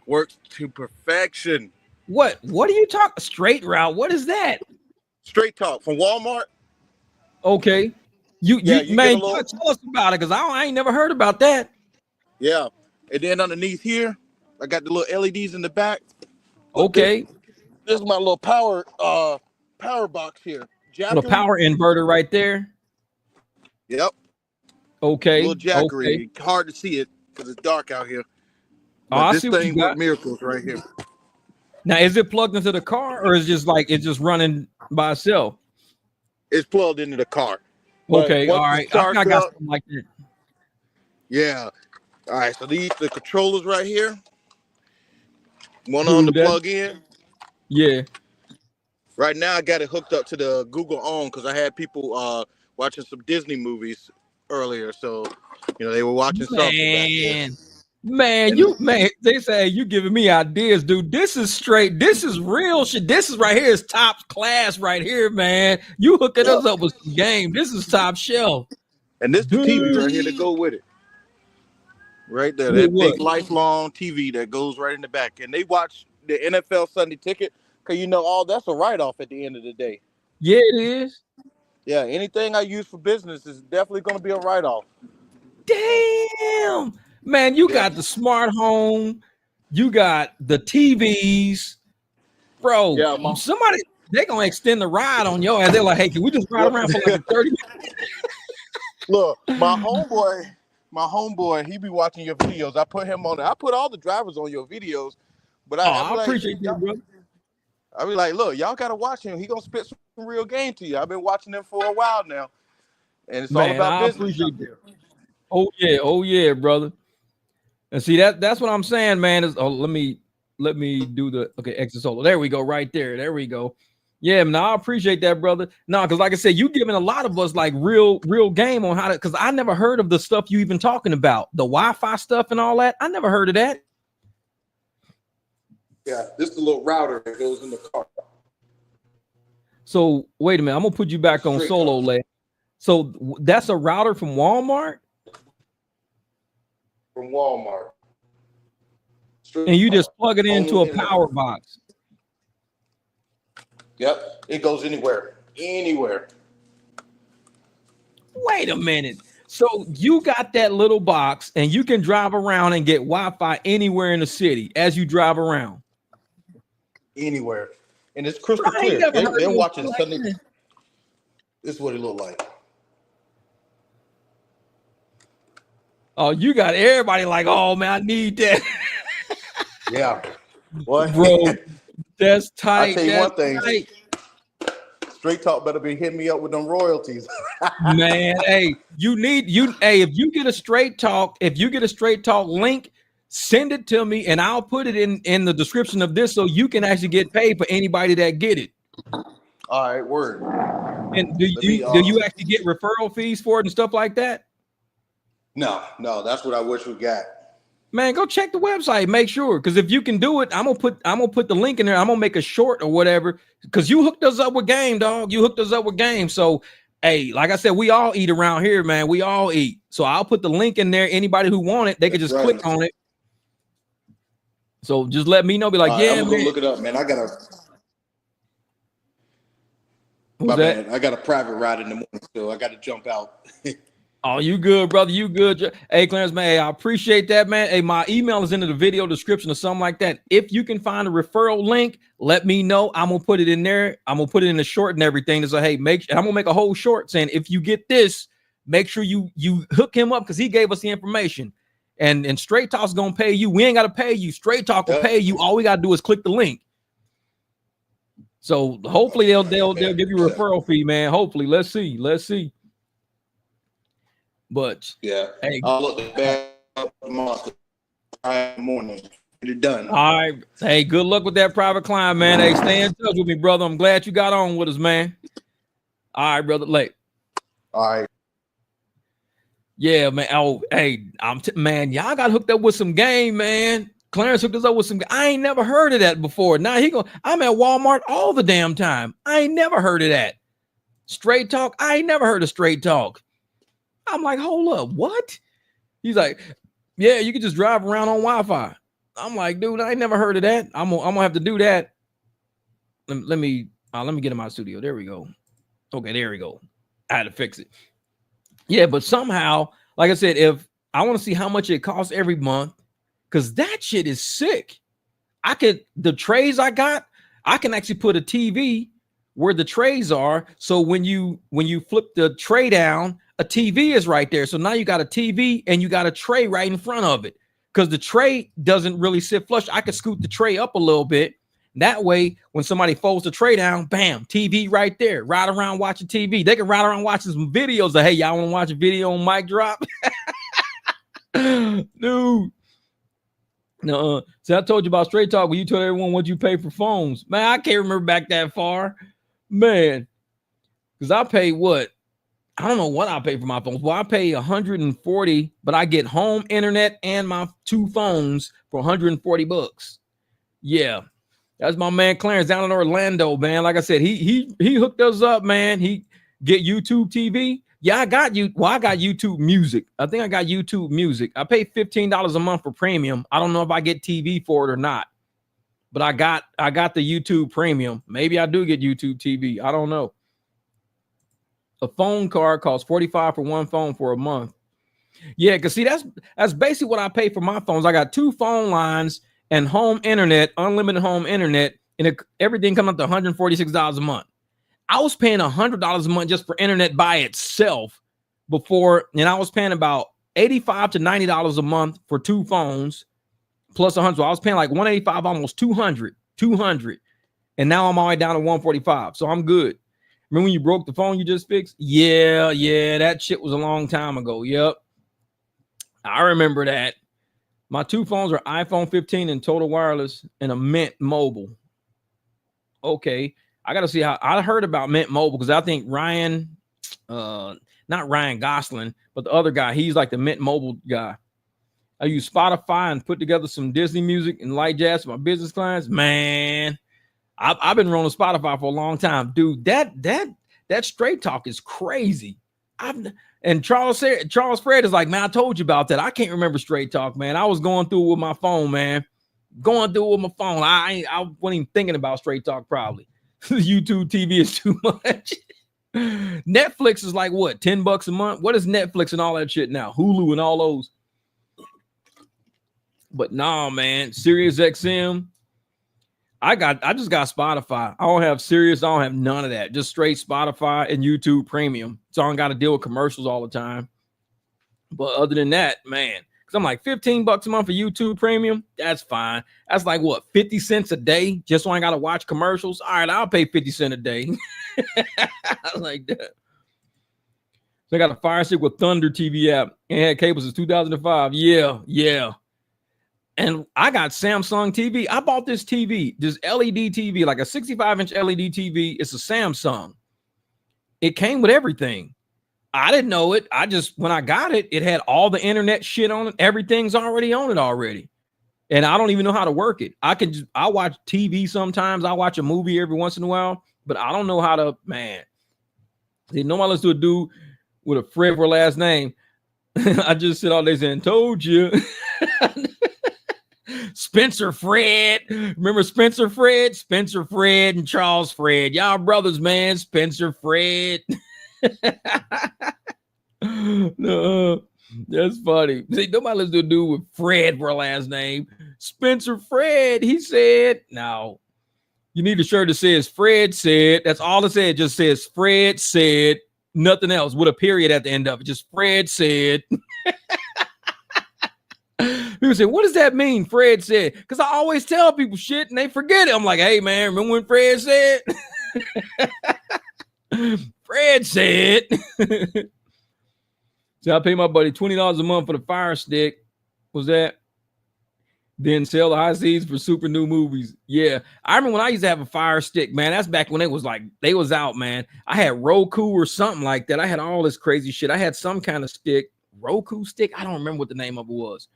works to perfection. What do you talk? Straight route? What is that? Straight Talk from Walmart. Okay, you get man, a you little. gotta tell us about it because I ain't never heard about that. Yeah, and then underneath here, I got the little LEDs in the back. Okay, This is my little power box here. the Jackery. power inverter right there. Yep. Okay, Little Jackery. okay. Hard to see it because it's dark out here. Oh, But I this see what you thing got. worked miracles right here. Now, is it plugged into the car or is it's just running by itself? It's plugged into the car. But Okay, all once it right. I think starts I got up, something like that. yeah. All right, so the controllers right here. One Dude, on the that- plug in. Yeah. Right now, I got it hooked up to the Google Home because I had people watching some Disney movies earlier. So, they were watching something back there. Man, they say you giving me ideas, dude. This is real shit. This is right here is top class right here, man. You hooking us up with some game. This is top shelf. And this the TV Dude. right here to go with it. Right there, With that what? big lifelong TV that goes right in the back. And they watch the NFL Sunday Ticket because all that's a write-off at the end of the day. Yeah, it is. Yeah, anything I use for business is definitely going to be a write-off. Damn, man, you got the smart home, you got the TVs, bro. Yeah, somebody they gonna extend the ride on your ass. They're like, hey, can we just ride around for like 30 minutes? Look, my homeboy, he be watching your videos. I put him on it. I put all the drivers on your videos, but I appreciate that, brother. I be like, look, y'all gotta watch him. He gonna spit some real game to you. I've been watching him for a while now, and it's all about business. Appreciate that. Oh yeah, brother. And see that's what I'm saying, man. Is let me do the exit solo. There we go, right there. There we go. Yeah, man, I appreciate that, brother. No, because like I said, you giving a lot of us like real game on how to. Because I never heard of the stuff you even talking about, the Wi-Fi stuff and all that. I never heard of that. Yeah, this is the little router that goes in the car. So wait a minute, I'm gonna put you back on solo layer. So that's a router from Walmart. From Walmart. And you just plug it into a power box. Yep, it goes anywhere. Wait a minute. So you got that little box and you can drive around and get Wi-Fi anywhere in the city as you drive around. Anywhere. And it's crystal clear. They're watching Sunday. This is what it looked like. Oh, you got everybody like, oh man, I need that. Yeah. What? Bro, that's tight. I tell you one thing. Tight. Straight Talk better be hitting me up with them royalties. Man, hey, if you get a Straight Talk link, send it to me and I'll put it in the description of this so you can actually get paid for anybody that get it. All right, word. And do you actually get referral fees for it and stuff like that? No, that's what I wish we got. Man, go check the website, make sure. Because if you can do it, I'm gonna put the link in there. I'm gonna make a short or whatever. Because you hooked us up with game, dog. You hooked us up with game. So, hey, like I said, we all eat around here, man. We all eat. So I'll put the link in there. Anybody who want it, they can just click on it. So just let me know. Be like, I'm gonna look it up, man. I got a private ride in the morning, so I got to jump out. Oh, you good, brother. You good. Hey, Clarence, man, hey, I appreciate that, man. Hey, my email is in the video description or something like that. If you can find a referral link, let me know. I'm going to put it in there. I'm going to put it in the short and everything. To say, hey, and I'm going to make a whole short saying, if you get this, make sure you hook him up because he gave us the information. And Straight Talk's going to pay you. We ain't got to pay you. Straight Talk will pay you. All we got to do is click the link. So hopefully they'll give you a referral fee, man. Hopefully. Let's see. But yeah, hey, I'll look back tomorrow morning. Get it done. All right. Hey, good luck with that private client, man. Hey, stay in touch with me, brother. I'm glad you got on with us, man. All right, brother. Late. All right. Yeah, man. Oh, hey, man, y'all got hooked up with some game, man. Clarence hooked us up with some. I ain't never heard of that before. Now I'm at Walmart all the damn time. I ain't never heard of that. Straight Talk. I ain't never heard of Straight Talk. I'm like, hold up, what? He's like, yeah, you can just drive around on Wi-Fi. I'm like, dude, I ain't never heard of that. I'm gonna have to do that. Let me get in my studio. There we go. Okay, there we go. I had to fix it. Yeah, but somehow, like I said, if I want to see how much it costs every month, because that shit is sick. The trays I got, I can actually put a TV where the trays are. So when you flip the tray down, a TV is right there. So now you got a TV and you got a tray right in front of it. Because the tray doesn't really sit flush. I could scoot the tray up a little bit. That way, when somebody folds the tray down, bam, TV right there. Ride around watching TV. They can ride around watching some videos. Hey, y'all want to watch a video on MicDrop? Dude. No, see, I told you about Straight Talk when you told everyone what you pay for phones. Man, I can't remember back that far. Man, because I pay what? I don't know what I pay for my phones. Well, I pay $140, but I get home internet and my 2 phones for $140. Yeah. That's my man Clarence down in Orlando, man. Like I said, he hooked us up, man. He get YouTube TV. Yeah, I got YouTube Music. I think I got YouTube Music. I pay $15 a month for premium. I don't know if I get TV for it or not. But I got the YouTube Premium. Maybe I do get YouTube TV. I don't know. A phone card costs $45 for one phone for a month. Yeah, because see, that's basically what I pay for my phones. I got 2 phone lines and home internet, unlimited home internet, and everything comes up to $146 a month. I was paying $100 a month just for internet by itself before, and I was paying about $85 to $90 a month for 2 phones plus 100. So I was paying like $185, almost $200, and now I'm all the way down to $145. So I'm good. Remember when you broke the phone you just fixed? Yeah, that shit was a long time ago. Yep, I remember that. My 2 phones are iPhone 15 and Total Wireless and a Mint Mobile. Okay, I got to see how I heard about Mint Mobile because I think Ryan, not Ryan Gosling, but the other guy, he's like the Mint Mobile guy. I use Spotify and put together some Disney music and light jazz for my business clients. Man, I've been rolling Spotify for a long time, dude. That Straight Talk is crazy. And Charles Fred is like, man, I told you about that. I can't remember Straight Talk, man. I was going through it with my phone, man. I wasn't even thinking about Straight Talk probably. YouTube TV is too much. Netflix is like what, $10 a month? What is Netflix and all that shit now? Hulu and all those. But nah, man, Sirius XM. I just got Spotify. I don't have Sirius. I don't have none of that. Just straight Spotify and YouTube Premium. So I don't got to deal with commercials all the time. But other than that, man, because I'm like $15 a month for YouTube Premium. That's fine. That's like what, 50 cents a day just so I got to watch commercials. All right, I'll pay 50 cents a day. I like that. So I got a Fire Stick with Thunder TV app and had cables since 2005. Yeah. And I got Samsung TV. I bought this TV, this LED TV, like a 65-inch LED TV. It's a Samsung. It came with everything. I didn't know it. When I got it, it had all the internet shit on it. Everything's already on it already. And I don't even know how to work it. I watch TV sometimes. I watch a movie every once in a while, but I don't know how to, man. Nobody listens to a dude with a Fred for last name. I just sit all day saying, told you. Spencer Fred. Remember Spencer Fred? Spencer Fred and Charles Fred. Y'all brothers, man. Spencer Fred. No, that's funny. See, nobody listens to a dude with Fred for a last name. Spencer Fred. He said, no. You need a shirt that says Fred said. That's all it said. It just says Fred said. Nothing else with a period at the end of it. Just Fred said. People say, what does that mean? Fred said, because I always tell people shit and they forget it. I'm like, hey, man, remember when Fred said? Fred said. So I pay my buddy $20 a month for the Fire Stick. Was that? Then sell the high seas for super new movies. Yeah. I remember when I used to have a Fire Stick, man. That's back when it was like, they was out, man. I had Roku or something like that. I had all this crazy shit. I had some kind of stick. Roku stick? I don't remember what the name of it was.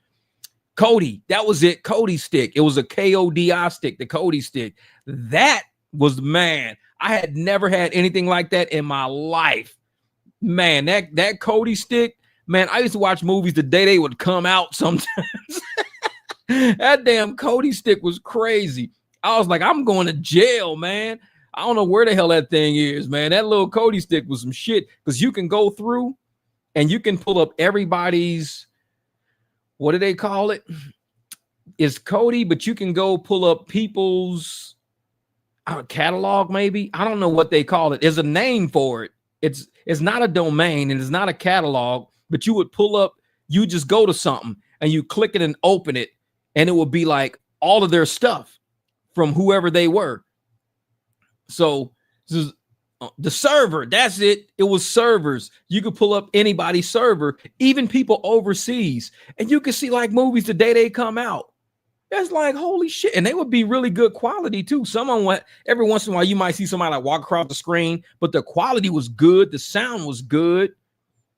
Cody, that was it. Cody stick. It was a KODI stick, the Cody stick. That was, man, I had never had anything like that in my life. Man, that Cody stick, man, I used to watch movies the day they would come out sometimes. That damn Cody stick was crazy. I was like, I'm going to jail, man. I don't know where the hell that thing is, man. That little Cody stick was some shit, because you can go through and you can pull up everybody's, what do they call it? It's Cody, but you can go pull up people's catalog, maybe. I don't know what they call it. There's a name for it. It's not a domain and it's not a catalog, but you would pull up, you just go to something and you click it and open it, and it would be like all of their stuff from whoever they were. So this is the server. That's it. It was servers. You could pull up anybody's server, even people overseas, and you could see like movies the day they come out. That's like, holy shit. And they would be really good quality too. Someone, every once in a while, you might see somebody like walk across the screen, but the quality was good. The sound was good.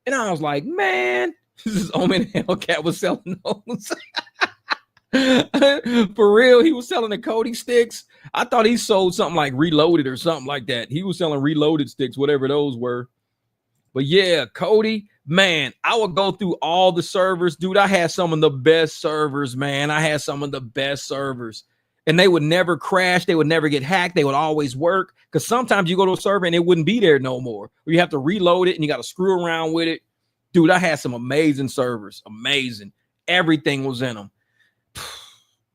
And I was like, man, this is Omen Hellcat was selling those. For real, he was selling the Cody sticks. I thought he sold something like Reloaded or something like that. He was selling Reloaded sticks, whatever those were. But yeah, Cody, man, I would go through all the servers. Dude, I had some of the best servers, man. I had some of the best servers. And they would never crash. They would never get hacked. They would always work. Because sometimes you go to a server and it wouldn't be there no more. Or you have to reload it and you got to screw around with it. Dude, I had some amazing servers. Amazing. Everything was in them.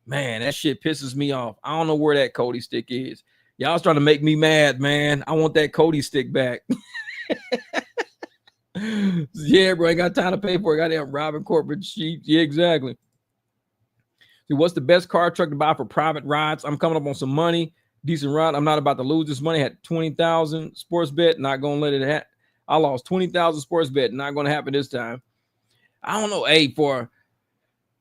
Man, that shit pisses me off. I don't know where that Cody stick is. Y'all's trying to make me mad, man. I want that Cody stick back. Yeah, bro, I ain't got time to pay for it. Goddamn robbing corporate sheep. Yeah, exactly. See, what's the best car truck to buy for private rides? I'm coming up on some money. Decent ride. I'm not about to lose this money. I had 20,000 sports bet. Not going to let it happen. I lost 20,000 sports bet. Not going to happen this time. I don't know. Hey,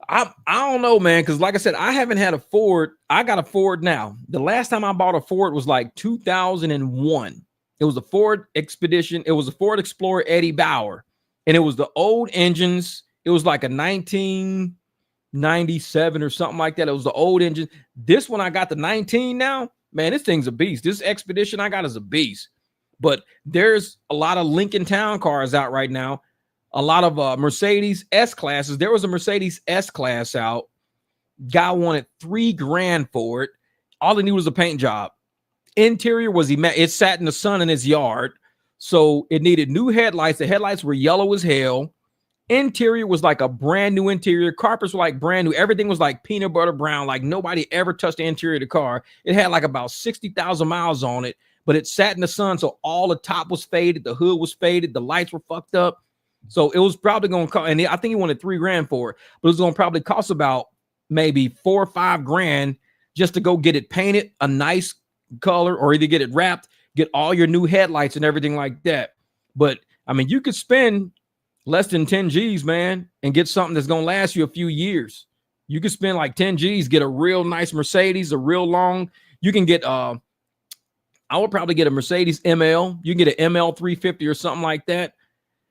I don't know, man, because like I said, I haven't had a Ford. I got a Ford now. The last time I bought a Ford was like 2001. It was a Ford Expedition. It was a Ford Explorer Eddie Bauer. And it was the old engines. It was like a 1997 or something like that. It was the old engine. This one I got the 19 now. Man, this thing's a beast. This Expedition I got is a beast. But there's a lot of Lincoln Town cars out right now. A lot of Mercedes S-classes. There was a Mercedes S-class out. Guy wanted $3 grand for it. All he needed was a paint job. Interior was it sat in the sun in his yard, so it needed new headlights. The headlights were yellow as hell. Interior was like a brand new interior. Carpets were like brand new. Everything was like peanut butter brown. Like nobody ever touched the interior of the car. It had like about 60,000 miles on it, but it sat in the sun, so all the top was faded. The hood was faded. The lights were fucked up. So it was probably going to cost, and I think he wanted $3 grand for it, but it was going to probably cost about maybe $4 or $5 grand just to go get it painted a nice color, or either get it wrapped, get all your new headlights and everything like that. But I mean, you could spend less than 10 G's, man, and get something that's going to last you a few years. You could spend like 10 G's, get a real nice Mercedes, a real long. You can get, I would probably get a Mercedes ML. You can get an ML 350 or something like that.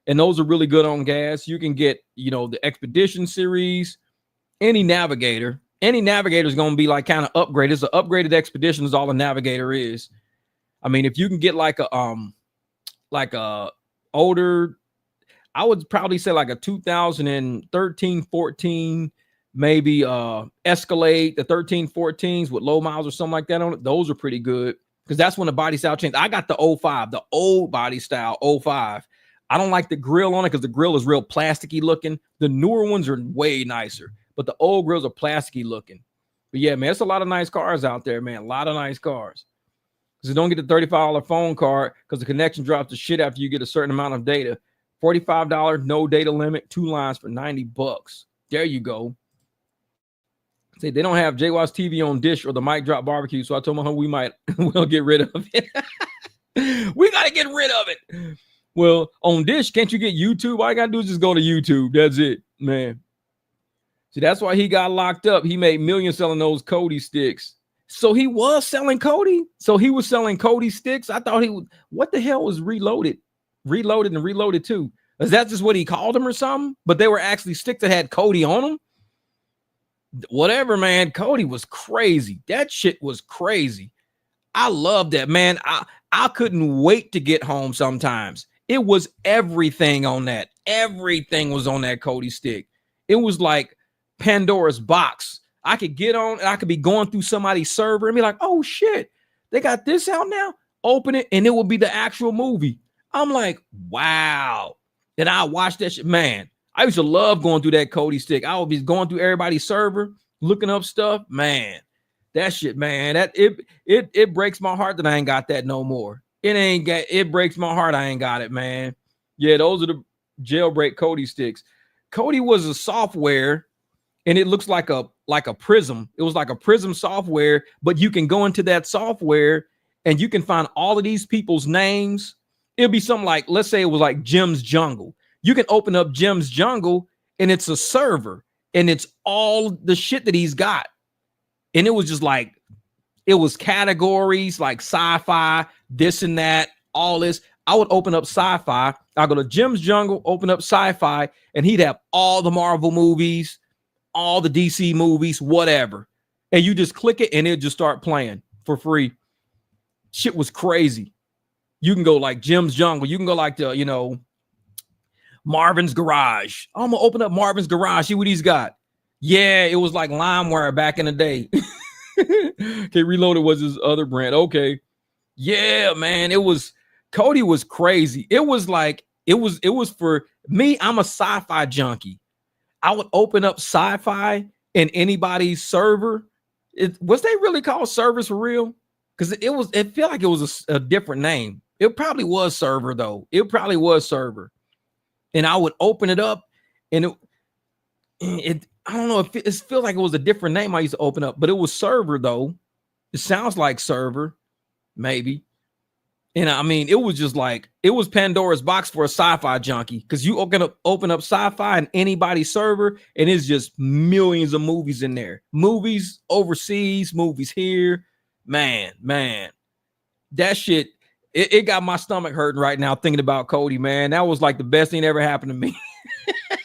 And those are really good on gas. You can get, the Expedition series, any Navigator. Any Navigator is going to be like kind of upgraded. It's an upgraded Expedition is all a Navigator is. I mean, if you can get like a older, I would probably say like a 2013, 14, maybe Escalade, the 13, 14s with low miles or something like that on it. Those are pretty good because that's when the body style changed. I got the 05, the old body style 05. I don't like the grill on it because the grill is real plasticky looking. The newer ones are way nicer, but the old grills are plasticky looking. But yeah, man, it's a lot of nice cars out there, man. A lot of nice cars. So don't get the $35 phone card because the connection drops to shit after you get a certain amount of data. $45, no data limit, 2 lines for $90. There you go. Say they don't have JWatch TV on Dish or the MicDrop barbecue, so I told my home we'll get rid of it. We got to get rid of it. Well, on Dish, can't you get YouTube? All you got to do is just go to YouTube. That's it, man. See, that's why he got locked up. He made millions selling those Cody sticks. So he was selling Cody? So he was selling Cody sticks? I thought he would. What the hell was Reloaded? Reloaded and Reloaded too. Is that just what he called them or something? But they were actually sticks that had Cody on them? whatever, man. Cody was crazy. That shit was crazy. I love that, man. I couldn't wait to get home sometimes. It was everything on that. Everything was on that Cody stick. It was like Pandora's box. I could get on, I could be going through somebody's server and be like, oh shit, they got this out now. Open it, and it will be the actual movie. I'm like, wow. And I watched that shit. Man, I used to love going through that Cody stick. I would be going through everybody's server, looking up stuff. Man, that shit, man. That it breaks my heart that I ain't got that no more. It breaks my heart I ain't got it, man. Yeah, those are the jailbreak Cody sticks. Cody was a software, and it looks like a prism. It was like a prism software, but you can go into that software and you can find all of these people's names. It'll be something like, let's say it was like Jim's Jungle. You can open up Jim's Jungle and it's a server and it's all the shit that he's got. And it was just like, it was categories like sci-fi, this and that, all this. I would open up sci-fi. I'll go to Jim's Jungle, open up sci-fi, and he'd have all the Marvel movies, all the DC movies, whatever. And you just click it and it'll just start playing for free. Shit was crazy. You can go like Jim's Jungle. You can go like the, Marvin's Garage. I'm going to open up Marvin's Garage, see what he's got. Yeah, it was like LimeWire back in the day. Okay, Reloaded was his other brand. Okay. Yeah, man, Cody was crazy. It was for me, I'm a sci-fi junkie. I would open up sci-fi in anybody's server. Was they really called servers for real? Because it felt like it was a different name. It probably was server though. It probably was server. And I would open it up and it I don't know if it feels like it was a different name I used to open up, but it was server though. It sounds like server, maybe. And I mean, it was just like, it was Pandora's box for a sci-fi junkie, because you open up sci-fi in anybody's server and it's just millions of movies in there. Movies overseas, movies here. Man, that shit, it got my stomach hurting right now thinking about Cody, man. That was like the best thing that ever happened to me.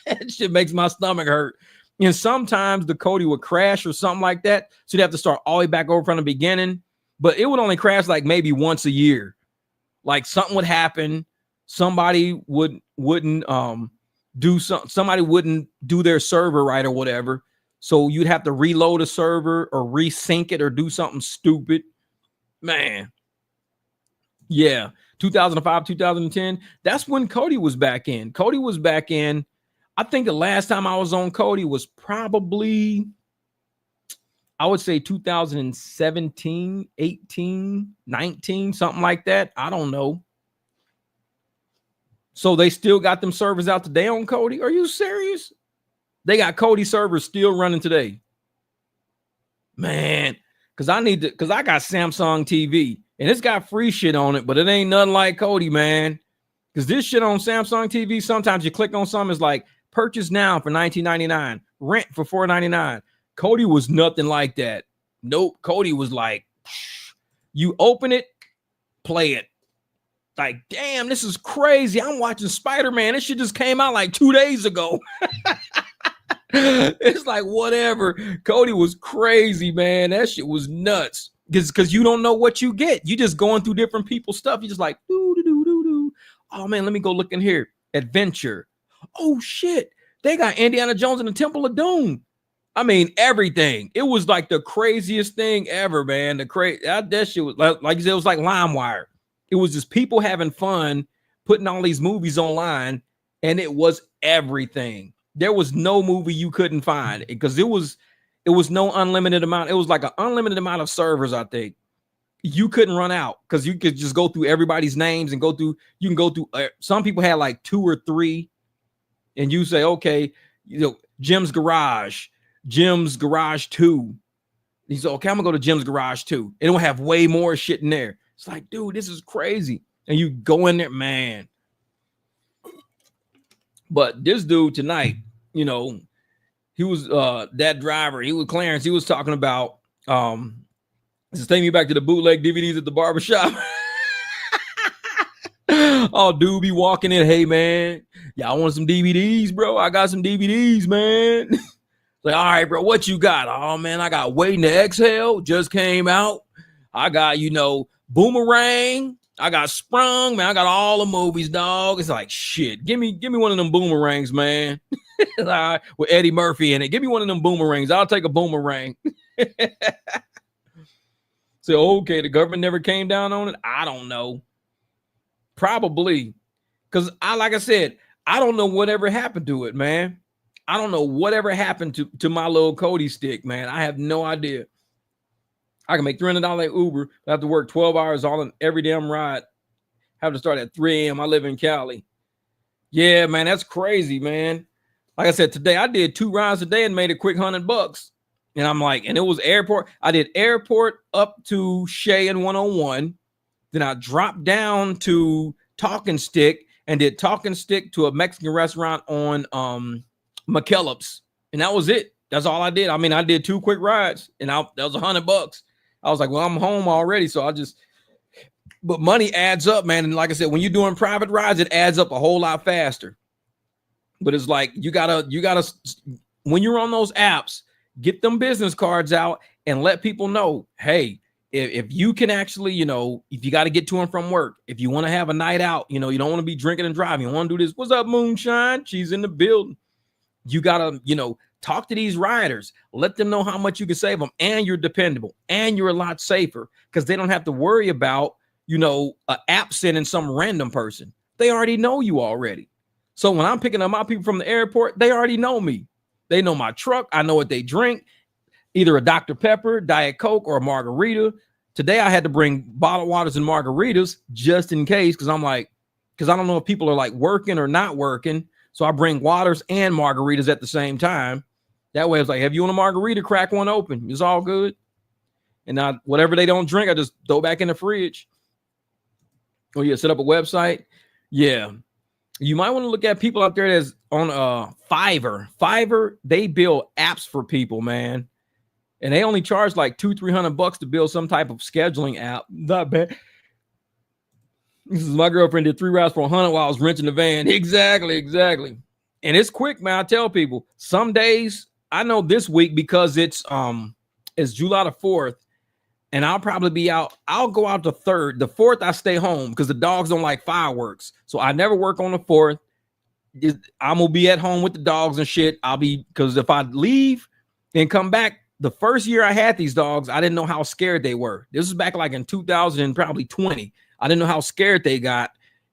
That shit makes my stomach hurt. And sometimes the Cody would crash or something like that. So you'd have to start all the way back over from the beginning. But it would only crash like maybe once a year. Like something would happen. Somebody wouldn't do their server right or whatever. So you'd have to reload a server or resync it or do something stupid. Man. Yeah. 2005, 2010. That's when Cody was back in. Cody was back in. I think the last time I was on Cody was probably, I would say 2017, 18, 19, something like that. I don't know. So they still got them servers out today on Cody? Are you serious? They got Cody servers still running today. Man, because I got Samsung TV and it's got free shit on it, but it ain't nothing like Cody, man. Because this shit on Samsung TV, sometimes you click on something, it's like purchase now for $19.99, rent for $4.99. Cody was nothing like that. Nope. Cody was like, you open it, play it. Like, damn, this is crazy. I'm watching Spider-Man. This shit just came out like 2 days ago. It's like, whatever. Cody was crazy, man. That shit was nuts. Because you don't know what you get. You just going through different people's stuff. You just like, doo. Oh, man, let me go look in here. Adventure. Oh, shit. They got Indiana Jones and the Temple of Doom. I mean, everything. It was like the craziest thing ever, man. That shit was like you said, it was like LimeWire. It was just people having fun, putting all these movies online, and it was everything. There was no movie you couldn't find because it was no unlimited amount. It was like an unlimited amount of servers, I think. You couldn't run out because you could just go through everybody's names and you can go through. Some people had like 2 or 3, and you say, okay, Jim's Garage 2. He said, okay, I'm gonna go to Jim's Garage 2. And it will have way more shit in there. It's like, dude, this is crazy. And you go in there, man. But this dude tonight, he was that driver. He was Clarence. He was talking about this is taking me back to the bootleg DVDs at the barbershop. Oh, dude be walking in. Hey, man, y'all want some DVDs, bro? I got some DVDs, man. Like, all right, bro, what you got? Oh man, I got Waiting to Exhale, just came out. I got, Boomerang. I got Sprung, man. I got all the movies, dog. It's like, shit. Give me one of them boomerangs, man. With Eddie Murphy in it. Give me one of them boomerangs. I'll take a boomerang. So, okay, the government never came down on it. I don't know. Probably. Because like I said, I don't know whatever happened to it, man. I don't know whatever happened to my little Cody stick, man. I have no idea. I can make $300 at Uber. I have to work 12 hours all in every damn ride. Have to start at 3 a.m. I live in Cali. Yeah, man, that's crazy, man. Like I said, today I did 2 rides a day and made a quick $100. And I'm like, and it was airport. I did airport up to Shea and 101. Then I dropped down to Talking Stick and did Talking Stick to a Mexican restaurant on McKellips. And that was it. That's all I did. I mean, I did 2 quick rides and that was $100. I was like, well, I'm home already. So but money adds up, man. And like I said, when you're doing private rides, it adds up a whole lot faster. But it's like, you gotta, when you're on those apps, get them business cards out and let people know, hey, if you can actually, if you got to get to and from work, if you want to have a night out, you don't want to be drinking and driving, you want to do this. What's up, Moonshine? She's in the building. You got to, talk to these riders, let them know how much you can save them, and you're dependable and you're a lot safer because they don't have to worry about, an app sending some random person. They already know you already. So when I'm picking up my people from the airport, they already know me. They know my truck. I know what they drink, either a Dr. Pepper, Diet Coke, or a margarita. Today I had to bring bottled waters and margaritas just in case because I don't know if people are like working or not working. So I bring waters and margaritas at the same time. That way, it's like, if you want a margarita, crack one open. It's all good. And now, whatever they don't drink, I just throw back in the fridge. Oh, yeah, set up a website. Yeah. You might want to look at people out there that's on Fiverr. Fiverr, they build apps for people, man. And they only charge like $200-300 to build some type of scheduling app. Not bad. This is my girlfriend did 3 rides for 100 while I was renting the van. Exactly. And it's quick, man. I tell people some days, I know this week because it's July the 4th, and I'll probably be out. I'll go out the 3rd. The 4th, I stay home because the dogs don't like fireworks. So I never work on the 4th. I'm gonna be at home with the dogs and shit. Because if I leave and come back, the first year I had these dogs, I didn't know how scared they were. This was back like in 2020. I didn't know how scared they got.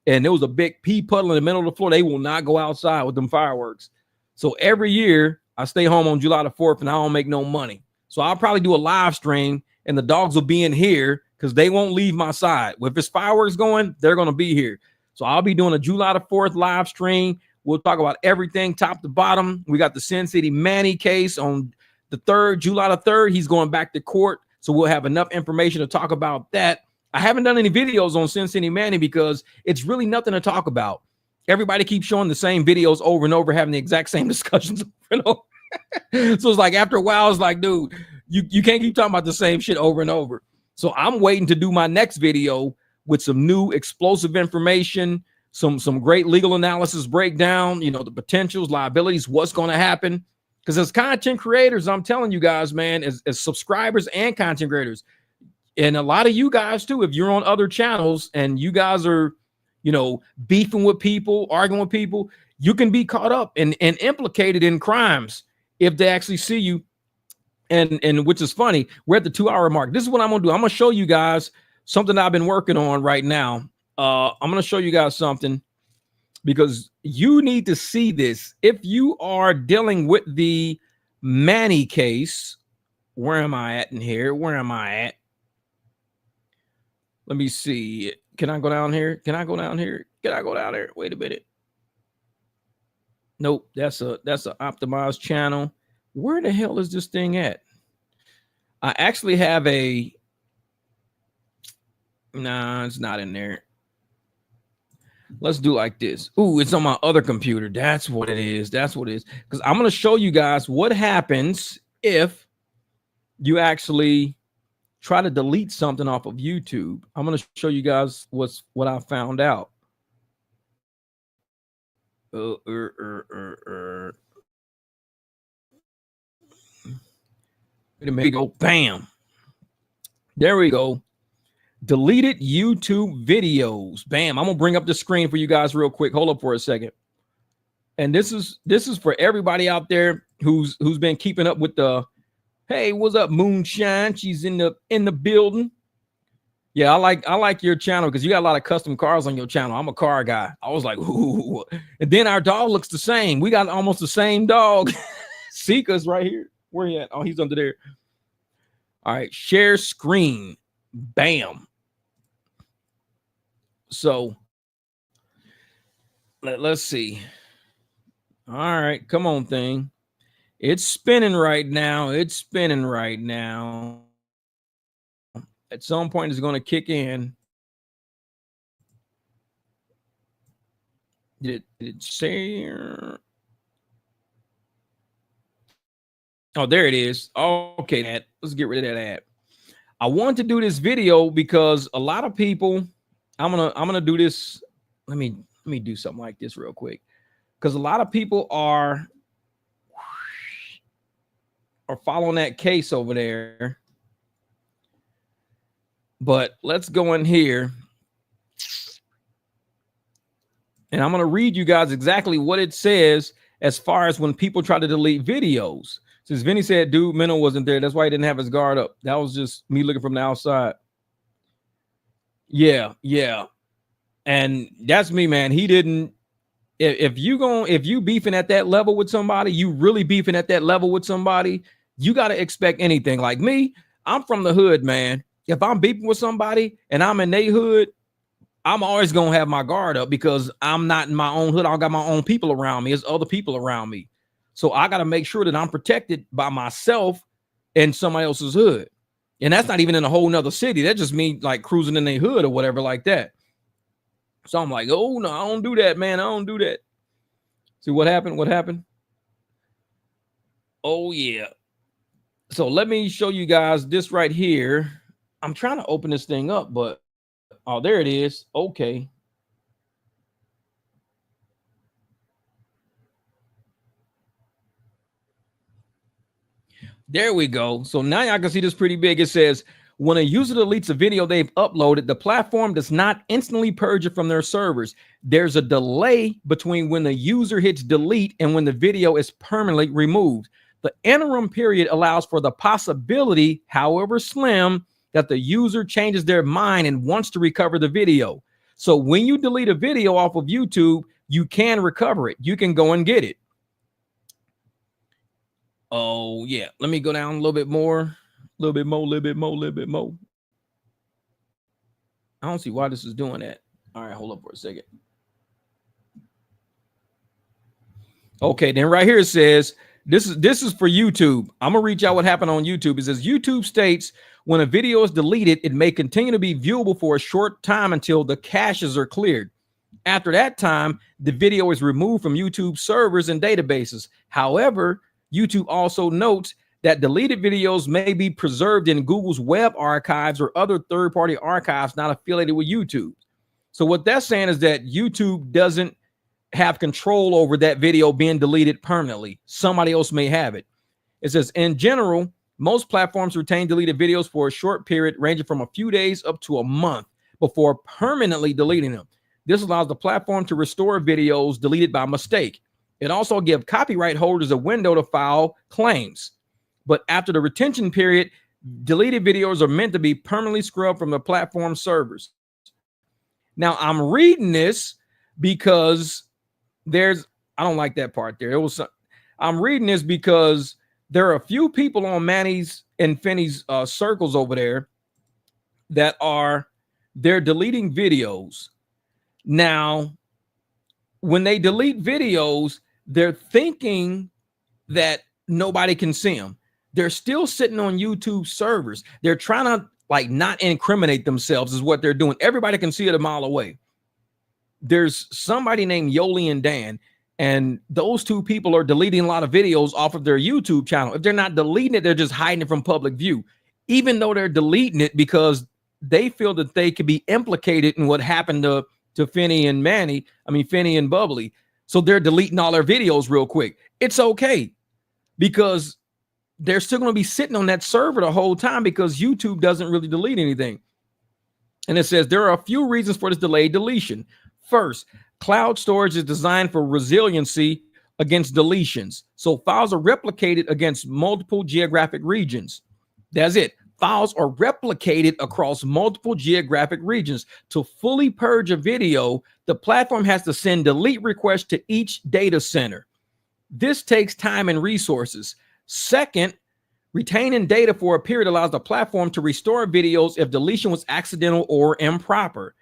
And there was a big pea puddle in the middle of the floor. They will not go outside with them fireworks. So every year I stay home on July the 4th and I don't make no money. So I'll probably do a live stream and the dogs will be in here because they won't leave my side. If it's fireworks going, they're going to be here. So I'll be doing a July the 4th live stream. We'll talk about everything top to bottom. We got the Sin City Manny case on the 3rd, July the 3rd. He's going back to court. So we'll have enough information to talk about that. I haven't done any videos on Sin City Manny because it's really nothing to talk about. Everybody keeps showing the same videos over and over, having the exact same discussions over and over. So it's like after a while, it's like, dude, you can't keep talking about the same shit over and over. So I'm waiting to do my next video with some new explosive information, some great legal analysis breakdown, the potentials, liabilities, what's going to happen. Because as content creators, I'm telling you guys, man, as subscribers and content creators, and a lot of you guys too, if you're on other channels and you guys are, beefing with people, arguing with people, you can be caught up and implicated in crimes if they actually see you. And which is funny, we're at the 2-hour mark. This is what I'm gonna do. I'm gonna show you guys something I've been working on right now. I'm gonna show you guys something because you need to see this. If you are dealing with the Manny case, where am I at in here? Where am I at? Let me see. Can I go down here? Can I go down here? Wait a minute. Nope, that's a optimized channel. Where the hell is this thing at? I actually have nah, it's not in there. Let's do like this. Ooh, it's on my other computer. That's what it is. Because I'm going to show you guys what happens if you actually try to delete something off of YouTube. I'm going to show you guys what I found out. Wait a minute. Go. Bam. There we go. Deleted YouTube videos. Bam. I'm gonna bring up the screen for you guys real quick. Hold up for a second. And this is for everybody out there who's been keeping up with the, hey, what's up, Moonshine? She's in the building. Yeah, I like your channel because you got a lot of custom cars on your channel. I'm a car guy. I was like, ooh. And then our dog looks the same. We got almost the same dog. Sika's right here. Where he at? Oh, he's under there. All right, share screen. Bam. So let's see. All right, come on, thing. It's spinning right now. It's spinning right now. At some point, it's going to kick in. Did it say? Oh, there it is. Okay, let's get rid of that ad. I want to do this video because a lot of people. I'm gonna do this. Let me do something like this real quick, because a lot of people are following that case over there. But let's go in here, and I'm gonna read you guys exactly what it says as far as when people try to delete videos. Since Vinny said, dude, Minnow wasn't there. That's why he didn't have his guard up. That was just me looking from the outside. Yeah. And that's me, man. He didn't. If you beefing at that level with somebody, you really beefing at that level with somebody, you got to expect anything. Like me, I'm from the hood, man. If I'm beefing with somebody and I'm in their hood, I'm always going to have my guard up because I'm not in my own hood. I don't got my own people around me. It's other people around me. So I got to make sure that I'm protected by myself and somebody else's hood. And that's not even in a whole nother city. That's just me like cruising in their hood or whatever like that. So I'm like, oh, no, I don't do that, man. I don't do that. See what happened? What happened? Oh, yeah. So let me show you guys this right here. I'm trying to open this thing up, but oh, there it is. Okay. There we go. So now y'all can see this pretty big. It says, when a user deletes a video they've uploaded, the platform does not instantly purge it from their servers. There's a delay between when the user hits delete and when the video is permanently removed. The interim period allows for the possibility, however slim, that the user changes their mind and wants to recover the video. So when you delete a video off of YouTube, you can recover it. You can go and get it. Oh, yeah. Let me go down a little bit more. A little bit more. I don't see why this is doing that. All right, hold up for a second. Okay, then right here it says, this is for YouTube. I'm going to reach out what happened on YouTube. It says, YouTube states when a video is deleted, it may continue to be viewable for a short time until the caches are cleared. After that time, the video is removed from YouTube servers and databases. However, YouTube also notes that deleted videos may be preserved in Google's web archives or other third-party archives not affiliated with YouTube. So what that's saying is that YouTube doesn't have control over that video being deleted permanently. Somebody else may have it. It says, in general, most platforms retain deleted videos for a short period, ranging from a few days up to a month before permanently deleting them. This allows the platform to restore videos deleted by mistake. It also gives copyright holders a window to file claims. But after the retention period, deleted videos are meant to be permanently scrubbed from the platform servers. Now, I'm reading this because I don't like that part there. I'm reading this because there are a few people on Manny's and Finney's circles over there that they're deleting videos. Now, when they delete videos, they're thinking that nobody can see them. They're still sitting on YouTube servers. They're trying to like not incriminate themselves is what they're doing. Everybody can see it a mile away. There's somebody named Yoli and Dan, and those two people are deleting a lot of videos off of their YouTube channel. If they're not deleting it, they're just hiding it from public view, even though they're deleting it because they feel that they could be implicated in what happened to Finney and Manny. I mean, Finney and Bubbly. So they're deleting all their videos real quick. It's okay because they're still going to be sitting on that server the whole time because YouTube doesn't really delete anything. And it says there are a few reasons for this delayed deletion. First, cloud storage is designed for resiliency against deletions. So files are replicated against multiple geographic regions. That's it. Files are replicated across multiple geographic regions. To fully purge a video, the platform has to send delete requests to each data center. This takes time and resources. Second, retaining data for a period allows the platform to restore videos if deletion was accidental or improper.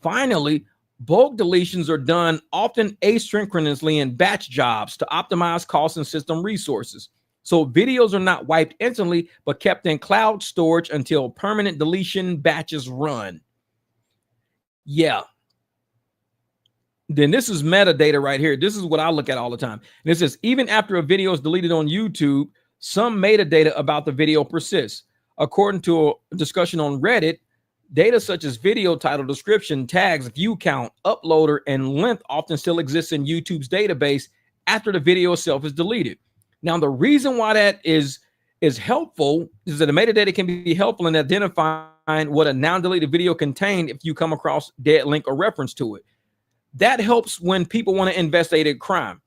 Finally, bulk deletions are done often asynchronously in batch jobs to optimize cost and system resources. So videos are not wiped instantly, but kept in cloud storage until permanent deletion batches run. Yeah. Then this is metadata right here. This is what I look at all the time. And it says, even after a video is deleted on YouTube, some metadata about the video persists. According to a discussion on Reddit, data such as video title, description, tags, view count, uploader, and length often still exists in YouTube's database after the video itself is deleted. Now, the reason why that is helpful is that the metadata can be helpful in identifying what a now deleted video contained if you come across dead link or reference to it. That helps when people want to investigate a crime.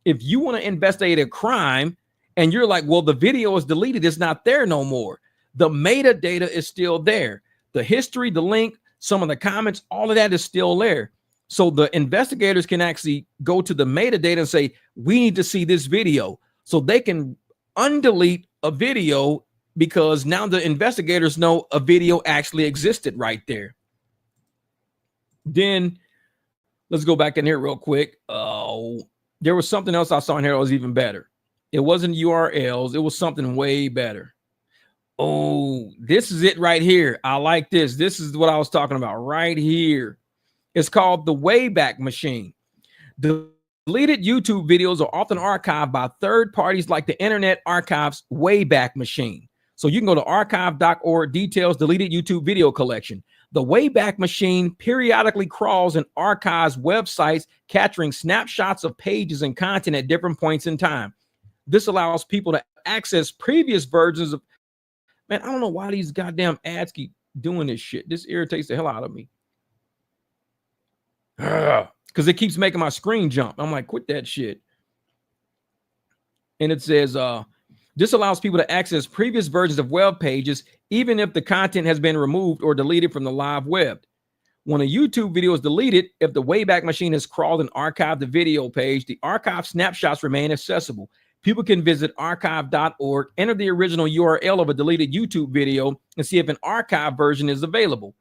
If you want to investigate a crime and you're like, well, the video is deleted, it's not there no more. The metadata is still there. The history, the link, some of the comments, all of that is still there. So the investigators can actually go to the metadata and say, we need to see this video. So they can undelete a video because now the investigators know a video actually existed right there. Then let's go back in here real quick. Oh, there was something else I saw in here that was even better. It wasn't URLs. It was something way better. Oh, this is it right here. I like this. This is what I was talking about right here. It's called the Wayback Machine. Deleted YouTube videos are often archived by third parties like the Internet Archive's Wayback Machine. So you can go to archive.org details deleted YouTube video collection. The Wayback Machine periodically crawls and archives websites, capturing snapshots of pages and content at different points in time. This allows people to access previous versions of, man, I don't know why these goddamn ads keep doing this shit. This irritates the hell out of me. Because it keeps making my screen jump. I'm like, quit that shit. And it says, this allows people to access previous versions of web pages, even if the content has been removed or deleted from the live web. When a YouTube video is deleted, if the Wayback Machine has crawled and archived the video page, the archive snapshots remain accessible. People can visit archive.org, enter the original URL of a deleted YouTube video, and see if an archive version is available.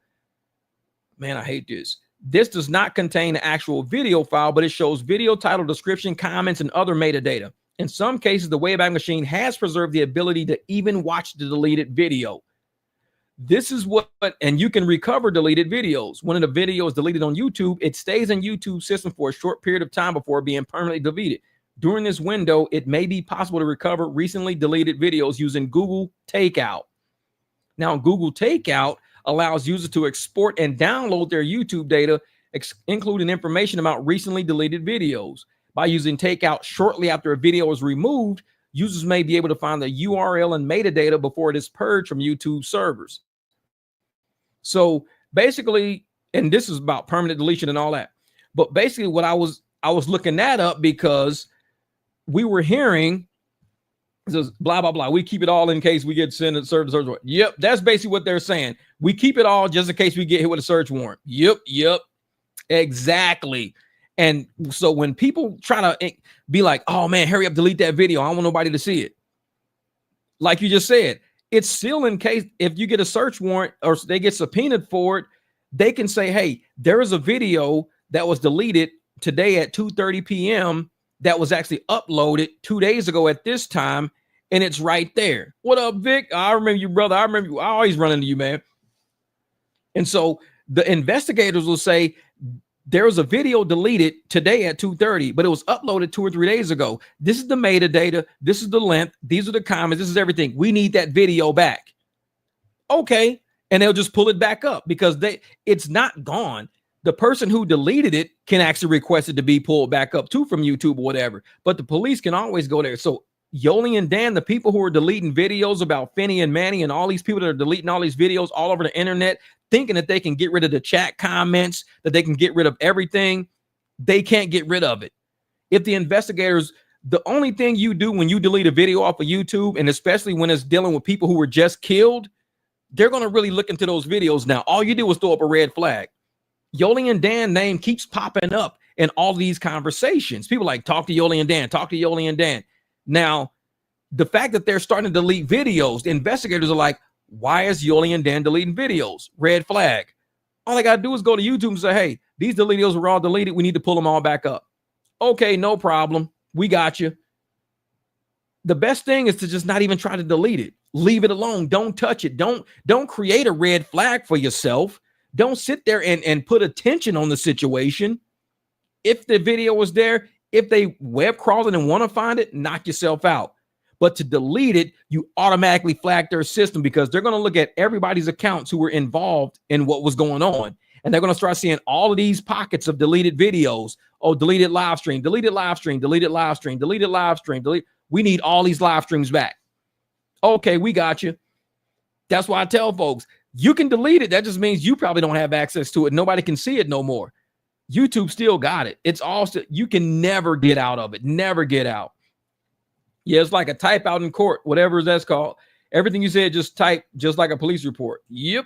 Man, I hate this. This does not contain the actual video file, but it shows video title, description, comments, and other metadata. In some cases, the Wayback Machine has preserved the ability to even watch the deleted video. This is what, and you can recover deleted videos. When a video is deleted on YouTube, it stays in YouTube's system for a short period of time before being permanently deleted. During this window, it may be possible to recover recently deleted videos using Google Takeout. Now, Google Takeout allows users to export and download their YouTube data, including information about recently deleted videos. By using Takeout shortly after a video is removed, users may be able to find the URL and metadata before it is purged from YouTube servers. So basically, and this is about permanent deletion and all that, but basically what I was looking that up because we were hearing says blah blah blah. We keep it all in case we get sent a search warrant. Yep, that's basically what they're saying. We keep it all just in case we get hit with a search warrant. Yep, exactly. And so when people try to be like, "Oh man, hurry up, delete that video. I don't want nobody to see it," like you just said, it's still in case if you get a search warrant or they get subpoenaed for it, they can say, "Hey, there is a video that was deleted today at 2:30 p.m." that was actually uploaded 2 days ago at this time, and it's right there. What up, Vic? I remember you, brother. I remember you. I always run into you, man. And so the investigators will say, there was a video deleted today at 2:30, but it was uploaded 2 or 3 days ago. This is the metadata. This is the length. These are the comments. This is everything. We need that video back. Okay. And they'll just pull it back up because it's not gone. The person who deleted it can actually request it to be pulled back up too from YouTube or whatever, but the police can always go there. So Yoli and Dan, the people who are deleting videos about Finney and Manny and all these people that are deleting all these videos all over the internet, thinking that they can get rid of the chat comments, that they can get rid of everything, they can't get rid of it. If the investigators, the only thing you do when you delete a video off of YouTube, and especially when it's dealing with people who were just killed, they're going to really look into those videos now. All you do is throw up a red flag. Yoli and Dan name keeps popping up in all these conversations. People like, talk to Yoli and Dan, talk to Yoli and Dan. Now, the fact that they're starting to delete videos, the investigators are like, why is Yoli and Dan deleting videos? Red flag. All I got to do is go to YouTube and say, hey, these videos were all deleted. We need to pull them all back up. Okay, no problem. We got you. The best thing is to just not even try to delete it. Leave it alone. Don't touch it. Don't create a red flag for yourself. Don't sit there and put attention on the situation. If the video was there, if they web crawling and want to find it, knock yourself out. But to delete it, you automatically flag their system because they're going to look at everybody's accounts who were involved in what was going on. And they're going to start seeing all of these pockets of deleted videos. Oh, deleted live stream, deleted live stream, deleted live stream, deleted live stream, delete. We need all these live streams back. Okay, we got you. That's why I tell folks, you can delete it. That just means you probably don't have access to it. Nobody can see it no more. YouTube still got it. It's all still, you can never get out of it. Never get out. Yeah, it's like a type out in court, whatever that's called. Everything you said, just type, just like a police report. Yep.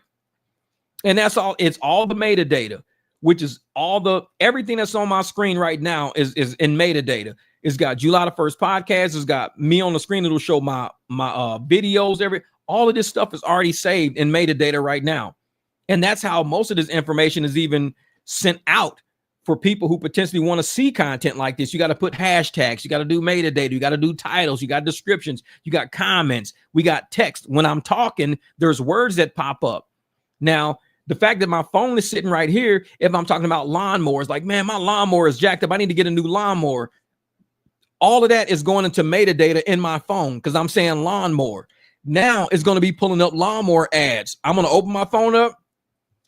And that's all. It's all the metadata, which is all the everything that's on my screen right now is in metadata. It's got July the 1st podcast. It's got me on the screen. It'll show my videos. All of this stuff is already saved in metadata right now. And that's how most of this information is even sent out for people who potentially want to see content like this. You got to put hashtags. You got to do metadata. You got to do titles. You got descriptions. You got comments. We got text. When I'm talking, there's words that pop up. Now, the fact that my phone is sitting right here, if I'm talking about lawnmowers, like, man, my lawnmower is jacked up. I need to get a new lawnmower. All of that is going into metadata in my phone because I'm saying lawnmower. Now it's going to be pulling up lawnmower ads. I'm going to open my phone up.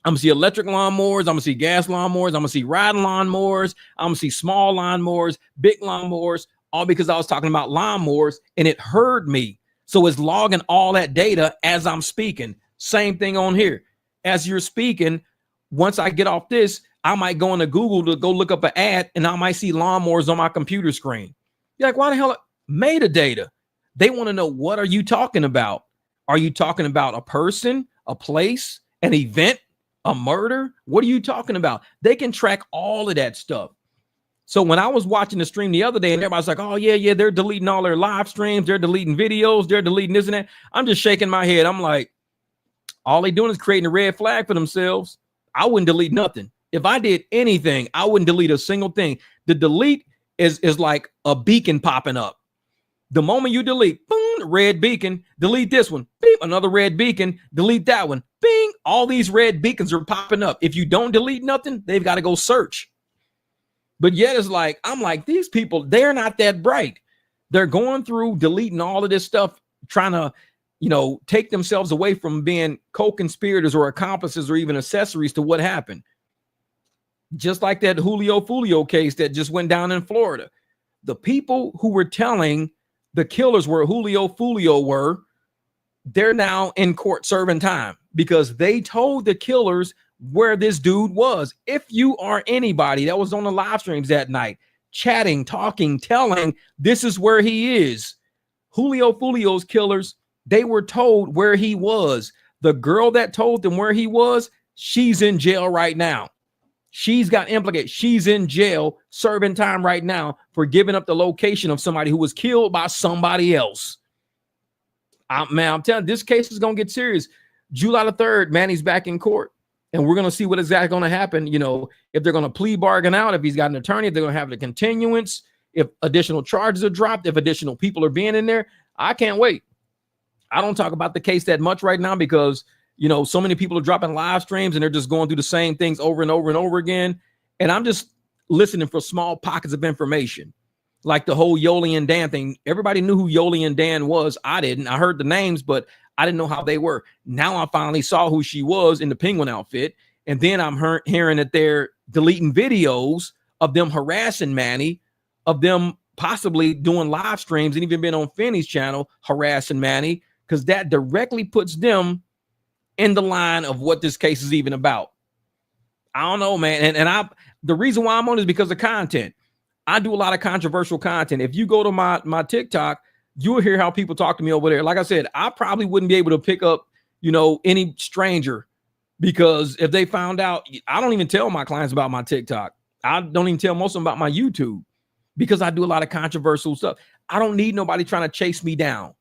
I'm going to see electric lawnmowers. I'm going to see gas lawnmowers. I'm going to see riding lawnmowers. I'm going to see small lawnmowers, big lawnmowers, all because I was talking about lawnmowers and it heard me. So it's logging all that data as I'm speaking. Same thing on here. As you're speaking, once I get off this, I might go into Google to go look up an ad and I might see lawnmowers on my computer screen. You're like, why the hell? Metadata. They want to know, what are you talking about? Are you talking about a person, a place, an event, a murder? What are you talking about? They can track all of that stuff. So when I was watching the stream the other day and everybody's like, oh, yeah, they're deleting all their live streams. They're deleting videos. They're deleting this and that. I'm just shaking my head. I'm like, all they doing is creating a red flag for themselves. I wouldn't delete nothing. If I did anything, I wouldn't delete a single thing. The delete is like a beacon popping up. The moment you delete, boom, red beacon, delete this one, beep, another red beacon, delete that one, bing, all these red beacons are popping up. If you don't delete nothing, they've got to go search. But yet it's like, I'm like, these people, they're not that bright. They're going through deleting all of this stuff, trying to, take themselves away from being co-conspirators or accomplices or even accessories to what happened. Just like that Julio Fulio case that just went down in Florida. The people who were telling the killers where Julio Fulio were, they're now in court serving time because they told the killers where this dude was. If you are anybody that was on the live streams that night, chatting, talking, telling, this is where he is. Julio Fulio's killers, they were told where he was. The girl that told them where he was, she's in jail right now. She's got implicated. She's in jail serving time right now for giving up the location of somebody who was killed by somebody else. I'm telling you, this case is going to get serious. July the 3rd, Manny's back in court. And we're going to see what exactly going to happen. If they're going to plea bargain out, if he's got an attorney, if they're going to have the continuance, if additional charges are dropped, if additional people are being in there. I can't wait. I don't talk about the case that much right now because, so many people are dropping live streams and they're just going through the same things over and over and over again. And I'm just listening for small pockets of information, like the whole Yoli and Dan thing. Everybody knew who Yoli and Dan was. I didn't. I heard the names, but I didn't know how they were. Now I finally saw who she was in the penguin outfit. And then I'm hearing that they're deleting videos of them harassing Manny, of them possibly doing live streams and even been on Finney's channel harassing Manny, because that directly puts them in the line of what this case is even about. I don't know, man. And the reason why I'm on is because of content. I do a lot of controversial content. If you go to my TikTok, you'll hear how people talk to me over there. Like I said, I probably wouldn't be able to pick up, any stranger, because if they found out, I don't even tell my clients about my TikTok. I don't even tell most of them about my YouTube, because I do a lot of controversial stuff. I don't need nobody trying to chase me down.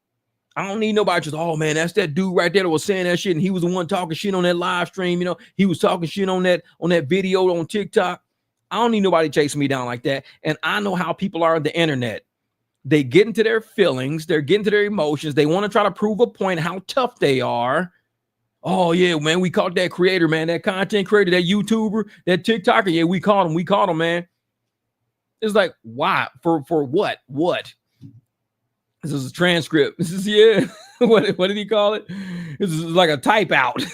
I don't need nobody just, oh man, that's that dude right there that was saying that shit, and he was the one talking shit on that live stream. He was talking shit on that video on TikTok. I don't need nobody chasing me down like that. And I know how people are on the internet. They get into their feelings, they're getting to their emotions. They want to try to prove a point how tough they are. Oh yeah, man, we caught that creator, man, that content creator, that YouTuber, that TikToker. Yeah, we caught him, man. It's like, why? For what? What? This is a transcript. This is, what did he call it? This is like a type out.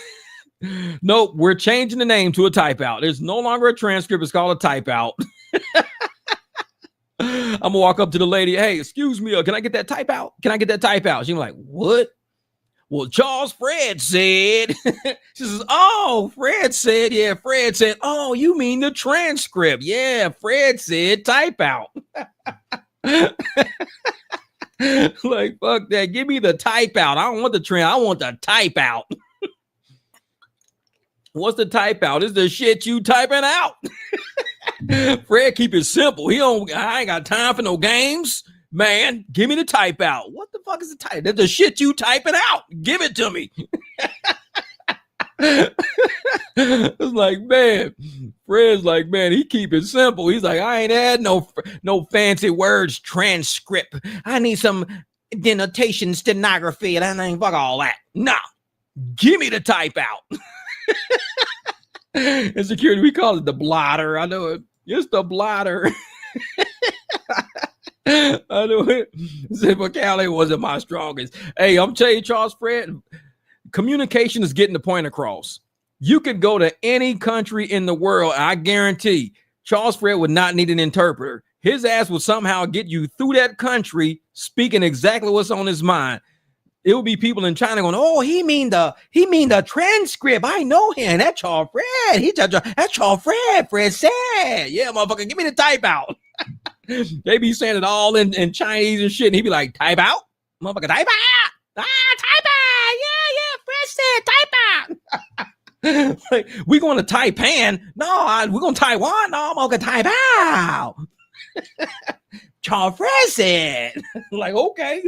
Nope, we're changing the name to a type out. There's no longer a transcript. It's called a type out. I'm gonna walk up to the lady. Hey, excuse me. Can I get that type out? Can I get that type out? She's like, what? Well, Charles Fred said. She says, oh, Fred said. Yeah, Fred said. Oh, you mean the transcript? Yeah, Fred said type out. Like, fuck that. Give me the type out. I don't want the trend. I want the type out. What's the type out? It's the shit you typing out. Fred, keep it simple. I ain't got time for no games. Man, give me the type out. What the fuck is the type? That's the shit you typing out. Give it to me. It's like, man, Fred's like, man, he keep it simple. He's like, I ain't had no fancy words transcript. I need some denotation stenography, and I ain't fuck all that. Nah, give me the type out. In security, we call it the blotter. I know it. It's the blotter. I know it. Vocabulary wasn't my strongest. Hey, I'm telling you, Charles Fred, communication is getting the point across. You could go to any country in the world, I guarantee Charles Fred would not need an interpreter. His ass would somehow get you through that country speaking exactly what's on his mind. It will be people in China going, oh, he mean the transcript. I know him. That's Charles Fred. That's Charles Fred. Fred said, yeah, motherfucker, give me the type out. They be saying it all in Chinese and shit. And he be like, type out? Motherfucker, type out. Type out. Yeah, Fred said, type out. Like, we going to Taipan? No, we're going to Taiwan? No, motherfucker, type out. Charles Fred said. Like, okay.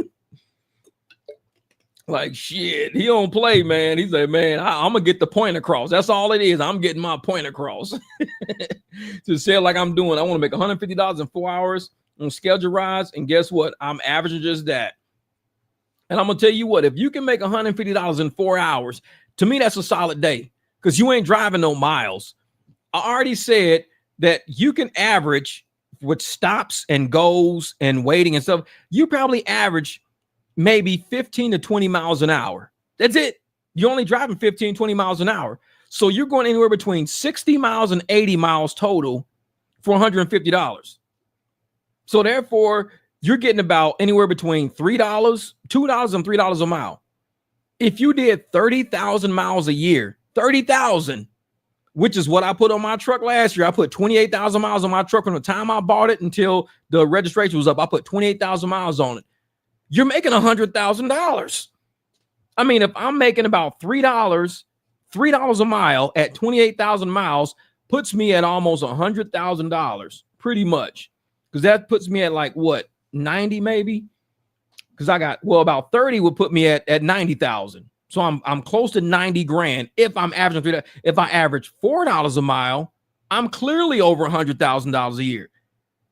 Like, shit, he don't play, man. He's like, man, I'm gonna get the point across. That's all it is. I'm getting my point across. To say it like I'm doing, I want to make $150 in 4 hours on schedule rides, and guess what? I'm averaging just that. And I'm gonna tell you what, if you can make $150 in 4 hours, to me that's a solid day, because you ain't driving no miles. I already said that you can average with stops and goes and waiting and stuff. You probably average maybe 15 to 20 miles an hour. That's it. You're only driving 15, 20 miles an hour. So you're going anywhere between 60 miles and 80 miles total for $150. So therefore, you're getting about anywhere between $2 and $3 a mile. If you did 30,000 miles a year, 30,000, which is what I put on my truck last year. I put 28,000 miles on my truck from the time I bought it until the registration was up. I put 28,000 miles on it. You're making $100,000. I mean, if I'm making about $3 a mile at 28,000 miles, puts me at almost $100,000, pretty much. Because that puts me at like what, 90 maybe? Because I got, well, about 30 would put me at 90,000. So I'm close to 90 grand if I'm averaging $3. If I average $4 a mile, I'm clearly over $100,000 a year.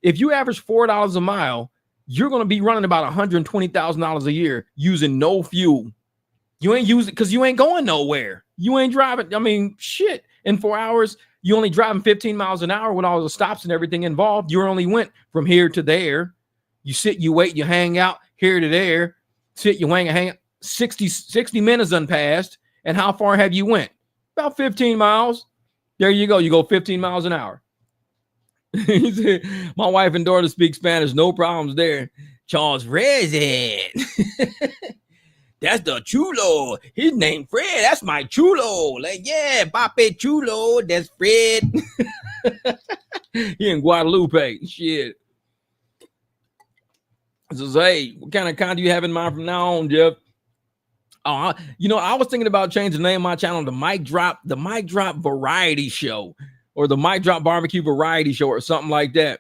If you average $4 a mile, you're going to be running about $120,000 a year using no fuel. You ain't using, because you ain't going nowhere. You ain't driving. I mean, shit. In 4 hours, you only driving 15 miles an hour with all the stops and everything involved. You only went from here to there. You sit, you wait, you hang out here to there. Sit, you hang out. 60 minutes done passed. And how far have you went? About 15 miles. There you go. You go 15 miles an hour. He said, my wife and daughter speak Spanish, no problems there. Charles Fred said, that's the chulo. His name Fred. That's my chulo. Like, yeah, Pape Chulo. That's Fred. He in Guadalupe. Shit. Says, hey, what kind of content do you have in mind from now on, Jeff? I was thinking about changing the name of my channel to MicDrop Variety Show, or the MicDrop Barbecue Variety Show, or something like that,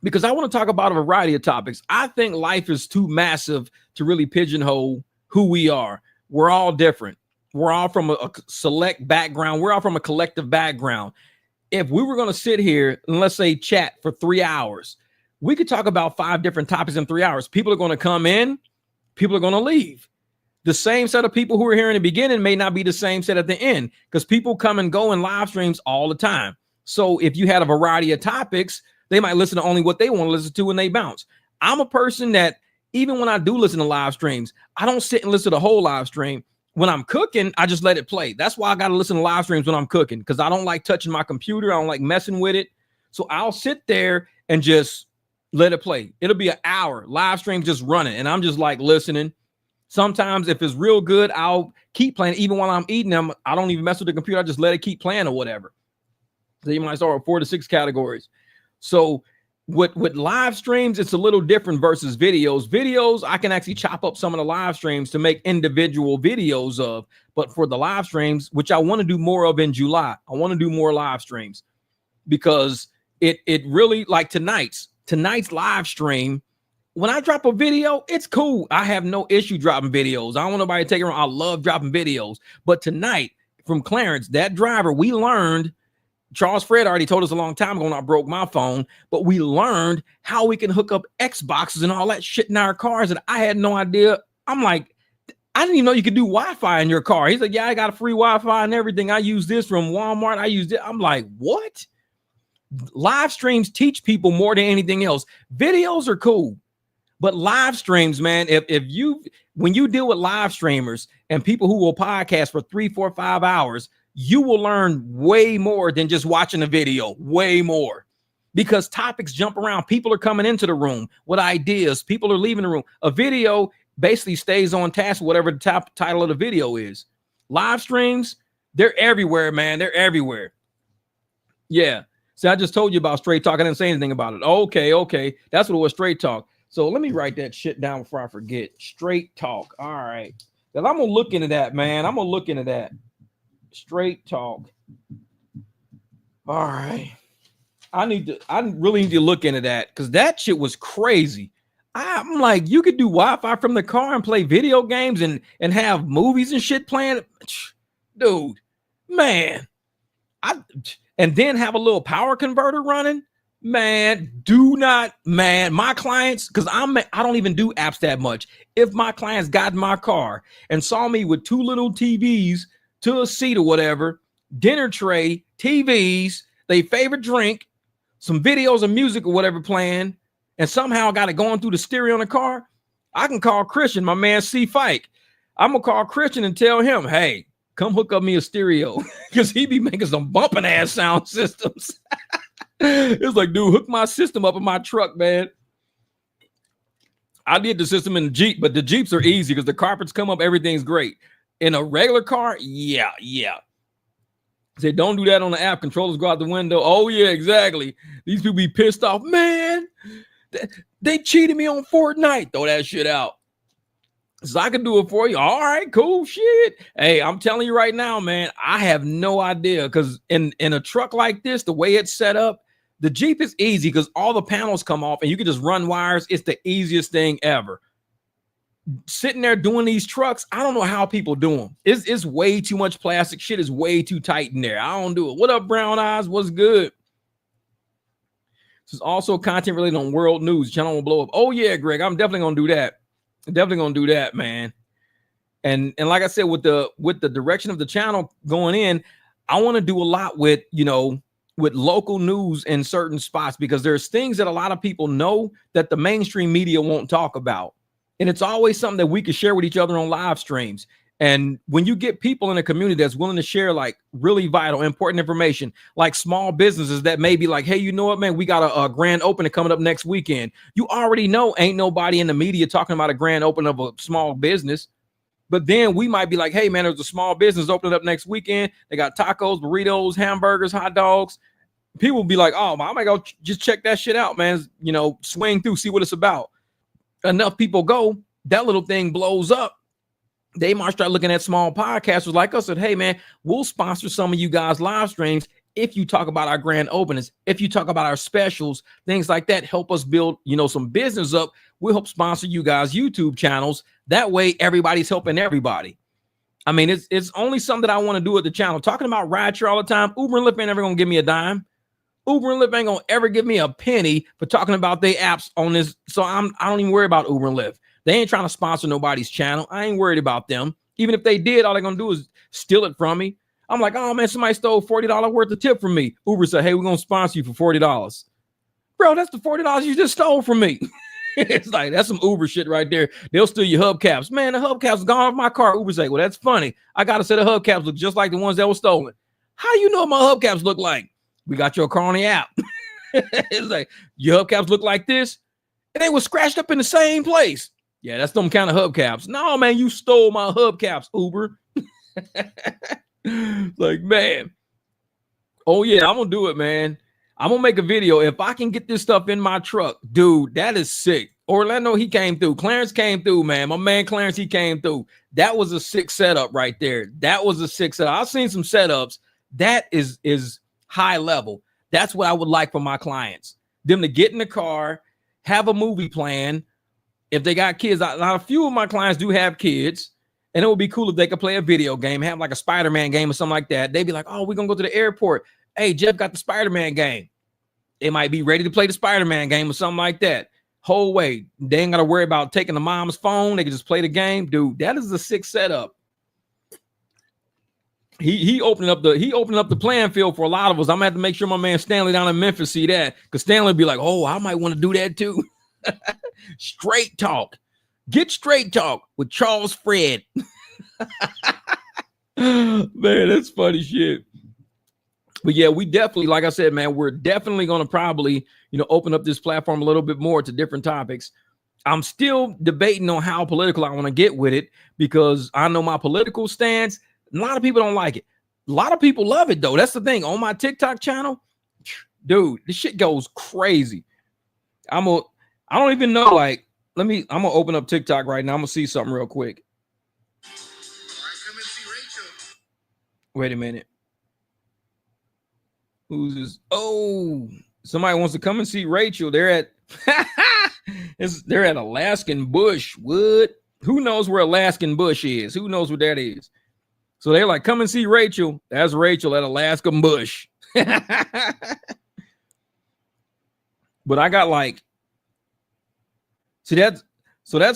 because I want to talk about a variety of topics. I think life is too massive to really pigeonhole who we are. We're all different. We're all from a select background. We're all from a collective background. If we were going to sit here and let's say chat for 3 hours, we could talk about 5 different topics in 3 hours. People are going to come in, people are going to leave. The same set of people who are here in the beginning may not be the same set at the end, because people come and go in live streams all the time. So if you had a variety of topics, they might listen to only what they want to listen to when they bounce. I'm a person that even when I do listen to live streams, I don't sit and listen to the whole live stream. When I'm cooking, I just let it play. That's why I got to listen to live streams when I'm cooking, because I don't like touching my computer. I don't like messing with it. So I'll sit there and just let it play. It'll be an hour, live stream just running, and I'm just like listening. Sometimes if it's real good, I'll keep playing. Even while I'm eating them, I don't even mess with the computer. I just let it keep playing or whatever. So you might start with 4 to 6 categories. So with live streams, it's a little different versus videos. Videos, I can actually chop up some of the live streams to make individual videos of. But for the live streams, which I want to do more of in July, I want to do more live streams, because it really, like tonight's live stream, when I drop a video, it's cool. I have no issue dropping videos. I don't want nobody to take it wrong. I love dropping videos. But tonight, from Clarence, that driver, we learned, Charles Fred already told us a long time ago when I broke my phone, but we learned how we can hook up Xboxes and all that shit in our cars, and I had no idea. I'm like, I didn't even know you could do Wi-Fi in your car. He's like, yeah, I got a free Wi-Fi and everything. I use this from Walmart. I use it. I'm like, what? Live streams teach people more than anything else. Videos are cool. But live streams, man, when you deal with live streamers and people who will podcast for 3, 4, 5 hours, you will learn way more than just watching a video, way more, because topics jump around. People are coming into the room with ideas. People are leaving the room. A video basically stays on task, whatever the top title of the video is. Live streams, they're everywhere, man. They're everywhere. Yeah. See, I just told you about Straight Talk. I didn't say anything about it. Okay. That's what it was, Straight Talk. So let me write that shit down before I forget. Straight Talk. All right. Because I'm going to look into that, man. I'm going to look into that. Straight Talk. All right. I really need to look into that, because that shit was crazy. I'm like, you could do Wi-Fi from the car and play video games and have movies and shit playing. Dude, man. And then have a little power converter running. Man, my clients, because I don't even do apps that much. If my clients got in my car and saw me with 2 little TVs to a seat or whatever, dinner tray, TVs, their favorite drink, some videos of music or whatever playing, and somehow got it going through the stereo in the car, I can call Christian, my man C. Fike. I'm going to call Christian and tell him, hey, come hook up me a stereo, because he be making some bumping ass sound systems. It's like, dude, hook my system up in my truck, man. I did the system in the Jeep, but the Jeeps are easy because the carpets come up, everything's great. In a regular car, yeah. Say, don't do that on the app. Controllers go out the window. Oh, yeah, exactly. These people be pissed off. Man, they cheated me on Fortnite. Throw that shit out. So I can do it for you. All right, cool shit. Hey, I'm telling you right now, man, I have no idea, because in a truck like this, the way it's set up, the Jeep is easy because all the panels come off and you can just run wires. It's the easiest thing ever. Sitting there doing these trucks, I don't know how people do them. It's way too much plastic. Shit is way too tight in there. I don't do it. What up, Brown Eyes? What's good? This is also content related on world news. Channel will blow up. Oh, yeah, Greg, I'm definitely going to do that. Definitely gonna do that, man. And like I said, with the direction of the channel going in, I want to do a lot with local news in certain spots, because there's things that a lot of people know that the mainstream media won't talk about, and it's always something that we can share with each other on live streams. And when you get people in a community that's willing to share like really vital, important information, like small businesses that may be like, hey, you know what, man, we got a grand opening coming up next weekend. You already know ain't nobody in the media talking about a grand opening of a small business. But then we might be like, hey, man, there's a small business opening up next weekend. They got tacos, burritos, hamburgers, hot dogs. People will be like, oh, I might go just check that shit out, man. You know, swing through, see what it's about. Enough people go, that little thing blows up. They might start looking at small podcasters like us and, hey, man, we'll sponsor some of you guys' live streams if you talk about our grand openings, if you talk about our specials, things like that. Help us build, you know, some business up. We'll help sponsor you guys' YouTube channels. That way, everybody's helping everybody. I mean, it's only something that I want to do at the channel. Talking about rideshare all the time, Uber and Lyft ain't ever going to give me a dime. Uber and Lyft ain't going to ever give me a penny for talking about their apps on this. So I don't even worry about Uber and Lyft. They ain't trying to sponsor nobody's channel. I ain't worried about them. Even if they did, all they're going to do is steal it from me. I'm like, oh, man, somebody stole $40 worth of tip from me. Uber said, hey, we're going to sponsor you for $40. Bro, that's the $40 you just stole from me. It's like, that's some Uber shit right there. They'll steal your hubcaps. Man, the hubcaps gone off my car. Uber say, well, that's funny. I got a set of hubcaps look just like the ones that were stolen. How you know what my hubcaps look like? We got your car on the app. It's like, your hubcaps look like this. And they were scratched up in the same place. Yeah, that's them kind of hubcaps. No, man, you stole my hubcaps, Uber. Like, man. Oh, yeah, I'm going to do it, man. I'm going to make a video. If I can get this stuff in my truck, dude, that is sick. Orlando, he came through. Clarence came through, man. My man Clarence, he came through. That was a sick setup right there. That was a sick setup. I've seen some setups. That is high level. That's what I would like for my clients. Them to get in the car, have a movie plan. If they got kids, now a few of my clients do have kids, and it would be cool if they could play a video game, have like a Spider-Man game or something like that. They'd be like, oh, we're going to go to the airport. Hey, Jeff got the Spider-Man game. They might be ready to play the Spider-Man game or something like that. Whole way. They ain't got to worry about taking the mom's phone. They can just play the game. Dude, that is a sick setup. He opened up the playing field for a lot of us. I'm gonna have to make sure my man Stanley down in Memphis see that, because Stanley would be like, oh, I might want to do that too. Straight talk. Get straight talk with Charles Fred. Man, that's funny shit. But yeah, we definitely, like I said, man, we're definitely going to probably, open up this platform a little bit more to different topics. I'm still debating on how political I want to get with it, because I know my political stance. A lot of people don't like it. A lot of people love it, though. That's the thing. On my TikTok channel, dude, this shit goes crazy. I don't even know. Like, I'm gonna open up TikTok right now. I'm gonna see something real quick. All right, come and see Rachel. Wait a minute. Who's this? Oh, somebody wants to come and see Rachel. They're at they're at Alaskan Bush. What? Who knows where Alaskan Bush is? Who knows what that is? So they're like, come and see Rachel. That's Rachel at Alaskan Bush. But I got like, that's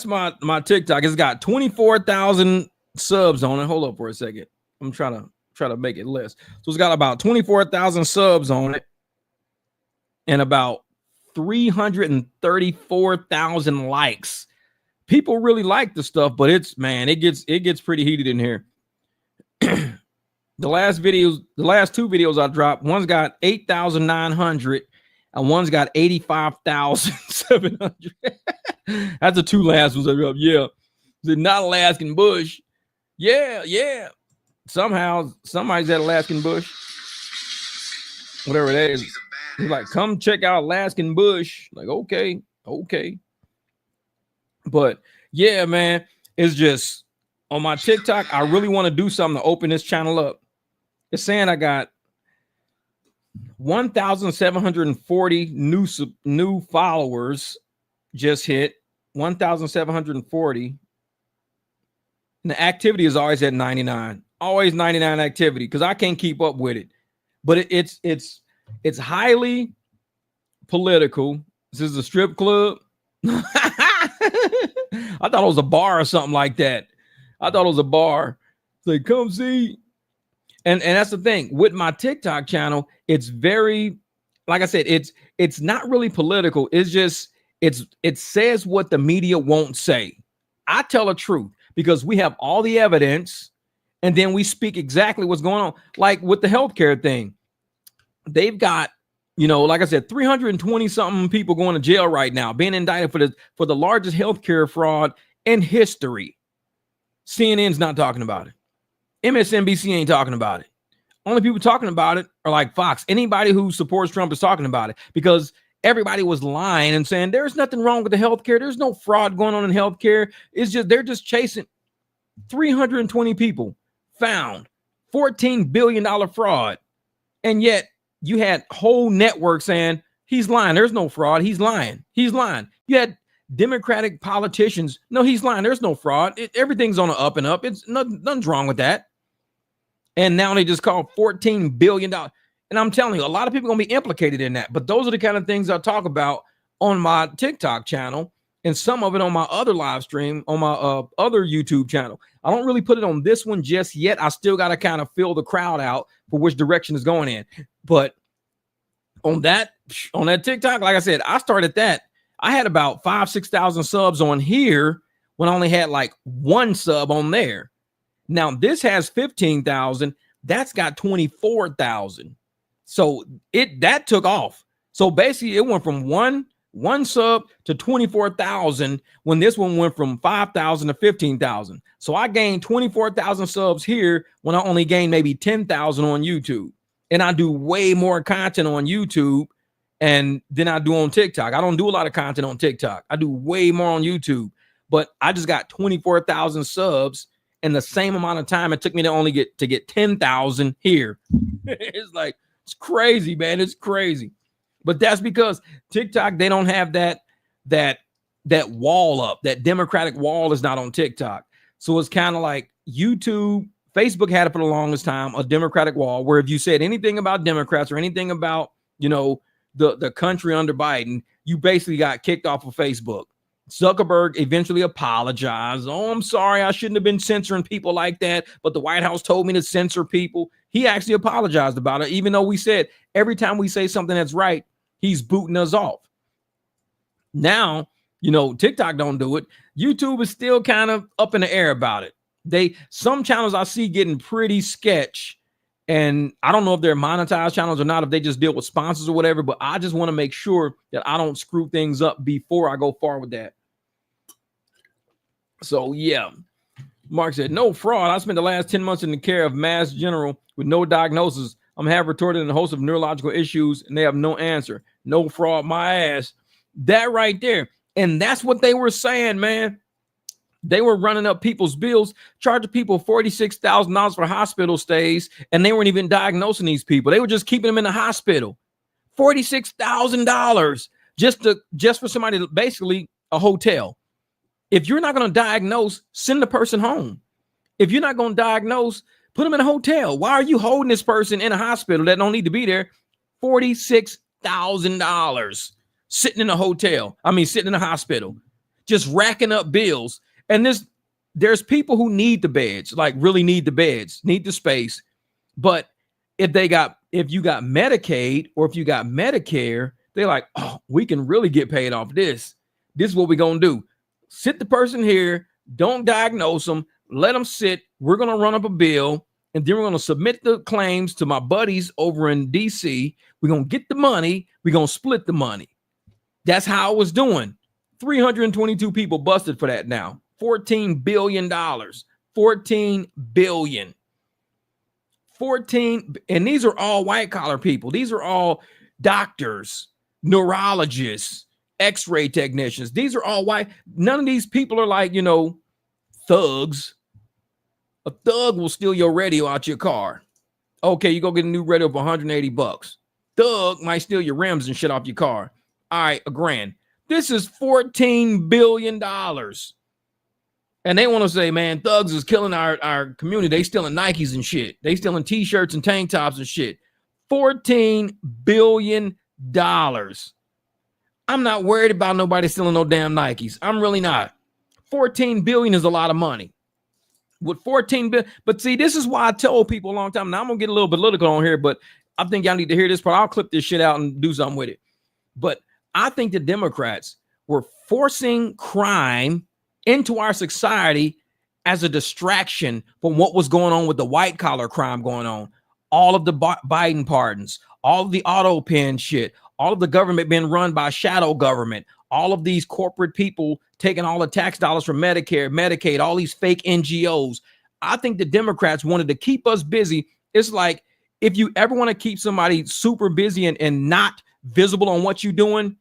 my TikTok. It's got 24,000 subs on it. Hold up for a second. I'm trying to make it less. So it's got about 24,000 subs on it and about 334,000 likes. People really like the stuff, but it gets pretty heated in here. The last two videos I dropped, one's got 8,900 and one's got 85,700. That's the two last ones I dropped. Yeah. It's not Alaskan Bush. Yeah. Somehow somebody's at Alaskan Bush. Whatever that is. He's like, come check out Alaskan Bush. Like, okay. But yeah, man, it's just on my TikTok, I really want to do something to open this channel up. It's saying I got 1,740 new followers just hit 1,740. And the activity is always at 99. Always 99 activity, because I can't keep up with it. But it's highly political. This is a strip club. I thought it was a bar or something like that. I thought it was a bar. It's like, come see. And that's the thing with my TikTok channel. It's very, like I said, it's not really political. It's just, it says what the media won't say. I tell the truth. because we have all the evidence and then we speak exactly what's going on. Like with the healthcare thing, they've got, like I said, 320 something people going to jail right now, being indicted for the largest healthcare fraud in history. CNN's not talking about it. MSNBC ain't talking about it. Only people talking about it are like Fox. Anybody who supports Trump is talking about it because everybody was lying and saying there's nothing wrong with the healthcare. There's no fraud going on in healthcare. It's just they're just chasing 320 people found $14 billion fraud. And yet you had whole network saying he's lying. There's no fraud. He's lying. He's lying. You had Democratic politicians. No, he's lying. There's no fraud. Everything's on the up and up. It's nothing's wrong with that. And now they just call $14 billion. And I'm telling you, a lot of people are going to be implicated in that. But those are the kind of things I talk about on my TikTok channel and some of it on my other live stream, on my other YouTube channel. I don't really put it on this one just yet. I still got to kind of fill the crowd out for which direction is going in. But on that TikTok, like I said, I started that. I had about 6,000 subs on here when I only had like one sub on there. Now this has 15,000. That's got 24,000. So that took off. So basically it went from one sub to 24,000 when this one went from 5,000 to 15,000. So I gained 24,000 subs here when I only gained maybe 10,000 on YouTube. And I do way more content on YouTube and than I do on TikTok. I don't do a lot of content on TikTok. I do way more on YouTube, but I just got 24,000 subs in the same amount of time it took me to only get 10,000 here. It's crazy, man. It's crazy. But that's because TikTok, they don't have that wall up. That Democratic wall is not on TikTok. So it's kind of like YouTube. Facebook had it for the longest time, a Democratic wall, where if you said anything about Democrats or anything about, the country under Biden, you basically got kicked off of Facebook. Zuckerberg eventually apologized. Oh, I'm sorry. I shouldn't have been censoring people like that. But the White House told me to censor people. He actually apologized about it, even though we said every time we say something that's right, he's booting us off. Now, TikTok don't do it. YouTube is still kind of up in the air about it. Some channels I see getting pretty sketch. And I don't know if they're monetized channels or not, if they just deal with sponsors or whatever, but I just want to make sure that I don't screw things up before I go far with that. So, yeah. Mark said, no fraud. I spent the last 10 months in the care of Mass General with no diagnosis. I'm half retorted in a host of neurological issues, and they have no answer. No fraud, my ass. That right there. And that's what they were saying, man. They were running up people's bills, charging people $46,000 for hospital stays, and they weren't even diagnosing these people. They were just keeping them in the hospital. $46,000 just for somebody to basically a hotel. If you're not going to diagnose, send the person home. If you're not going to diagnose, put them in a hotel. Why are you holding this person in a hospital that don't need to be there? $46,000 sitting in a hotel. Sitting in a hospital, just racking up bills. And there's people who need the beds, like really need the beds, need the space. But if you got Medicaid or if you got Medicare, they're like, oh, we can really get paid off this. This is what we're going to do. Sit the person here. Don't diagnose them. Let them sit. We're going to run up a bill. And then we're going to submit the claims to my buddies over in DC. We're going to get the money. We're going to split the money. That's how I was doing. 322 people busted for that now. $14 billion. 14 billion. 14. And these are all white collar people. These are all doctors, neurologists, x-ray technicians. These are all white. None of these people are like, thugs. A thug will steal your radio out your car. Okay, you go get a new radio for $180. Thug might steal your rims and shit off your car. All right, $1,000. This is $14 billion. And they want to say, man, thugs is killing our community. They stealing Nikes and shit. They stealing t-shirts and tank tops and shit. $14 billion. I'm not worried about nobody stealing no damn Nikes. I'm really not. 14 billion is a lot of money. With 14 billion, but see, this is why I told people a long time. Now I'm gonna get a little political on here, but I think y'all need to hear this part. I'll clip this shit out and do something with it. But I think the Democrats were forcing crime into our society as a distraction from what was going on with the white collar crime going on. All of the Biden pardons, all of the auto pen shit, all of the government being run by shadow government, all of these corporate people taking all the tax dollars from Medicare, Medicaid, all these fake NGOs. I think the Democrats wanted to keep us busy. It's like, if you ever want to keep somebody super busy and not visible on what you're doing,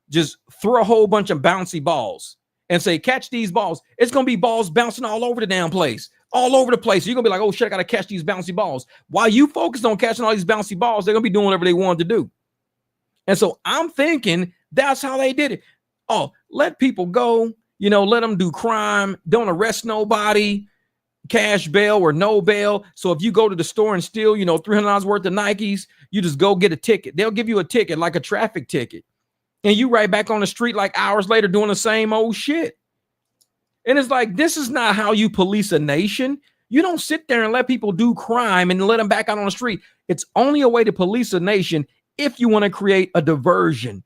just throw a whole bunch of bouncy balls and say, catch these balls. It's going to be balls bouncing all over the damn place, all over the place. You're going to be like, oh shit, I got to catch these bouncy balls. While you focused on catching all these bouncy balls, they're going to be doing whatever they wanted to do. And so I'm thinking that's how they did it. Oh, let people go, let them do crime. Don't arrest nobody. Cash bail or no bail. So if you go to the store and steal, $300 worth of Nikes, you just go get a ticket. They'll give you a ticket, like a traffic ticket. And you right back on the street like hours later doing the same old shit. And it's like, this is not how you police a nation. You don't sit there and let people do crime and let them back out on the street. It's only a way to police a nation if you want to create a diversion.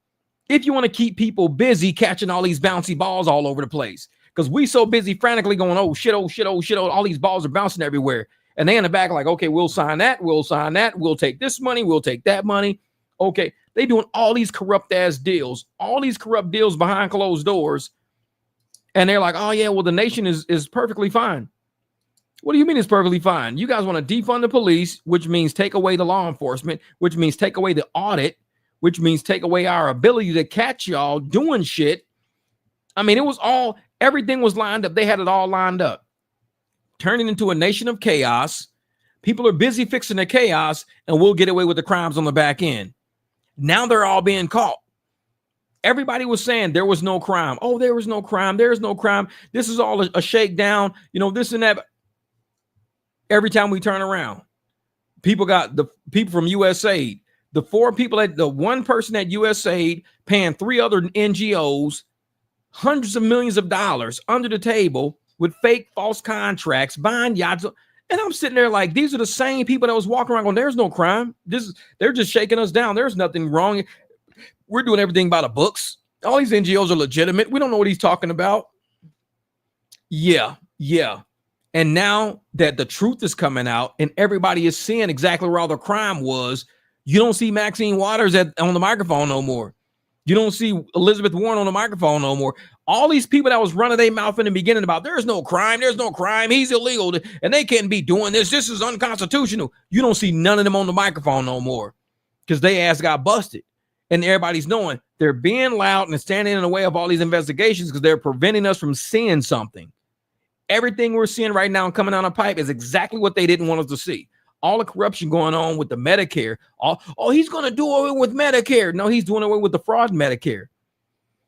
If you want to keep people busy catching all these bouncy balls all over the place. Because we so busy frantically going, oh shit, oh shit, oh shit, oh, all these balls are bouncing everywhere. And they in the back like, okay, we'll sign that, we'll take this money, we'll take that money. Okay, they doing all these corrupt ass deals, all these corrupt deals behind closed doors. And they're like, oh yeah, well the nation is perfectly fine. What do you mean it's perfectly fine? You guys want to defund the police, which means take away the law enforcement, which means take away the audit, which means take away our ability to catch y'all doing shit. I mean, everything was lined up. They had it all lined up. Turning into a nation of chaos. People are busy fixing the chaos, and we'll get away with the crimes on the back end. Now they're all being caught. Everybody was saying there was no crime. Oh, there was no crime. There is no crime. This is all a shakedown. This and that. Every time we turn around, people got the people from USAID. The one person at USAID paying 3 other NGOs hundreds of millions of dollars under the table with fake false contracts, buying yachts. And I'm sitting there like, these are the same people that was walking around going, there's no crime. They're just shaking us down. There's nothing wrong. We're doing everything by the books. All these NGOs are legitimate. We don't know what he's talking about. Yeah. And now that the truth is coming out and everybody is seeing exactly where all the crime was, you don't see Maxine Waters on the microphone no more. You don't see Elizabeth Warren on the microphone no more. All these people that was running their mouth in the beginning about there's no crime, he's illegal, and they can't be doing this. This is unconstitutional. You don't see none of them on the microphone no more because they ass got busted. And everybody's knowing they're being loud and standing in the way of all these investigations because they're preventing us from seeing something. Everything we're seeing right now coming down the pipe is exactly what they didn't want us to see. All the corruption going on with the Medicare. He's going to do away with Medicare. No, he's doing away with the fraud in Medicare.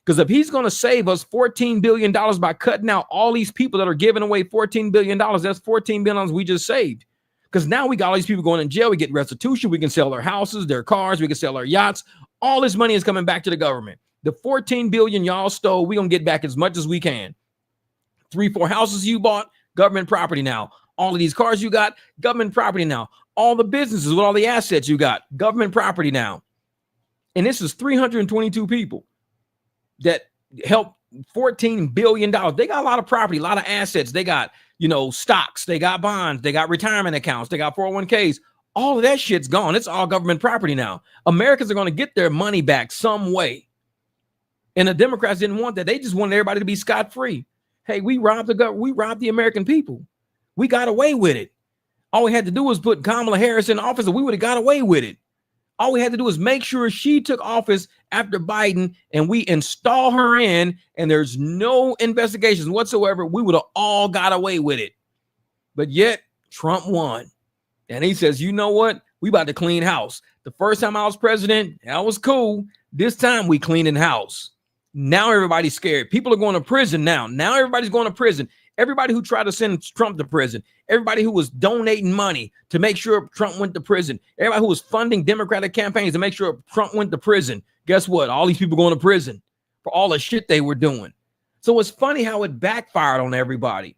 Because if he's going to save us $14 billion by cutting out all these people that are giving away $14 billion, that's $14 billion we just saved. Because now we got all these people going in jail. We get restitution. We can sell their houses, their cars. We can sell our yachts. All this money is coming back to the government. The $14 billion y'all stole, we're going to get back as much as we can. 3-4 houses you bought, government property now. All of these cars you got, government property now. All the businesses with all the assets you got, government property now. And this is 322 people that helped $14 billion. They got a lot of property, a lot of assets. They got, stocks. They got bonds. They got retirement accounts. They got 401ks. All of that shit's gone. It's all government property now. Americans are going to get their money back some way. And the Democrats didn't want that. They just wanted everybody to be scot-free. Hey, we robbed the American people. We got away with it. All we had to do was put Kamala Harris in office and we would have got away with it. All we had to do was make sure she took office after Biden and we install her in and there's no investigations whatsoever. We would have all got away with it. But yet Trump won. And he says, you know what? We about to clean house. The first time I was president, that was cool. This time we cleaning house. Now everybody's scared. People are going to prison now. Now everybody's going to prison. Everybody who tried to send Trump to prison, everybody who was donating money to make sure Trump went to prison, everybody who was funding Democratic campaigns to make sure Trump went to prison. Guess what? All these people going to prison for all the shit they were doing. So it's funny how it backfired on everybody,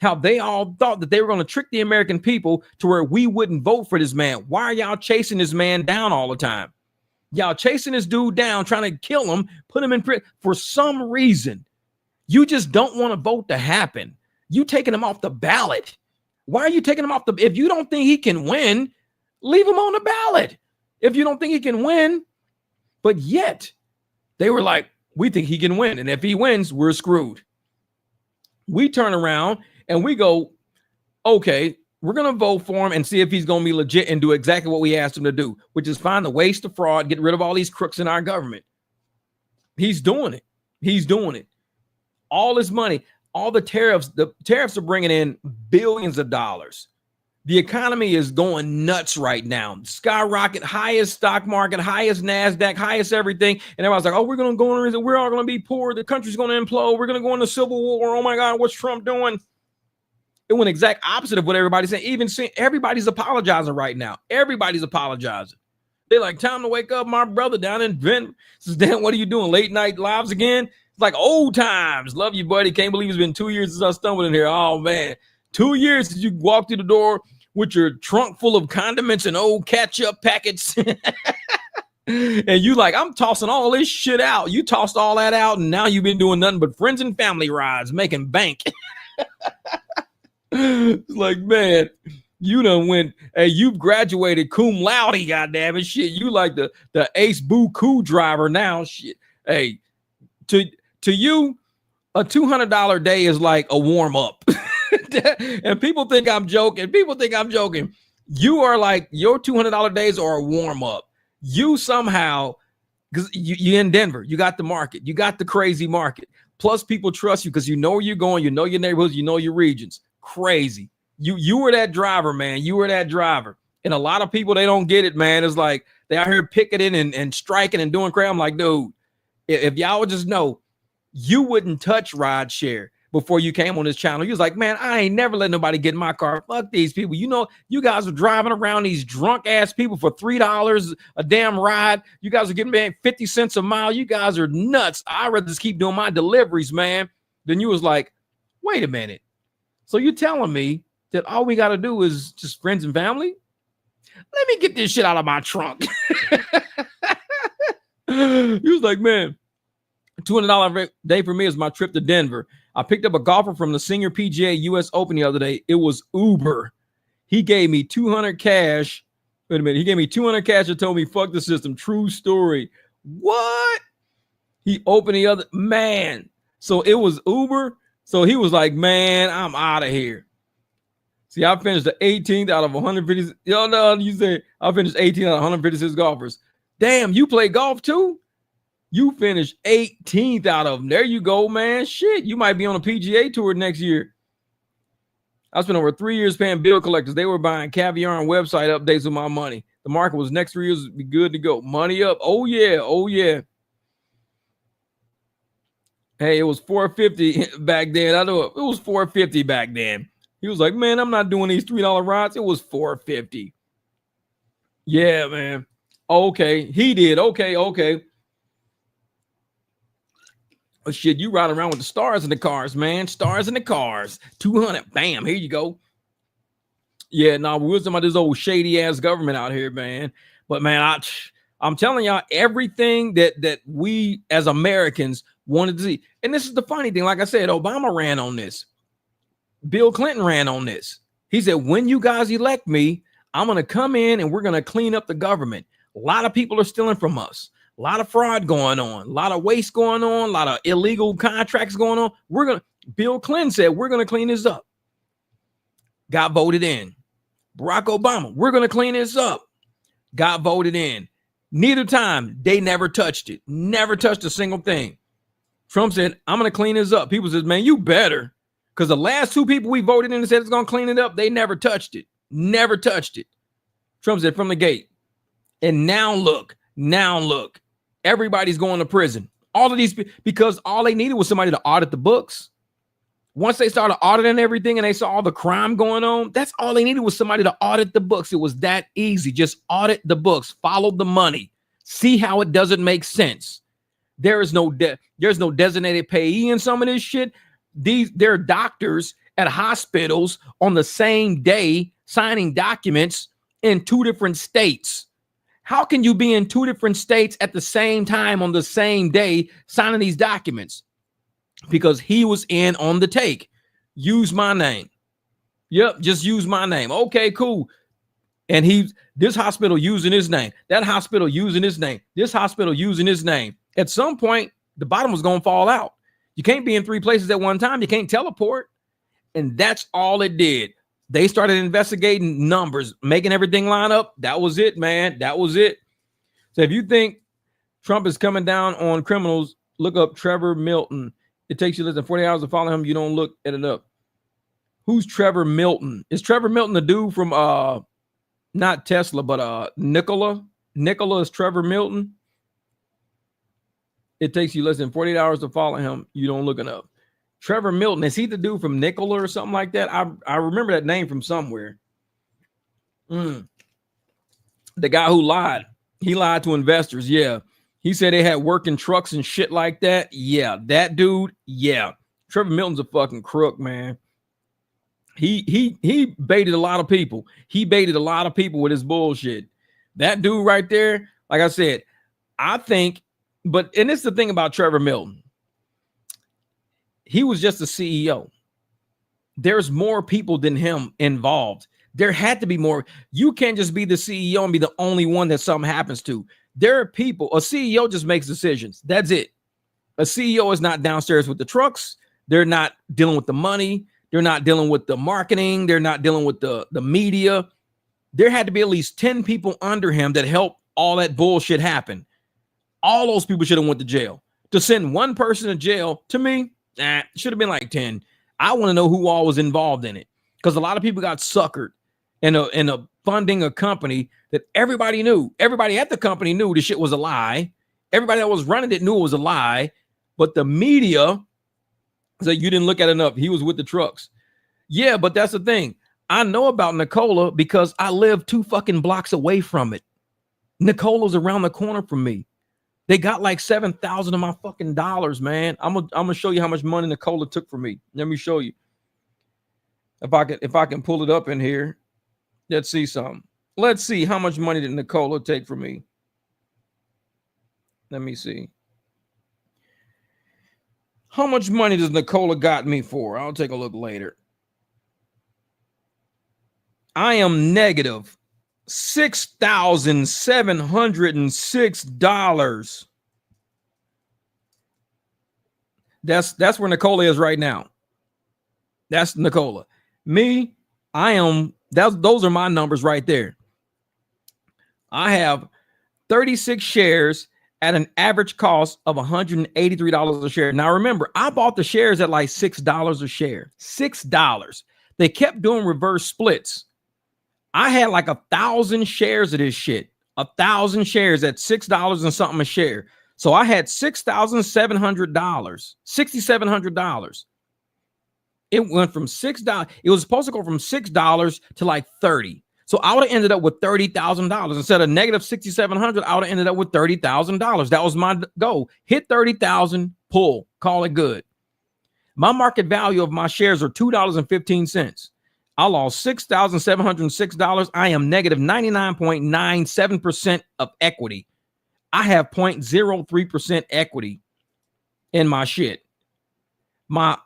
how they all thought that they were going to trick the American people to where we wouldn't vote for this man. Why are y'all chasing this man down all the time? Y'all chasing this dude down, trying to kill him, put him in prison for some reason. You just don't want a vote to happen. You taking him off the ballot. Why are you taking him off the? If you don't think he can win, leave him on the ballot. If you don't think he can win, but yet they were like, we think he can win, and if he wins, we're screwed. We turn around and we go, okay, we're going to vote for him and see if he's going to be legit and do exactly what we asked him to do, which is find the waste of fraud, get rid of all these crooks in our government. He's doing it. He's doing it. All this money, all the tariffs are bringing in billions of dollars. The economy is going nuts right now. Skyrocket, highest stock market, highest NASDAQ, highest everything. And everybody's like, oh, we're going to go in, we're all going to be poor. The country's going to implode. We're going to go into civil war. Oh my God, what's Trump doing? It went exact opposite of what everybody's saying. Even seeing everybody's apologizing right now. Everybody's apologizing. They're like, time to wake up, my brother down in Venmo. Says, Dan, what are you doing? Late night lives again? It's like old times. Love you, buddy. Can't believe it's been 2 years since I stumbled in here. Oh man, 2 years since you walked through the door with your trunk full of condiments and old ketchup packets. And you like, I'm tossing all this shit out. You tossed all that out, and now you've been doing nothing but friends and family rides, making bank. It's like, man, you done went, hey, you've graduated cum laude, goddamn it, shit. You like the ace boo coo driver now, shit. Hey, to you, a $200 day is like a warm up. And people think I'm joking. You are like, your $200 days are a warm up. You somehow, because you're in Denver, you got the market, you got the crazy market. Plus, people trust you because you know where you're going, you know your neighborhoods, you know your regions. Crazy. You were that driver, man. You were that driver. And a lot of people, they don't get it, man. It's like they out here picketing and striking and doing crap. I'm like, dude, if y'all would just know, you wouldn't touch ride share before you came on this channel. You was like, man, I ain't never let nobody get in my car. Fuck these people. You know, you guys are driving around these drunk ass people for $3 a damn ride. You guys are getting paid 50 cents a mile. You guys are nuts. I'd rather just keep doing my deliveries, man. Then you was like, wait a minute. So you're telling me that all we got to do is just friends and family? Let me get this shit out of my trunk. He was like, man, $200 day for me is my trip to Denver. I picked up a golfer from the Senior PGA US Open the other day. It was Uber. He gave me 200 cash. Wait a minute. He gave me 200 cash and told me, fuck the system. True story. What? He opened the other, man. So it was Uber. So he was like, man, I'm out of here. See, I finished the 18th out of 150. Yo, no, you say I finished 18 out of 156 golfers. Damn, you play golf too? You finished 18th out of them. There you go, man. Shit, you might be on a PGA tour next year. I spent over 3 years paying bill collectors. They were buying caviar and website updates with my money. The market was next 3 years would be good to go. Money up. Oh, yeah. Oh, yeah. Hey, it was $4.50 back then. I know it was $4.50 back then. He was like, man, I'm not doing these $3 rides. It was $4.50. Yeah, man. Okay. He did. Okay. Oh, shit, you riding around with the stars in the cars, man. Stars in the cars. 200. Bam. Here you go. Yeah, no, we're talking about this old shady ass government out here, man. But man, I'm telling y'all, everything that we as Americans wanted to see. And this is the funny thing. Like I said, Obama ran on this. Bill Clinton ran on this. He said, when you guys elect me, I'm going to come in and we're going to clean up the government. A lot of people are stealing from us. A lot of fraud going on. A lot of waste going on. A lot of illegal contracts going on. Bill Clinton said, we're going to clean this up. Got voted in. Barack Obama, we're going to clean this up. Got voted in. Neither time, they never touched it. Never touched a single thing. Trump said, I'm going to clean this up. People said, man, you better. Because the last two people we voted in and said it's going to clean it up, they never touched it. Never touched it. Trump said from the gate. And now look. Everybody's going to prison. All of these, because all they needed was somebody to audit the books. Once they started auditing everything and they saw all the crime going on, that's all they needed was somebody to audit the books. It was that easy. Just audit the books. Follow the money. See how it doesn't make sense. There's no designated payee in some of this shit. There are doctors at hospitals on the same day signing documents in 2 different states. How can you be in 2 different states at the same time on the same day signing these documents? Because he was in on the take. use my name. Yep, just use my name. Okay, cool. And this hospital using his name, that hospital using his name, this hospital using his name. At some point, the bottom was going to fall out. You can't be in 3 places at one time. You can't teleport. And that's all it did. They started investigating numbers, making everything line up. That was it, man. That was it. So if you think Trump is coming down on criminals, look up Trevor Milton. It takes you less than 40 hours to follow him. You don't look at it up. Who's Trevor Milton? Is Trevor Milton the dude from not Tesla, but Nikola? Nikola is Trevor Milton. It takes you less than 48 hours to follow him. You don't look it up. Trevor Milton, is he the dude from Nikola or something like that? I remember that name from somewhere. The guy who lied. He lied to investors. Yeah. He said they had working trucks and shit like that. Yeah. That dude. Yeah. Trevor Milton's a fucking crook, man. He baited a lot of people. He baited a lot of people with his bullshit. That dude right there, like I said, I think, and it's the thing about Trevor Milton. He was just a CEO. There's more people than him involved. There had to be more. You can't just be the CEO and be the only one that something happens to. There are people. A CEO just makes decisions. That's it. A CEO is not downstairs with the trucks. They're not dealing with the money. They're not dealing with the marketing. They're not dealing with the media. There had to be at least 10 people under him that helped all that bullshit happen. All those people should have went to jail. To send one person to jail, to me, should have been like 10. I want to know who all was involved in it, because a lot of people got suckered in a funding a company that everybody knew. Everybody at the company knew the shit was a lie. Everybody that was running it knew it was a lie, but the media said you didn't look at enough. He was with the trucks. Yeah, but that's the thing. I know about Nikola because I live 2 fucking blocks away from it. Nikola's around the corner from me. They got like 7,000 of my fucking dollars, man. I'm gonna show you how much money Nikola took from me. Let me show you. If I can pull it up in here. Let's see something. Let's see how much money did Nikola take from me. Let me see. How much money does Nikola got me for? I'll take a look later. I am negative $6,706. That's where Nikola is right now. That's Nikola. Me, I am. Those are my numbers right there. I have 36 shares at an average cost of $183 a share. Now remember, I bought the shares at like $6 a share. $6. They kept doing reverse splits. I had like 1,000 shares of this shit. 1,000 shares at $6 and something a share. So I had $6,700, $6,700. It went from $6. It was supposed to go from $6 to like 30. So I would have ended up with $30,000 instead of negative 6,700. I would have ended up with $30,000. That was my goal. Hit 30,000, pull, call it good. My market value of my shares are $2.15. I lost $6,706. I am negative 99.97% of equity. I have 0.03% equity in my shit. My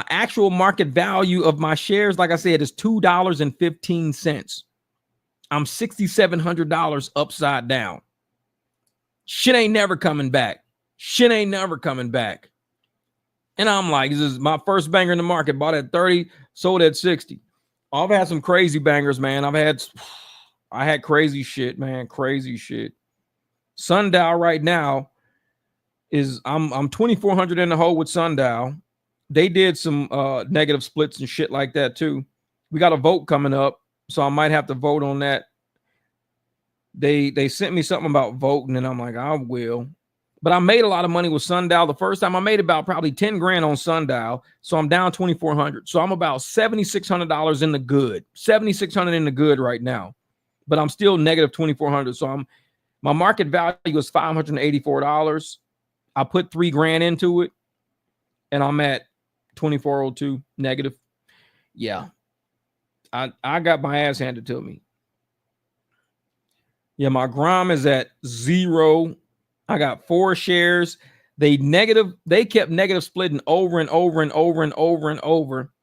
actual market value of my shares, like I said, is $2.15. I'm $6,700 upside down. Shit ain't never coming back. Shit ain't never coming back. And I'm like, this is my first banger in the market. Bought at 30, sold at 60. I've had some crazy bangers, man. I had crazy shit, man. Crazy shit. Sundial right now is I'm 2,400 in the hole with Sundial. They did some negative splits and shit like that too. We got a vote coming up, so I might have to vote on that. They sent me something about voting, and I'm like, I will. But I made a lot of money with Sundial. The first time I made about probably 10 grand on Sundial, so I'm down 2,400. So I'm about $7,600 in the good, 7,600 in the good right now. But I'm still negative 2,400. So my market value is $584. I put 3 grand into it, and I'm at 2,402 negative. Yeah, I got my ass handed to me. Yeah, my Grom is at 0. I got 4 shares. They kept negative splitting over and over and over and over and over.